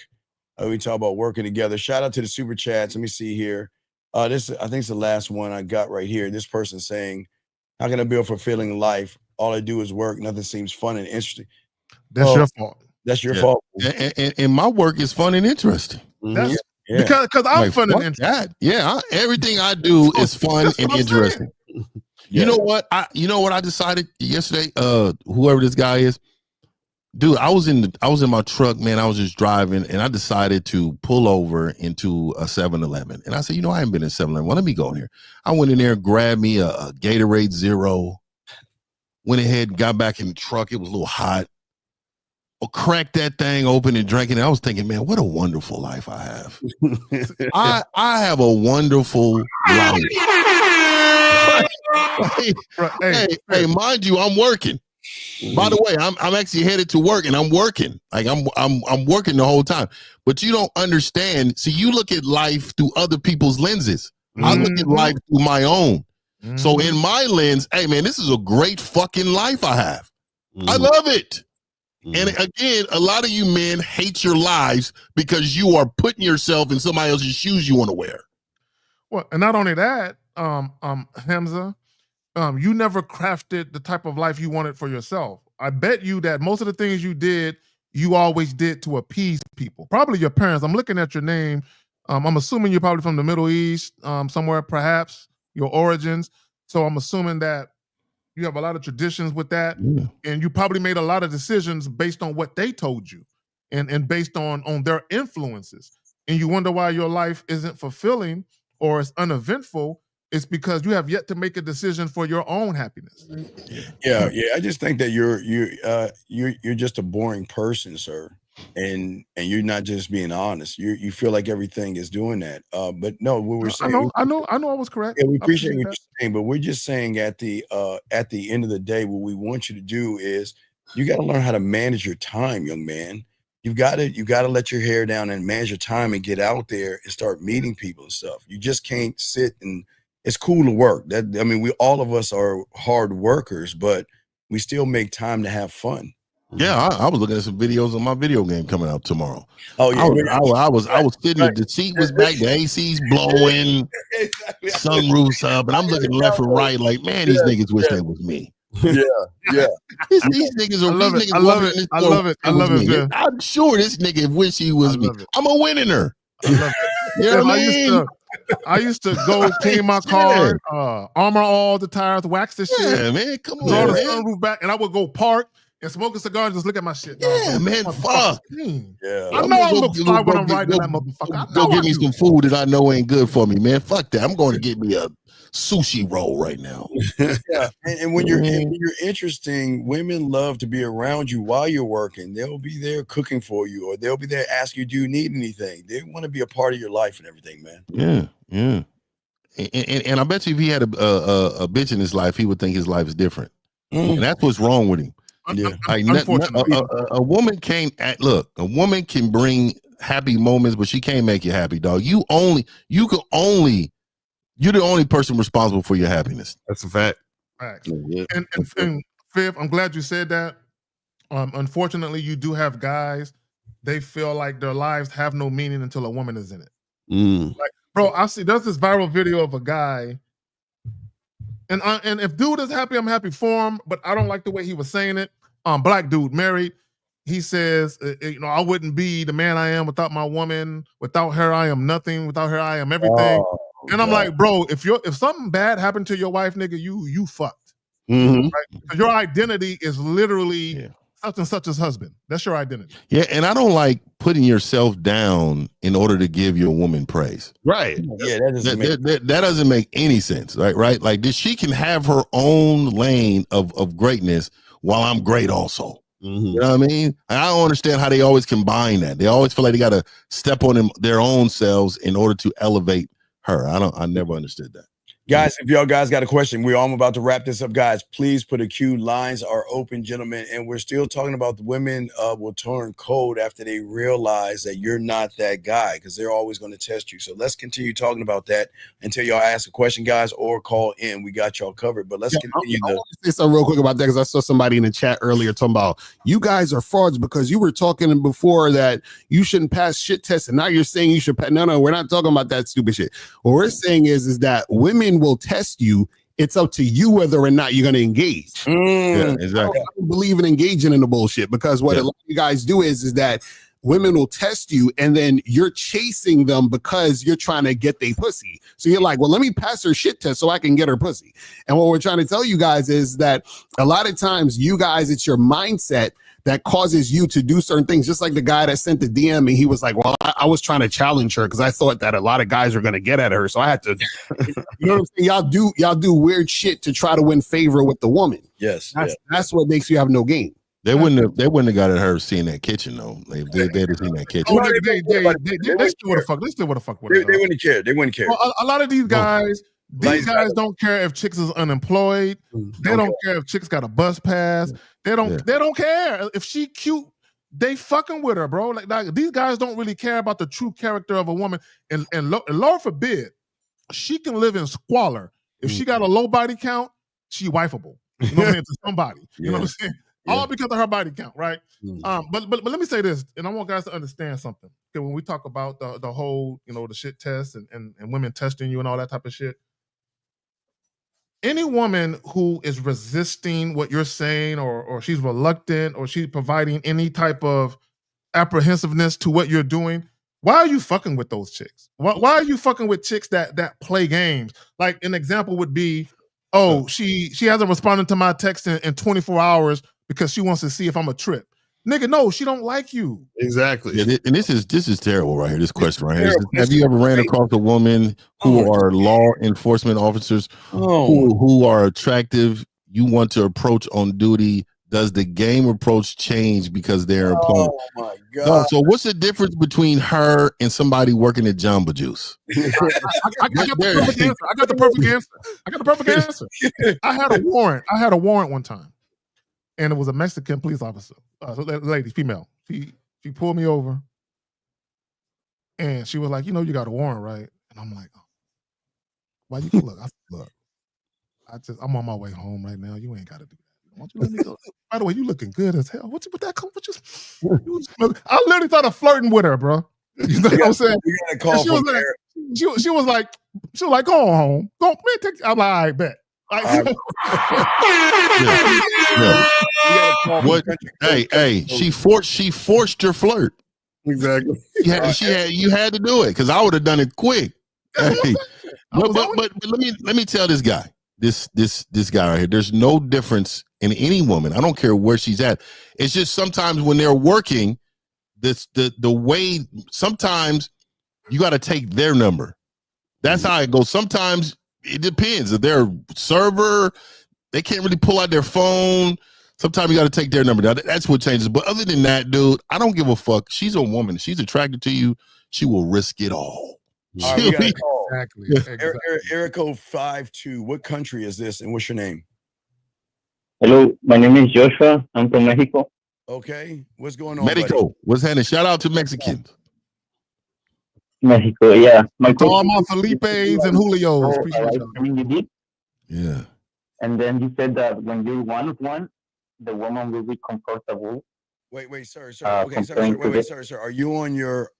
We talk about working together. Shout out to the super chats. Let me see here. This I think it's the last one I got right here. This person saying, "How can I build a fulfilling life? All I do is work. Nothing seems fun and interesting." That's your fault. That's your fault. And my work is fun and interesting. That's because I'm fun and interesting. Everything I do is fun and interesting. You know what? I decided yesterday. Whoever this guy is, dude, I was in my truck, man. I was just driving, and I decided to pull over into a 7-Eleven. And I said, I haven't been in 7-Eleven. Well, let me go in here. I went in there, grabbed me a Gatorade Zero. Went ahead, got back in the truck. It was a little hot. Cracked that thing open and drank it. I was thinking, man, what a wonderful life I have. I have a wonderful life. Hey, mind you, I'm working. By the way, I'm actually headed to work and I'm working. Like I'm working the whole time. But you don't understand. See, you look at life through other people's lenses. I look at life through my own. So in my lens, hey man, this is a great fucking life I have. I love it. And again, a lot of you men hate your lives because you are putting yourself in somebody else's shoes you want to wear. Well, and not only that, Hamza, you never crafted the type of life you wanted for yourself. I bet you that most of the things you did, you always did to appease people. Probably your parents. I'm looking at your name. I'm assuming you're probably from the Middle East, somewhere perhaps, your origins. So I'm assuming that you have a lot of traditions with that. And you probably made a lot of decisions based on what they told you and based on their influences. And you wonder why your life isn't fulfilling or is uneventful. It's because you have yet to make a decision for your own happiness. Yeah. I just think that you're just a boring person, sir, and you're not just being honest. You feel like everything is doing that. But no, what we're saying. I know. I was correct. Yeah, we appreciate what you're saying, but we're just saying at the end of the day, what we want you to do is you got to learn how to manage your time, young man. You got to let your hair down and manage your time and get out there and start meeting people and stuff. You just can't sit and. It's cool to work. We all of us are hard workers, but we still make time to have fun. Yeah, I was looking at some videos of my video game coming out tomorrow. Oh yeah, I was sitting. The seat was back, the AC's blowing, exactly. Sunroofs up, and I'm looking left and right, like, man, these niggas wish they was me. Yeah. These niggas are. I love it. Man. I'm sure this nigga wish he was me. I'm a winner. I love it. You know what I mean? I used to go clean my car, armor all the tires, wax the shit. Yeah, man, come on, draw the sunroof back, and I would go park and smoke a cigar and just look at my shit. Yeah, man, fuck. Yeah, I know I look fly when I'm riding that motherfucker. Go get me some food that I know ain't good for me, man. Fuck that. I'm going to get me a sushi roll right now. Yeah, and when you're interesting, women love to be around you while you're working. They'll be there cooking for you, or they'll be there asking you, do you need anything? They want to be a part of your life and everything, man. Yeah. And I bet you if he had a bitch in his life, he would think his life is different. And that's what's wrong with him. Yeah. Like, a woman can't look. A woman can bring happy moments, but she can't make you happy, dog. You're the only person responsible for your happiness. That's a fact. Right. And Fifth, I'm glad you said that. Unfortunately, you do have guys, they feel like their lives have no meaning until a woman is in it. Like, bro, there's this viral video of a guy, and if dude is happy, I'm happy for him, but I don't like the way he was saying it. Black dude, married. He says, I wouldn't be the man I am without my woman. Without her, I am nothing. Without her, I am everything. And I'm like, bro, if something bad happened to your wife, nigga, you fucked. Right? Your identity is literally such and such as husband. That's your identity. Yeah, and I don't like putting yourself down in order to give your woman praise. Right. Yeah, that doesn't make any sense. Right? Like, she can have her own lane of greatness while I'm great also. You know what I mean? I don't understand how they always combine that. They always feel like they got to step on their own selves in order to elevate her. I never understood that. Guys, if y'all guys got a question, we're almost about to wrap this up, guys. Please put a queue. Lines are open, gentlemen. And we're still talking about the women will turn cold after they realize that you're not that guy, because they're always going to test you. So let's continue talking about that until y'all ask a question, guys, or call in. We got y'all covered. But let's continue. I want to say something real quick about that, because I saw somebody in the chat earlier talking about you guys are frauds because you were talking before that you shouldn't pass shit tests, and now you're saying you should pass. No, we're not talking about that stupid shit. What we're saying is that women will test you. It's up to you whether or not you're going to engage. Yeah, exactly. I don't believe in engaging in the bullshit, because what a lot of you guys do is that women will test you and then you're chasing them because you're trying to get their pussy. So you're like, well, let me pass her shit test so I can get her pussy. And what we're trying to tell you guys is that a lot of times you guys, it's your mindset that causes you to do certain things. Just like the guy that sent the DM and he was like, well, I was trying to challenge her because I thought that a lot of guys are going to get at her. So I had to, you know what I'm saying? Y'all do weird shit to try to win favor with the woman. Yes. That's what makes you have no game. They wouldn't have got at her seeing that kitchen though. They had seen that kitchen. Oh, they still would have fucked. They still would have fucked with her. They wouldn't care. They wouldn't care. Well, a lot of these guys, don't care if chicks is unemployed. They don't care if chicks got a bus pass. They don't care if she cute. They fucking with her, bro. Like these guys don't really care about the true character of a woman. And Lord forbid, she can live in squalor. If she got a low body count, she wifeable. You know what I'm saying? To somebody. You know what I'm saying? All because of her body count, right? But let me say this, and I want guys to understand something. Okay, when we talk about the whole, the shit test and women testing you and all that type of shit, any woman who is resisting what you're saying, or she's reluctant, or she's providing any type of apprehensiveness to what you're doing, why are you fucking with those chicks? Why are you fucking with chicks that play games? Like an example would be, she hasn't responded to my text in 24 hours because she wants to see if I'm a trip. Nigga, no, she don't like you. Exactly. Yeah, and this is terrible right here. This question right here. Have you ever ran across a woman who are law enforcement officers who are attractive? You want to approach on duty. Does the game approach change because they're employed? Oh my God. No, so what's the difference between her and somebody working at Jamba Juice? I got the perfect answer. I had a warrant one time, and it was a Mexican police officer, lady, female. She pulled me over, and she was like, "You got a warrant, right?" And I'm like, "Why you look? I'm on my way home right now. You ain't got to do that. Why don't you let me go? By the way, you looking good as hell. What that come? I literally started flirting with her, bro. You know what I'm saying? You gotta call she was like, go on home. Go, man, I'm like, I bet. What? Hey, she forced your flirt. Exactly. You had to do it because I would have done it quick. Hey, but let me tell this guy, this guy right here. There's no difference in any woman. I don't care where she's at. It's just sometimes when they're working, the way sometimes you got to take their number. That's how it goes. Sometimes it depends. If they're a server, they can't really pull out their phone. Sometimes you got to take their number. That's what changes. But other than that, dude, I don't give a fuck. She's a woman. She's attracted to you. She will risk it all. All right, we got a call. Exactly. Erico 52. What country is this, and what's your name? Hello, my name is Joshua. I'm from Mexico. Okay, what's going on? Mexico. Buddy? What's happening? Shout out to Mexicans. Mexico, yeah. All my Felipes and Julios. Yeah. And then you said that when you're one-on-one, the woman will be comfortable. Wait, sir. Okay, sir. Wait, sir. Are you on your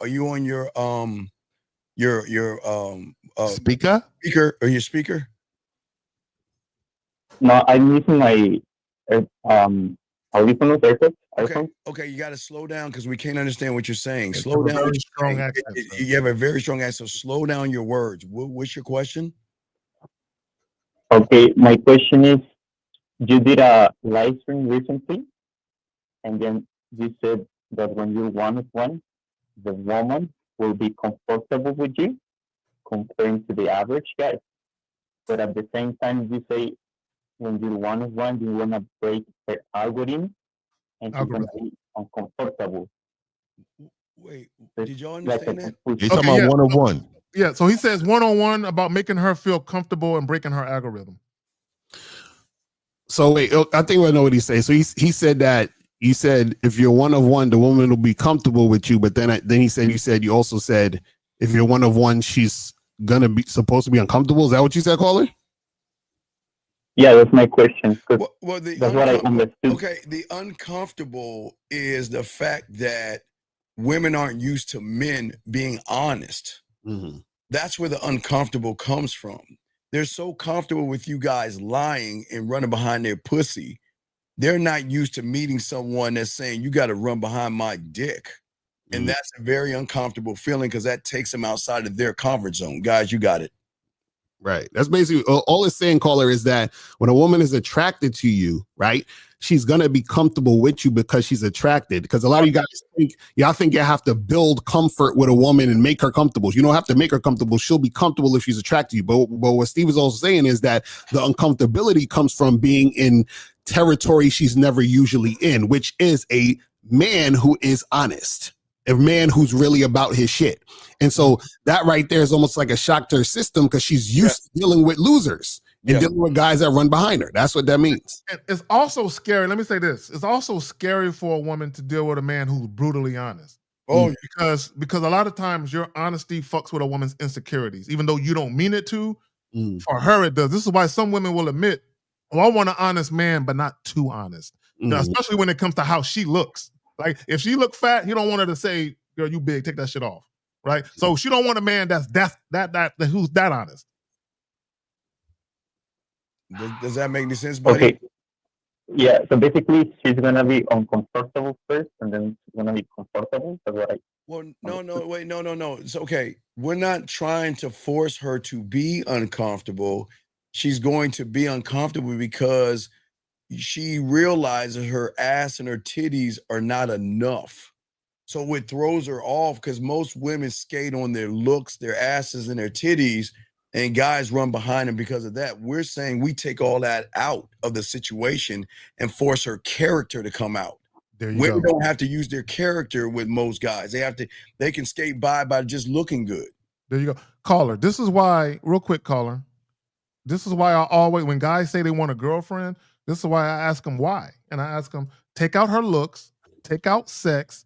speaker? Are you speaker? No, I'm using my audífonos, AirPods. Okay, you got to slow down because we can't understand what you're saying. Slow down. Very strong accent. You have a very strong accent. So slow down your words. What's your question? Okay, my question is, you did a live stream recently, and then you said that when you're one-on-one, the woman will be comfortable with you comparing to the average guy. But at the same time, you say when you're one-on-one, you want to break the algorithm and you're going to be uncomfortable. Wait, did y'all understand that? He's talking about one-on-one. Yeah, so he says one-on-one about making her feel comfortable and breaking her algorithm. So wait, I think I know what he's saying. So he said that you said if you're one of one, the woman will be comfortable with you. But then you also said if you're one of one, she's gonna be supposed to be uncomfortable. Is that what you said, caller? Yeah, that's my question. Well, that's what I understood. Okay, the uncomfortable is the fact that women aren't used to men being honest. Mm-hmm. That's where the uncomfortable comes from. They're so comfortable with you guys lying and running behind their pussy. They're not used to meeting someone that's saying, you got to run behind my dick. And that's a very uncomfortable feeling because that takes them outside of their comfort zone. Guys, you got it. Right. That's basically all it's saying, caller, is that when a woman is attracted to you, right, she's going to be comfortable with you because she's attracted. Because a lot of you guys think you have to build comfort with a woman and make her comfortable. You don't have to make her comfortable. She'll be comfortable if she's attracted to you. But what Steve is also saying is that the uncomfortability comes from being in territory she's never usually in, which is a man who is honest. A man who's really about his shit. And so that right there is almost like a shock to her system because she's used to dealing with losers and dealing with guys that run behind her. That's what that means. It's also scary. Let me say this. It's also scary for a woman to deal with a man who's brutally honest. Oh, because a lot of times your honesty fucks with a woman's insecurities, even though you don't mean it to. For her, it does. This is why some women will admit, I want an honest man, but not too honest. Now, especially when it comes to how she looks. Like if she look fat, he don't want her to say, "Girl, you big, take that shit off." Right? So she don't want a man that's who's that honest. Does that make any sense, buddy? Okay. Yeah, so basically she's gonna be uncomfortable first and then she's gonna be comfortable. That's what I Well, no. It's okay. We're not trying to force her to be uncomfortable. She's going to be uncomfortable because she realizes her ass and her titties are not enough. So it throws her off because most women skate on their looks, their asses, and their titties, and guys run behind them because of that. We're saying we take all that out of the situation and force her character to come out. Women don't have to use their character with most guys. They can skate by just looking good. There you go. Caller, this is why, real quick, caller. This is why I always, when guys say they want a girlfriend, this is why I ask them why. And I ask them, take out her looks, take out sex,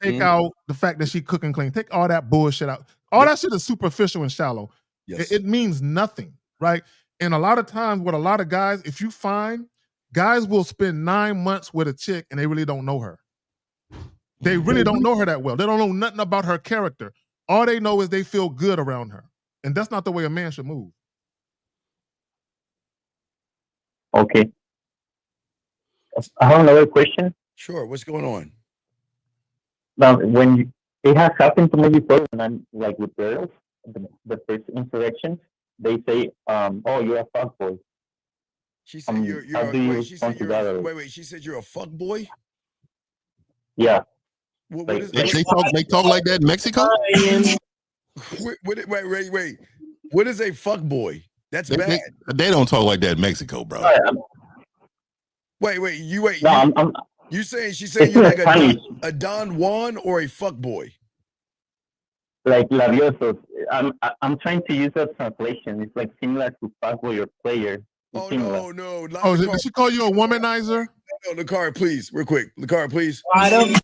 take out the fact that she cook and clean, take all that bullshit out. All that shit is superficial and shallow. Yes. It means nothing, right? And a lot of times with a lot of guys, if you find, guys will spend 9 months with a chick and they really don't know her. They really don't know her that well. They don't know nothing about her character. All they know is they feel good around her. And that's not the way a man should move. Okay. I have another question. Sure. What's going on? Now, it has happened to me before when I'm like with girls, the first interaction, they say, "Oh, you're a fuckboy." She said wait. She said you're a fuckboy? Yeah. They talk like that in Mexico? Wait. What is a fuckboy? That's bad. They don't talk like that in Mexico, bro. Wait. You saying she said It's you're like a a Don Juan or a fuckboy? Like labiosos. I'm trying to use that translation. It's like similar to fuckboy or player. No. Oh, did she call you a womanizer? No, Lakari, please, real quick. Lakari, please. Why the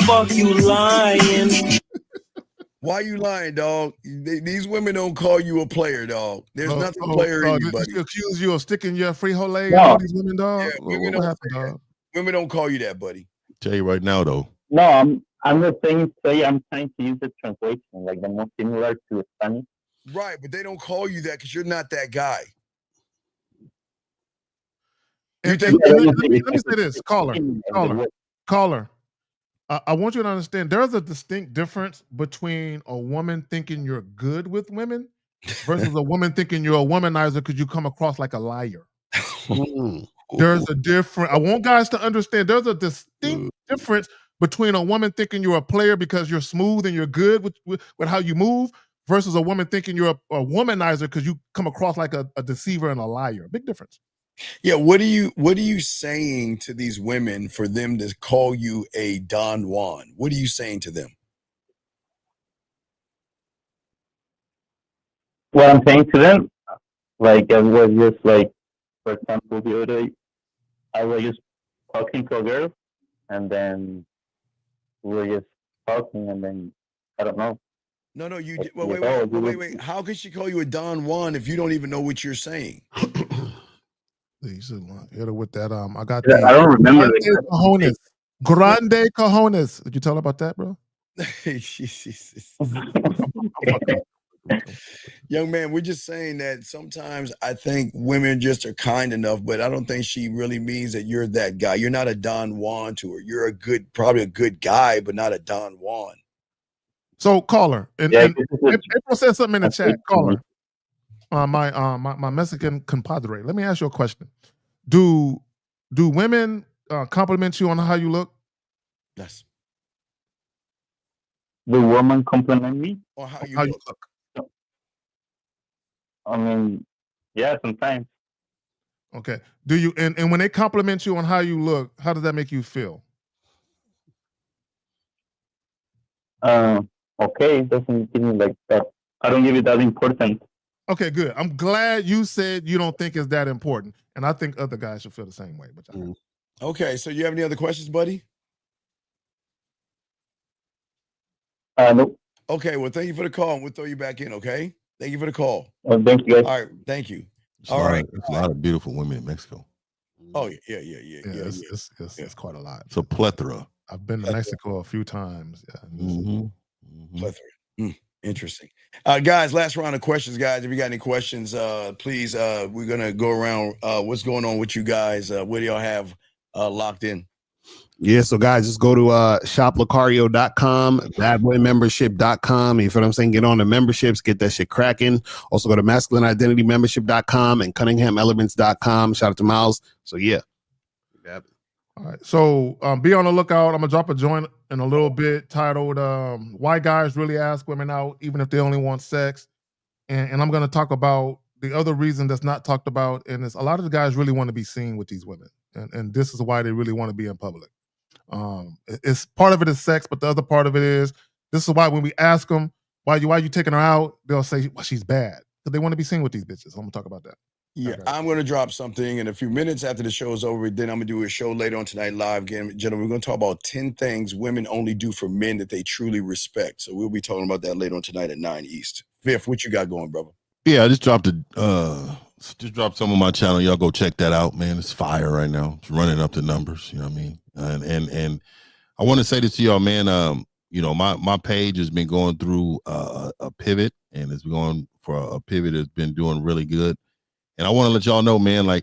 fuck you lying? Why you lying, dog? These women don't call you a player, dog. There's nothing player in you, buddy. Did she accuse you of sticking your frijole No. all these women, dog? Yeah, what happened, dog? Women don't call you that, buddy. Tell you right now, though. No, I'm not saying say. I'm trying to use the translation, like the most similar to Spanish. Right, but they don't call you that because you're not that guy. Let me say this, caller. I want you to understand there's a distinct difference between a woman thinking you're good with women versus a woman thinking you're a womanizer because you come across like a liar. There's a difference. I want guys to understand there's a distinct difference between a woman thinking you're a player because you're smooth and you're good with how you move versus a woman thinking you're a womanizer because you come across like a deceiver and a liar. Big difference. Yeah, what are you saying to these women for them to call you a Don Juan? What are you saying to them? What I'm saying to them, like I was just like, for example, the other day, I was just talking to a girl, and then we were just talking, and then I don't know. No, you did. Well, wait. How could she call you a Don Juan if you don't even know what you're saying? Hit her with that. I got. I don't remember. Grande cojones. Did you tell her about that, bro? Young man, we're just saying that sometimes I think women just are kind enough, but I don't think she really means that you're that guy. You're not a Don Juan to her. You're probably a good guy, but not a Don Juan. So caller, and April said something in the chat. Caller, my Mexican compadre. Let me ask you a question. Do women compliment you on how you look? Yes. The woman compliment me? Or how you look? I mean, yeah, sometimes. Okay. Do you and when they compliment you on how you look, how does that make you feel? Okay, it doesn't give me like that. I don't give it that important. Okay, good. I'm glad you said you don't think it's that important. And I think other guys should feel the same way. But okay, so you have any other questions, buddy? Nope. Okay, well, thank you for the call, and we'll throw you back in, okay? Thank you for the call. Thank you, guys. All right, thank you. There's a lot of beautiful women in Mexico. Oh yeah. It's quite a lot. It's a plethora. I've been to Mexico a few times. Yeah. Plethora. Interesting. Guys, last round of questions, guys. If you got any questions, please, we're gonna go around. What's going on with you guys? What do y'all have locked in? Yeah, so guys, just go to shoplacario.com, badboymembership.com. You feel what I'm saying? Get on the memberships, get that shit cracking. Also go to masculineidentitymembership.com and cunninghamelements.com. Shout out to Miles. So yeah. All right. So be on the lookout. I'm gonna drop a joint in a little bit titled Why Guys Really Ask Women Out Even If They Only Want Sex. And I'm gonna talk about the other reason that's not talked about, and it's a lot of the guys really want to be seen with these women. And this is why they really want to be in public. It's part of it is sex, but the other part of it is this is why when we ask them why you taking her out, they'll say, well, she's bad. Because they want to be seen with these bitches. I'm gonna talk about that. Yeah, I'm going to drop something in a few minutes after the show is over. Then I'm going to do a show later on tonight live. Again, gentlemen, we're going to talk about 10 things women only do for men that they truly respect. So we'll be talking about that later on tonight at 9 East. Viv, what you got going, brother? Yeah, I just dropped some on my channel. Y'all go check that out, man. It's fire right now. It's running up the numbers. You know what I mean? And I want to say this to y'all, man. My page has been going through a pivot, and it's going for a pivot that's been doing really good. And I want to let y'all know, man, like,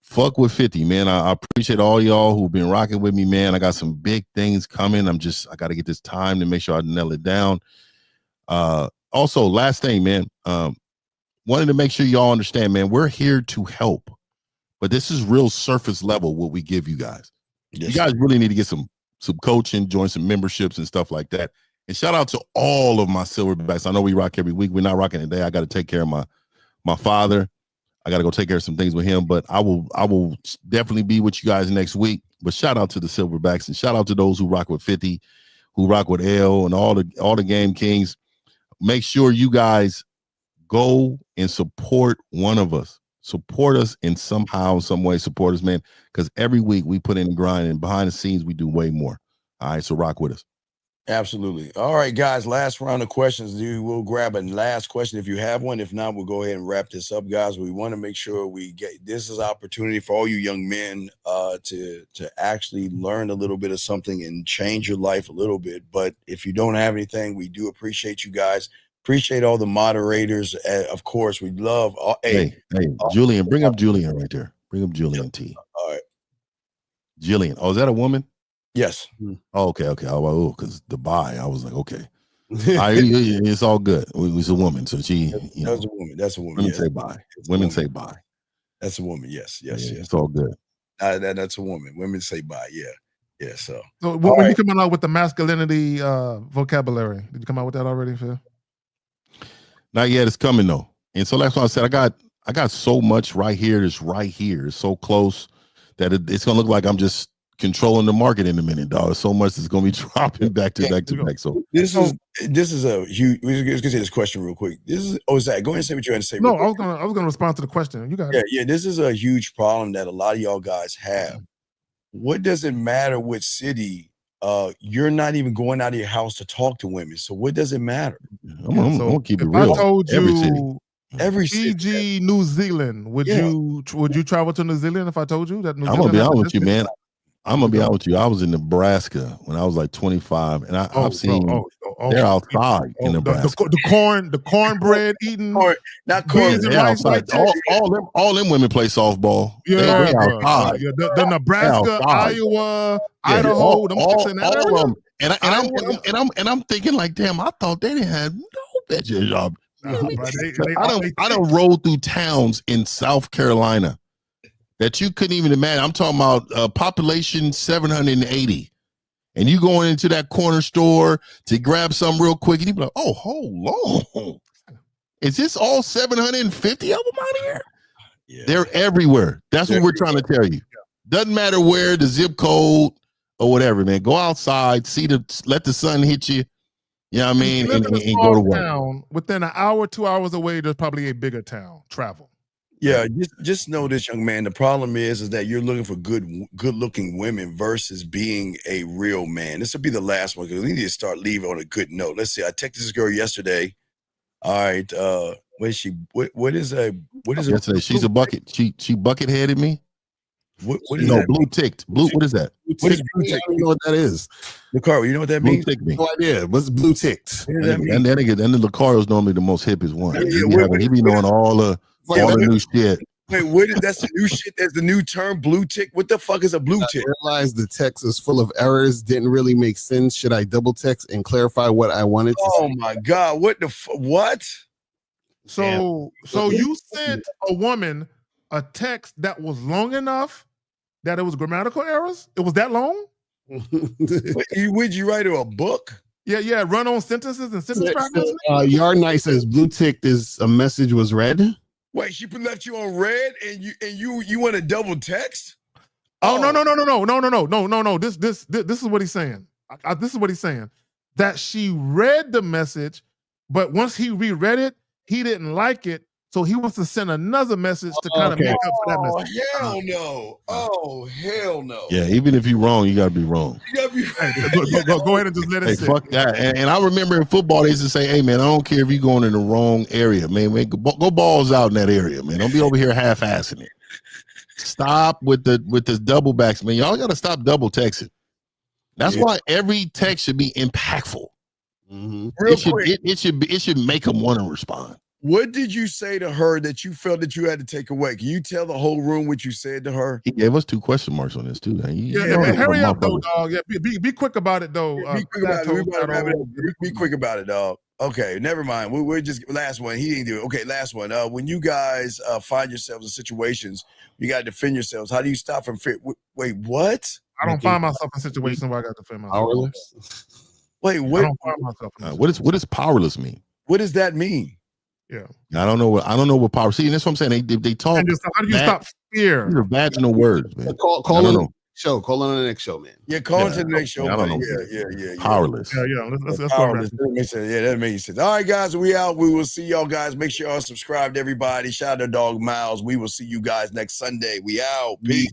fuck with 50, man. I appreciate all y'all who've been rocking with me, man. I got some big things coming. I got to get this time to make sure I nail it down. Also, last thing, man, wanted to make sure y'all understand, man, we're here to help, but this is real surface level what we give you guys. Yes. You guys really need to get some coaching, join some memberships and stuff like that. And shout out to all of my silverbacks. I know we rock every week. We're not rocking today. I got to take care of my father. I got to go take care of some things with him, but I will definitely be with you guys next week. But shout out to the silverbacks and shout out to those who rock with 50, who rock with L and all the game kings. Make sure you guys go and support one of us. Support us in somehow, some way. Support us, man, because every week we put in the grind and behind the scenes we do way more. All right, so rock with us. Absolutely. All right, guys, last round of questions. We'll grab a last question if you have one. If not, we'll go ahead and wrap this up, guys. We want to make sure we get this is opportunity for all you young men to actually learn a little bit of something and change your life a little bit. But if you don't have anything, we do appreciate you guys. Appreciate all the moderators. Of course, we love. Hey, Julian, bring up Julian right there. Bring up Julian T. All right. Jillian. Oh, is that a woman? Yes. Oh, okay. Oh, because the bi, I was like, okay. It's all good. It's a woman, so she. That's a woman. That's a woman. Women say bi. Women say bi. That's a woman. Yes. It's all good. That's a woman. Women say bi. Yeah. So when you coming out with the masculinity vocabulary, did you come out with that already, Phil? Not yet. It's coming though, and so that's why I said I got so much right here. It's right here. It's so close that it's gonna look like I'm just controlling the market in a minute, dog. So much is going to be dropping back to back. So this is a huge. We're going to say this question real quick. Zach, go ahead and say what you had to say. No, I was gonna respond to the question. You got it. Yeah. This is a huge problem that a lot of y'all guys have. What does it matter which city? You're not even going out of your house to talk to women. So what does it matter? I'm gonna keep it real. I told you every Fiji, New Zealand. Would you travel to New Zealand if I told you that? I'm gonna be honest with you, man. I'm gonna be honest with you. I was in Nebraska when I was like 25, and I've seen they're outside in Nebraska. The cornbread eating, not corn. They're outside. All them women play softball. Yeah, they outside. The Nebraska, Iowa, Idaho, all of them. And I'm thinking like, damn, I thought they didn't have no bitches job. I don't roll through towns in South Carolina that you couldn't even imagine. I'm talking about population 780. And you going into that corner store to grab something real quick, and you be like, oh, hold on. Is this all 750 of them out here? Yeah. They're everywhere. That's what we're trying to tell you. Doesn't matter where, the zip code or whatever, man. Go outside, let the sun hit you. You know what I mean? And go to work. Town, within an hour, 2 hours away, there's probably a bigger town. Travel. Yeah, just know this, young man. The problem is that you're looking for good-looking women versus being a real man. This will be the last one because we need to start leaving on a good note. Let's see. I texted this girl yesterday. All right, what is she? What is it? Yesterday, she's a bucket. She bucket headed me. What is that? Blue ticked. Blue. What is that? What is blue I tick? don't know what that is. Nicaro, you know what that Blue means? tick me. No idea. What's blue ticked? What does that mean? And then Lucario's normally the most hippest one. Yeah, He be knowing all the new shit. Wait, that's the new shit? That's the new term, blue tick. What the fuck is a blue tick? I realized the text is full of errors. Didn't really make sense. Should I double text and clarify what I wanted to Oh my God. What the what? So you sent a woman a text that was long enough that it was grammatical errors? It was that long? Would you write her a book? Yeah, run-on sentences and sentence fragments? Yard Night says blue ticked is a message was read. Wait, she left you on red and you want to double text? No. This is what he's saying. This is what he's saying. That she read the message, but once he reread it, he didn't like it. So he wants to send another message to kind of make up for that message. Hell no. Oh, hell no. Yeah, even if you're wrong, you gotta be wrong. Go ahead and just let it sit. Fuck that. And I remember in football they used to say, "Hey man, I don't care if you're going in the wrong area, man. Go balls out in that area, man. Don't be over here half-assing it. Stop with this double backs, man. Y'all gotta stop double texting. That's why every text should be impactful. Mm-hmm. It should make them want to respond. What did you say to her that you felt that you had to take away? Can you tell the whole room what you said to her? He gave us 2 question marks on this too. Man, hurry up though, dog. Yeah, be quick about it though. Be quick about it. Be quick about it, dog. Okay, never mind. We're just last one. He didn't do it. Okay, last one. When you guys find yourselves in situations, you got to defend yourselves. How do you stop from fear? Wait, what? I don't find myself in situations where I got to defend myself. Powerless. Wait, what? I don't find myself in what does powerless mean? What does that mean? Yeah, I don't know what power. See, that's what I'm saying. They talk. How do you stop fear? These are vaginal words, man. Call on the show. Call on the next show, man. Yeah, call into the next show. I don't know. Yeah. Powerless. Yeah. Let's powerless. That makes sense. All right, guys, we out. We will see y'all guys. Make sure y'all subscribe to everybody. Shout out to Dog Miles. We will see you guys next Sunday. We out. Peace.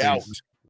Out.